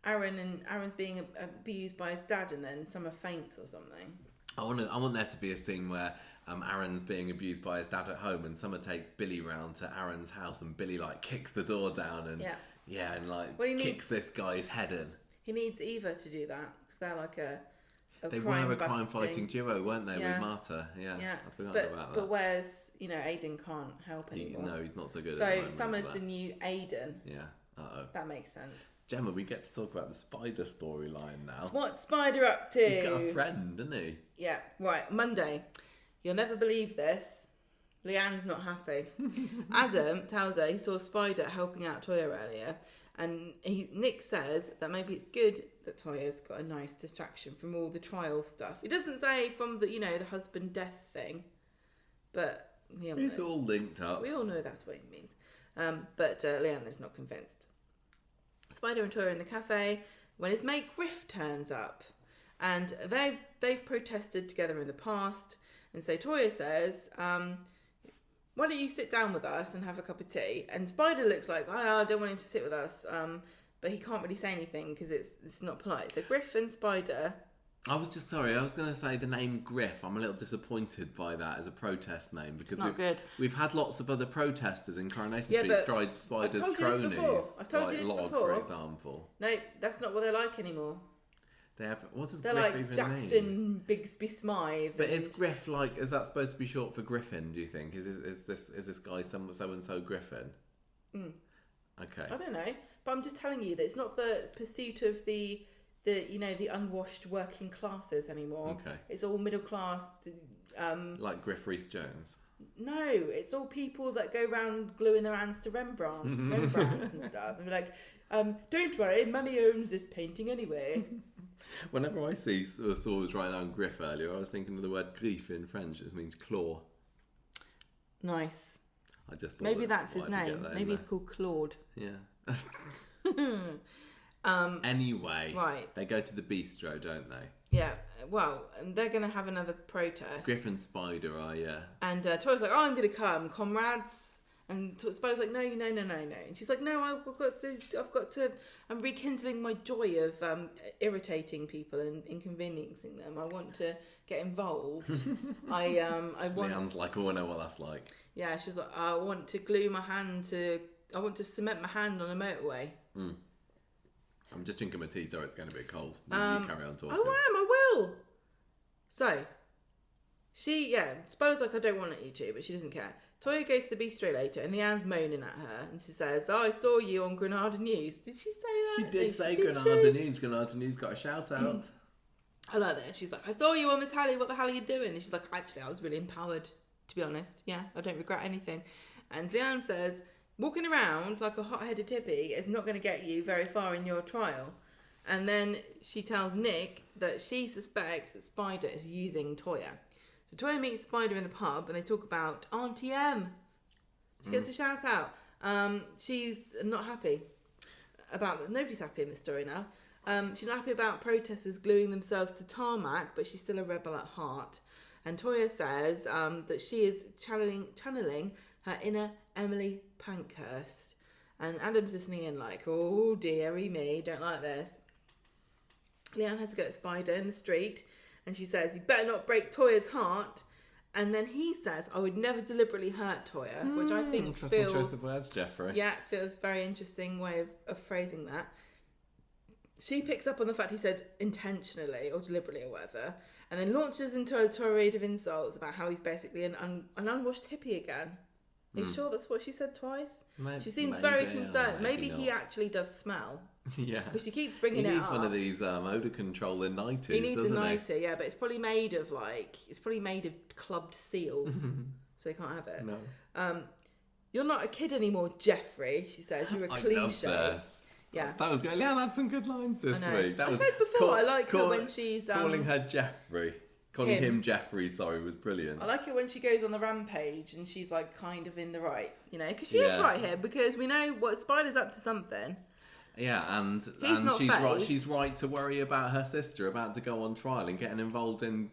Aaron's being abused by his dad and then Summer faints or something? I want there to be a scene where Aaron's being abused by his dad at home and Summer takes Billy round to Aaron's house and Billy kicks the door down and kicks this guy's head in. He needs Eva to do that because they're like they were a crime-fighting duo, weren't they, with Marta? Yeah. I'd forgotten about that. But whereas, Aiden can't help anymore. No, he's not so good at the moment. So Summer's the new Aiden. Yeah. Uh-oh. That makes sense. Gemma, we get to talk about the spider storyline now. What's Spider up to? He's got a friend, doesn't he? Yeah. Right, Monday. You'll never believe this. Leanne's not happy. Adam tells her he saw Spider helping out Toya earlier. And Nick says that maybe it's good that Toya's got a nice distraction from all the trial stuff. He doesn't say from the husband death thing, but it's all linked up. We all know that's what he means. But Leanne is not convinced. Spider and Toya are in the cafe when his mate Griff turns up. And they've protested together in the past. And so Toya says, why don't you sit down with us and have a cup of tea? And Spider looks like, I don't want him to sit with us. But he can't really say anything because it's not polite. So Griff and Spider... I was going to say the name Griff. I'm a little disappointed by that as a protest name because we've had lots of other protesters in Coronation Street stride Spider's cronies. I've told you this Log, before. for example. No, that's not what they're like anymore. They have. What does They're Griff like even Jackson mean? Bigsby Smythe. But is Griff like? Is that supposed to be short for Griffin? Do you think? Is this guy so and so Griffin? Okay. I don't know, but I'm just telling you that it's not the pursuit of the unwashed working classes anymore. Okay. It's all middle class. Like Griff Rhys-Jones. No, it's all people that go around gluing their hands to Rembrandts and stuff, and be like, "Don't worry, Mummy owns this painting anyway." Whenever I saw was writing down Griff earlier, I was thinking of the word griffe in French, which means claw. Nice. I just thought maybe that's his name. Maybe he's called Claude. Yeah. Anyway, right. They go to the bistro, don't they? Yeah. Well, and they're going to have another protest. Griff and Spider are, yeah. And Toya's like, I'm going to come, comrades. And Spider's like, no. And she's like, no, I've got to. I'm rekindling my joy of irritating people and inconveniencing them. I want to get involved. I want. Leanne's like, oh, I know what that's like. Yeah, she's like, I want to cement my hand on a motorway. I'm just drinking my tea, so it's going to be cold. You carry on talking. I will. So, Spider's like, I don't want you to, but she doesn't care. Toya goes to the bistro later, and Leanne's moaning at her, and she says, I saw you on Granada News. Did she say that? She did say Granada News. Granada News got a shout out. I like that. She's like, I saw you on the telly. What the hell are you doing? And she's like, actually, I was really empowered, to be honest. Yeah, I don't regret anything. And Leanne says, walking around like a hot-headed hippie is not going to get you very far in your trial. And then she tells Nick that she suspects that Spider is using Toya. So Toya meets Spider in the pub and they talk about Auntie M. She gets a shout out. She's not happy about... Nobody's happy in this story now. She's not happy about protesters gluing themselves to tarmac, but she's still a rebel at heart. And Toya says that she is channeling her inner Emily Pankhurst. And Adam's listening in like, oh dearie me, don't like this. Leanne has to go to Spider in the street and she says, you better not break Toya's heart. And then he says, I would never deliberately hurt Toya, which I think interesting choice of words, Jeffrey. Yeah, it feels a very interesting way of phrasing that. She picks up on the fact he said intentionally or deliberately or whatever, and then launches into a tirade of insults about how he's basically an unwashed hippie again. Are you sure that's what she said twice? She seems very concerned. Maybe he actually does smell. Yeah. Because she keeps bringing it up. He needs one of these odour control in 90s, He needs doesn't a 90, yeah, but it's probably made of clubbed seals. So he can't have it. No. You're not a kid anymore, Jeffrey, she says. You're a cliche. I love this. Yeah. That was good. Leanne had some good lines this week. I said before, I like her when she's... calling her Jeffrey. Calling him Jeffrey, was brilliant. I like it when she goes on the rampage and she's like kind of in the right, because she is right here, because we know what Spider's up to something. Yeah, and she's right to worry about her sister about to go on trial and getting involved in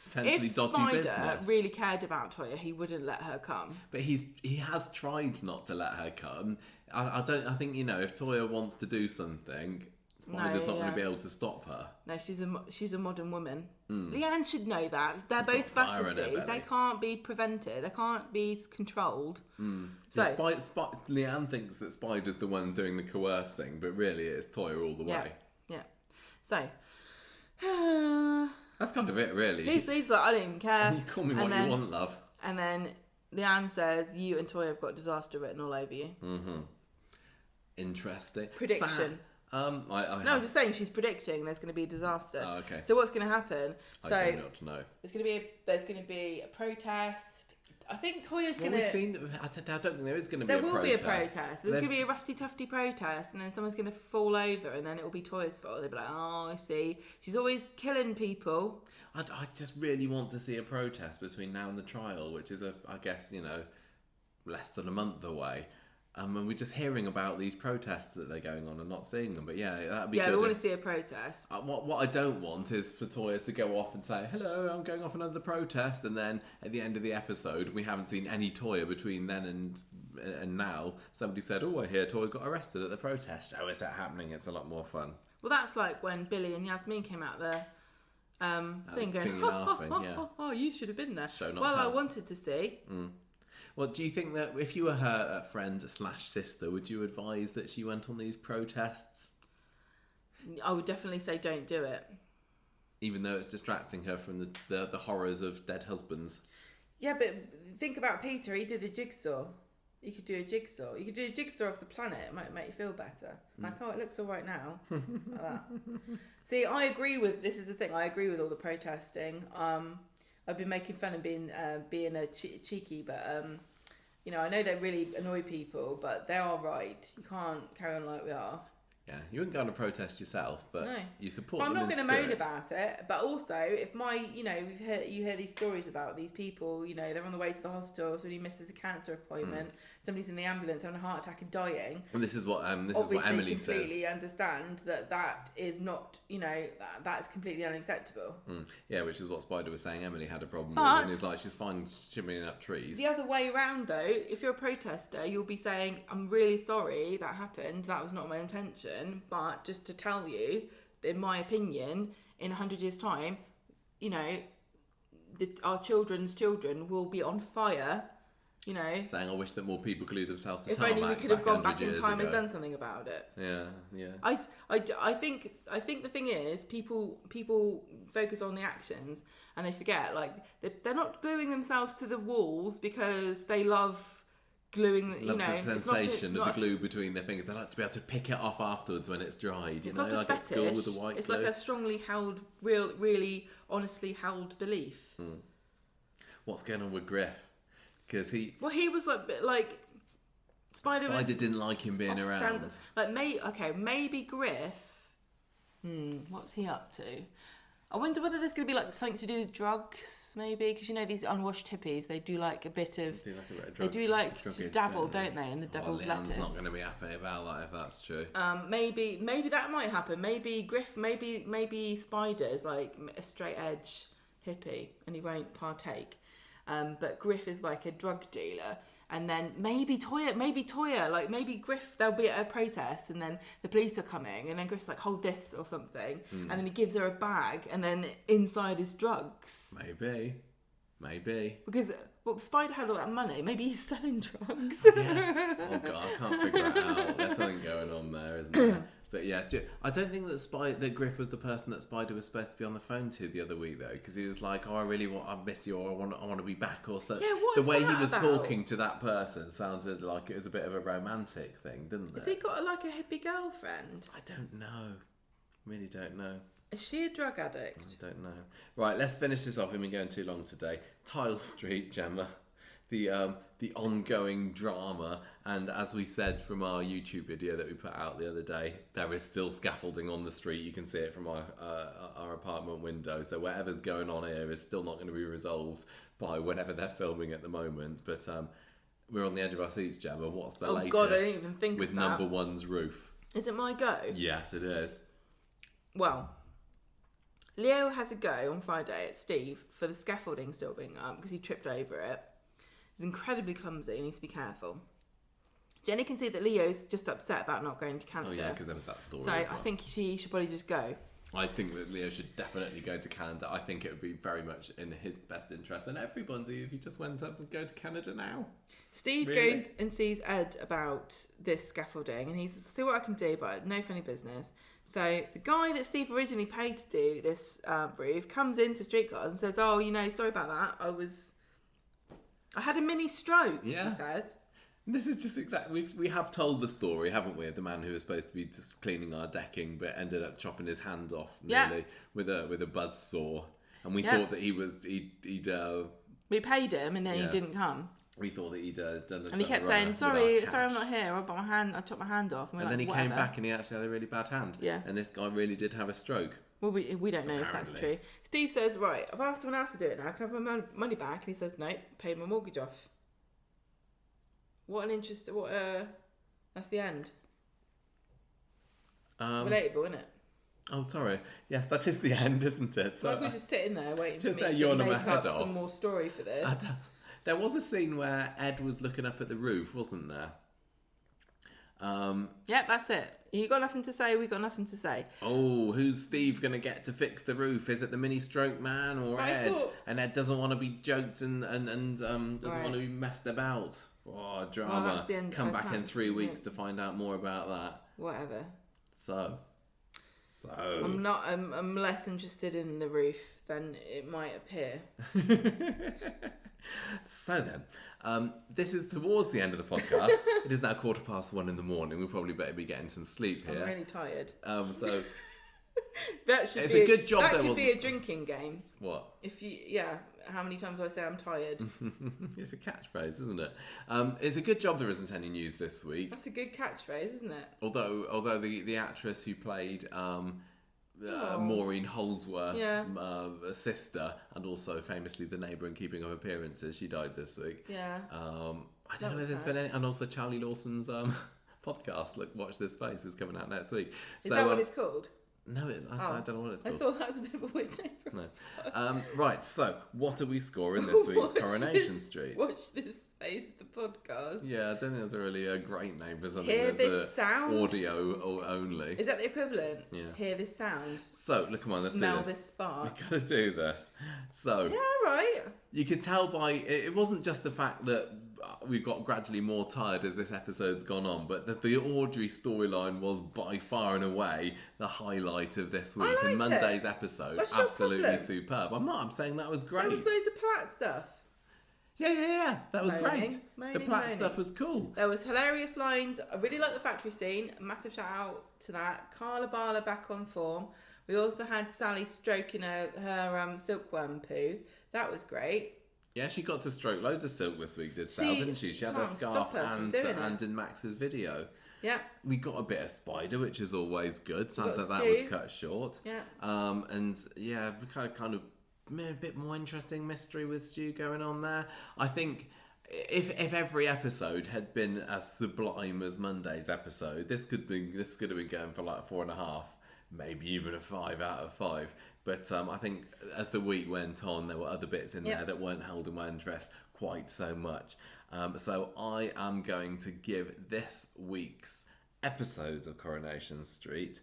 potentially dodgy business. If Spider really cared about Toya, he wouldn't let her come. But he has tried not to let her come. I think if Toya wants to do something, Spider's not going to be able to stop her. No, she's a modern woman. Leanne should know that. They're both Battersbys. They can't be prevented. They can't be controlled. So Leanne thinks that Spider's the one doing the coercing, but really it's Toya all the way. Yeah. So that's kind of it, really. He's like, I don't even care. You call me what you want, love. And then Leanne says, you and Toya have got disaster written all over you. Interesting. Prediction. I'm just saying she's predicting there's going to be a disaster. Oh, okay. So what's going to happen? I don't know. There's going to be a protest. I think Toya's going to... I don't think there is going to be a protest. There will be a protest. There's going to be a roughy-tufty protest, and then someone's going to fall over, and then it will be Toya's fault. They'll be like, oh, I see. She's always killing people. I just really want to see a protest between now and the trial, which is, I guess, less than a month away. And we're just hearing about these protests that they're going on and not seeing them. But yeah, that'd be Yeah, good. we want to see a protest. What I don't want is for Toya to go off and say, hello, I'm going off another protest. And then at the end of the episode, we haven't seen any Toya between then and now. Somebody said, oh, I hear Toya got arrested at the protest. Oh, is that happening? It's a lot more fun. Well, that's like when Billy and Yasmeen came out there. Thing going, laughing, yeah. oh, you should have been there. Show not well, tell. I wanted to see. Well, do you think that if you were her friend/sister, would you advise that she went on these protests? I would definitely say don't do it. Even though it's distracting her from the horrors of dead husbands. Yeah, but think about Peter. He did a jigsaw. You could do a jigsaw. You could do a jigsaw of the planet. It might make you feel better. Like, oh, it looks all right now. Like that. See, I agree with... This is the thing. I agree with all the protesting. I've been making fun of being a cheeky, but you know, I know they really annoy people, but they are right. You can't carry on like we are. Yeah, you wouldn't go on a protest yourself, but No. you support But I'm them not in going to moan spirit. about it. But also, if you hear these stories about these people, you know, they're on the way to the hospital, somebody misses a cancer appointment, somebody's in the ambulance having a heart attack and dying. And this is what Emily Obviously, says. completely understand that is not, you know, that's completely unacceptable. Yeah, which is what Spider was saying Emily had a problem But- with. And it's like she's fine chimneying up trees. The other way around, though, if you're a protester, you'll be saying, I'm really sorry that happened. That was not my intention. But just to tell you, in my opinion, in 100 years' time, you know, our children's children will be on fire, you know. Saying, I wish that more people glued themselves to If tarmac only we could have gone 100 back in years time ago. and done something about it. Yeah. I think the thing is, people focus on the actions and they forget, like, they're not gluing themselves to the walls because they love gluing, Love you know. the sensation of the glue between their fingers. They like to be able to pick it off afterwards when it's dried. It's not a like at school fetish. with the white It's glue. like a strongly held, really honestly held belief. What's going on with Griff? Because he was like Spider didn't like him being around. Like, maybe Griff. What's he up to? I wonder whether there's going to be like something to do with drugs, maybe, because you know these unwashed hippies, they do like a bit of. They do like to dabble, don't they, in the devil's lettuce. Leanne's not going to be happy about that if that's true. Maybe that might happen. Maybe Griff, maybe Spider's like a straight edge hippie, and he won't partake. But Griff is like a drug dealer, and then maybe Toya, like maybe Griff, they'll be at a protest, and then the police are coming, and then Griff's like, hold this or something, and then he gives her a bag, and then inside is drugs. Maybe. Because Spider had all that money. Maybe he's selling drugs. Yeah. Oh god, I can't figure it out. There's something going on there, isn't there? But yeah, I don't think that Griff was the person that Spider was supposed to be on the phone to the other week though, because he was like, "Oh, I miss you," or "I want to be back," or so. Yeah, what's the way that he was about? talking to that person sounded like it was a bit of a romantic thing, didn't it? Has he got like a hippie girlfriend? I don't know. Really don't know. Is she a drug addict? I don't know. Right, let's finish this off. We've been going too long today. Tile Street, Gemma. The ongoing drama, and as we said from our YouTube video that we put out the other day, there is still scaffolding on the street. You can see it from our apartment window. So whatever's going on here is still not going to be resolved by whenever they're filming at the moment. But we're on the edge of our seats, Gemma. What's the latest? God, I didn't even think with of that. number one's roof? Is it my go? Yes, it is. Well, Leo has a go on Friday at Steve for the scaffolding still being up because he tripped over it. He's incredibly clumsy, he needs to be careful. Jenny can see that Leo's just upset about not going to Canada. Oh yeah, because there was that story. So as well. I think she should probably just go. I think that Leo should definitely go to Canada. I think it would be very much in his best interest and everybody if he just went up and go to Canada now. Steve Really? goes and sees Ed about this scaffolding and he says, see what I can do, but no funny business. So the guy that Steve originally paid to do this roof comes into Streetcars and says, oh, you know, sorry about that. I had a mini stroke, he says. This is just exactly... We have told the story, haven't we, of the man who was supposed to be just cleaning our decking but ended up chopping his hand off nearly with a buzz saw. And we thought that we paid him and then he didn't come. We thought that he'd done a... And he kept saying, sorry, I'm not here. I chopped my hand off. And then he came back and he actually had a really bad hand. Yeah. And this guy really did have a stroke. Well, we don't know if that's true. Steve says, right, I've asked someone else to do it now. Can I have my money back? And he says, no, paid my mortgage off. What a That's the end. Um, Relatable, isn't it? oh, sorry. Yes, that is the end, isn't it? So Michael's just sitting there waiting for just me there to yawning my make head up off. some more story for this. There was a scene where Ed was looking up at the roof, wasn't there? Yep, that's it. You got nothing to say, we got nothing to say. Oh, who's Steve going to get to fix the roof? Is it the mini stroke man or Ed? And Ed doesn't want to be joked and doesn't want to be messed about. Oh, drama. Well, that's the end. Come back in 3 weeks to find out more about that. Whatever. So. I'm less interested in the roof than it might appear. So then, this is towards the end of the podcast. It is now 1:15 in the morning. We'll probably better be getting some sleep here. I'm really tired. So that should it's be a good job that there could wasn't be a drinking game. What? If you, how many times do I say I'm tired? It's a catchphrase, isn't it? It's a good job there isn't any news this week. That's a good catchphrase, isn't it? Although the actress who played Maureen Holdsworth, sister, and also famously the neighbour in Keeping Up Appearances, she died this week. Yeah. I don't know if there's been any, and also Charlie Lawson's podcast, Watch This Space, is coming out next week. Is that what it's called? No, I don't know what it's called. I thought that was a bit of a weird name. No. Right, so what are we scoring this week's Coronation Street? Watch This Space, the podcast. Yeah, I don't think that's really a great name for something Hear that's this sound? audio only. Is that the equivalent? Yeah. Hear this sound. So, look, come on, let's Smell do this. this fart. We've got to do this. So, Yeah, right. you can tell by it wasn't just the fact that we've got gradually more tired as this episode's gone on, but that the Audrey storyline was by far and away the highlight of this week. And Monday's episode, What's your absolutely problem? superb. I'm saying that was great. There was loads of Platt stuff. Yeah. That was great. Moaning, the Platt stuff was cool. There was hilarious lines. I really like the factory scene. A massive shout out to that. Carla Barla back on form. We also had Sally stroking her silkworm poo. That was great. Yeah, she got to stroke loads of silk this week, did Sal, didn't she? She had her can't scarf stop her from doing and in Max's video. Yeah. We got a bit of Spider, which is always good. Sad that Stu. was cut short. Yeah. And yeah, we kind of a bit more interesting mystery with Stu going on there. I think if every episode had been as sublime as Monday's episode, this could have been going for like 4.5, maybe even a 5 out of 5. But I think as the week went on, there were other bits in there that weren't holding my interest quite so much. So I am going to give this week's episodes of Coronation Street,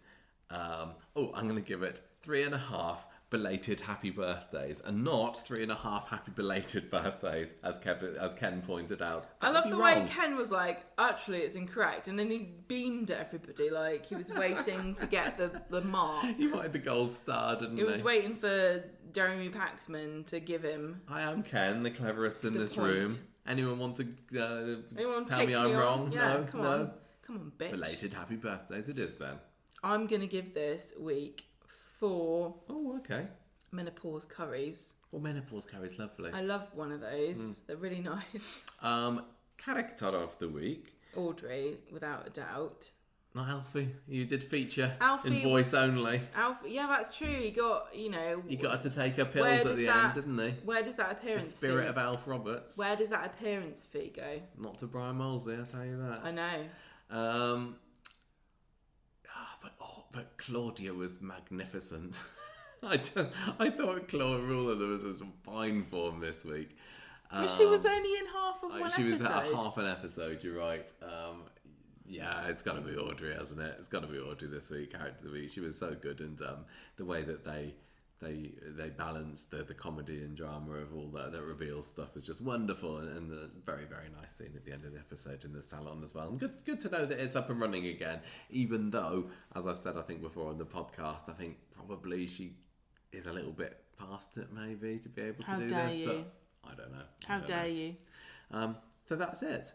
I'm going to give it 3.5 belated happy birthdays, and not 3.5 happy belated birthdays, as Ken pointed out. I love the way Ken was like, actually it's incorrect, and then he beamed at everybody like he was waiting to get the mark. He wanted the gold star, didn't he? He was waiting for Jeremy Paxman to give him. I am Ken, the cleverest in this room. Anyone want to tell me I'm wrong? Yeah, no, come no. on, bitch. Belated happy birthdays it is then. I'm gonna give this week 4 okay. menopause curries. Well, menopause curry's lovely. I love one of those. They're really nice. Character of the week. Audrey, without a doubt. Not Alfie. You did feature Alfie in voice only. Alfie, yeah, that's true. He got, He got her to take her pills at the end, didn't he? Where does that appearance The spirit fee? of Alf Roberts. Where does that appearance fee go? Not to Brian Molesley, I'll tell you that. I know. But Claudia was magnificent. I thought Claudia Ruler was in fine form this week. But she was only in half of one episode. She was at half an episode, you're right. Yeah, it's got to be Audrey, hasn't it? It's got to be Audrey this week, character of the week. She was so good, and the way that they balanced the comedy and drama of all that reveal stuff was just wonderful, and a very, very nice scene at the end of the episode in the salon as well. And good to know that it's up and running again, even though, as I've said I think before on the podcast, I think probably she is a little bit past it maybe to be able to do this, but I don't know. How dare you? So that's it.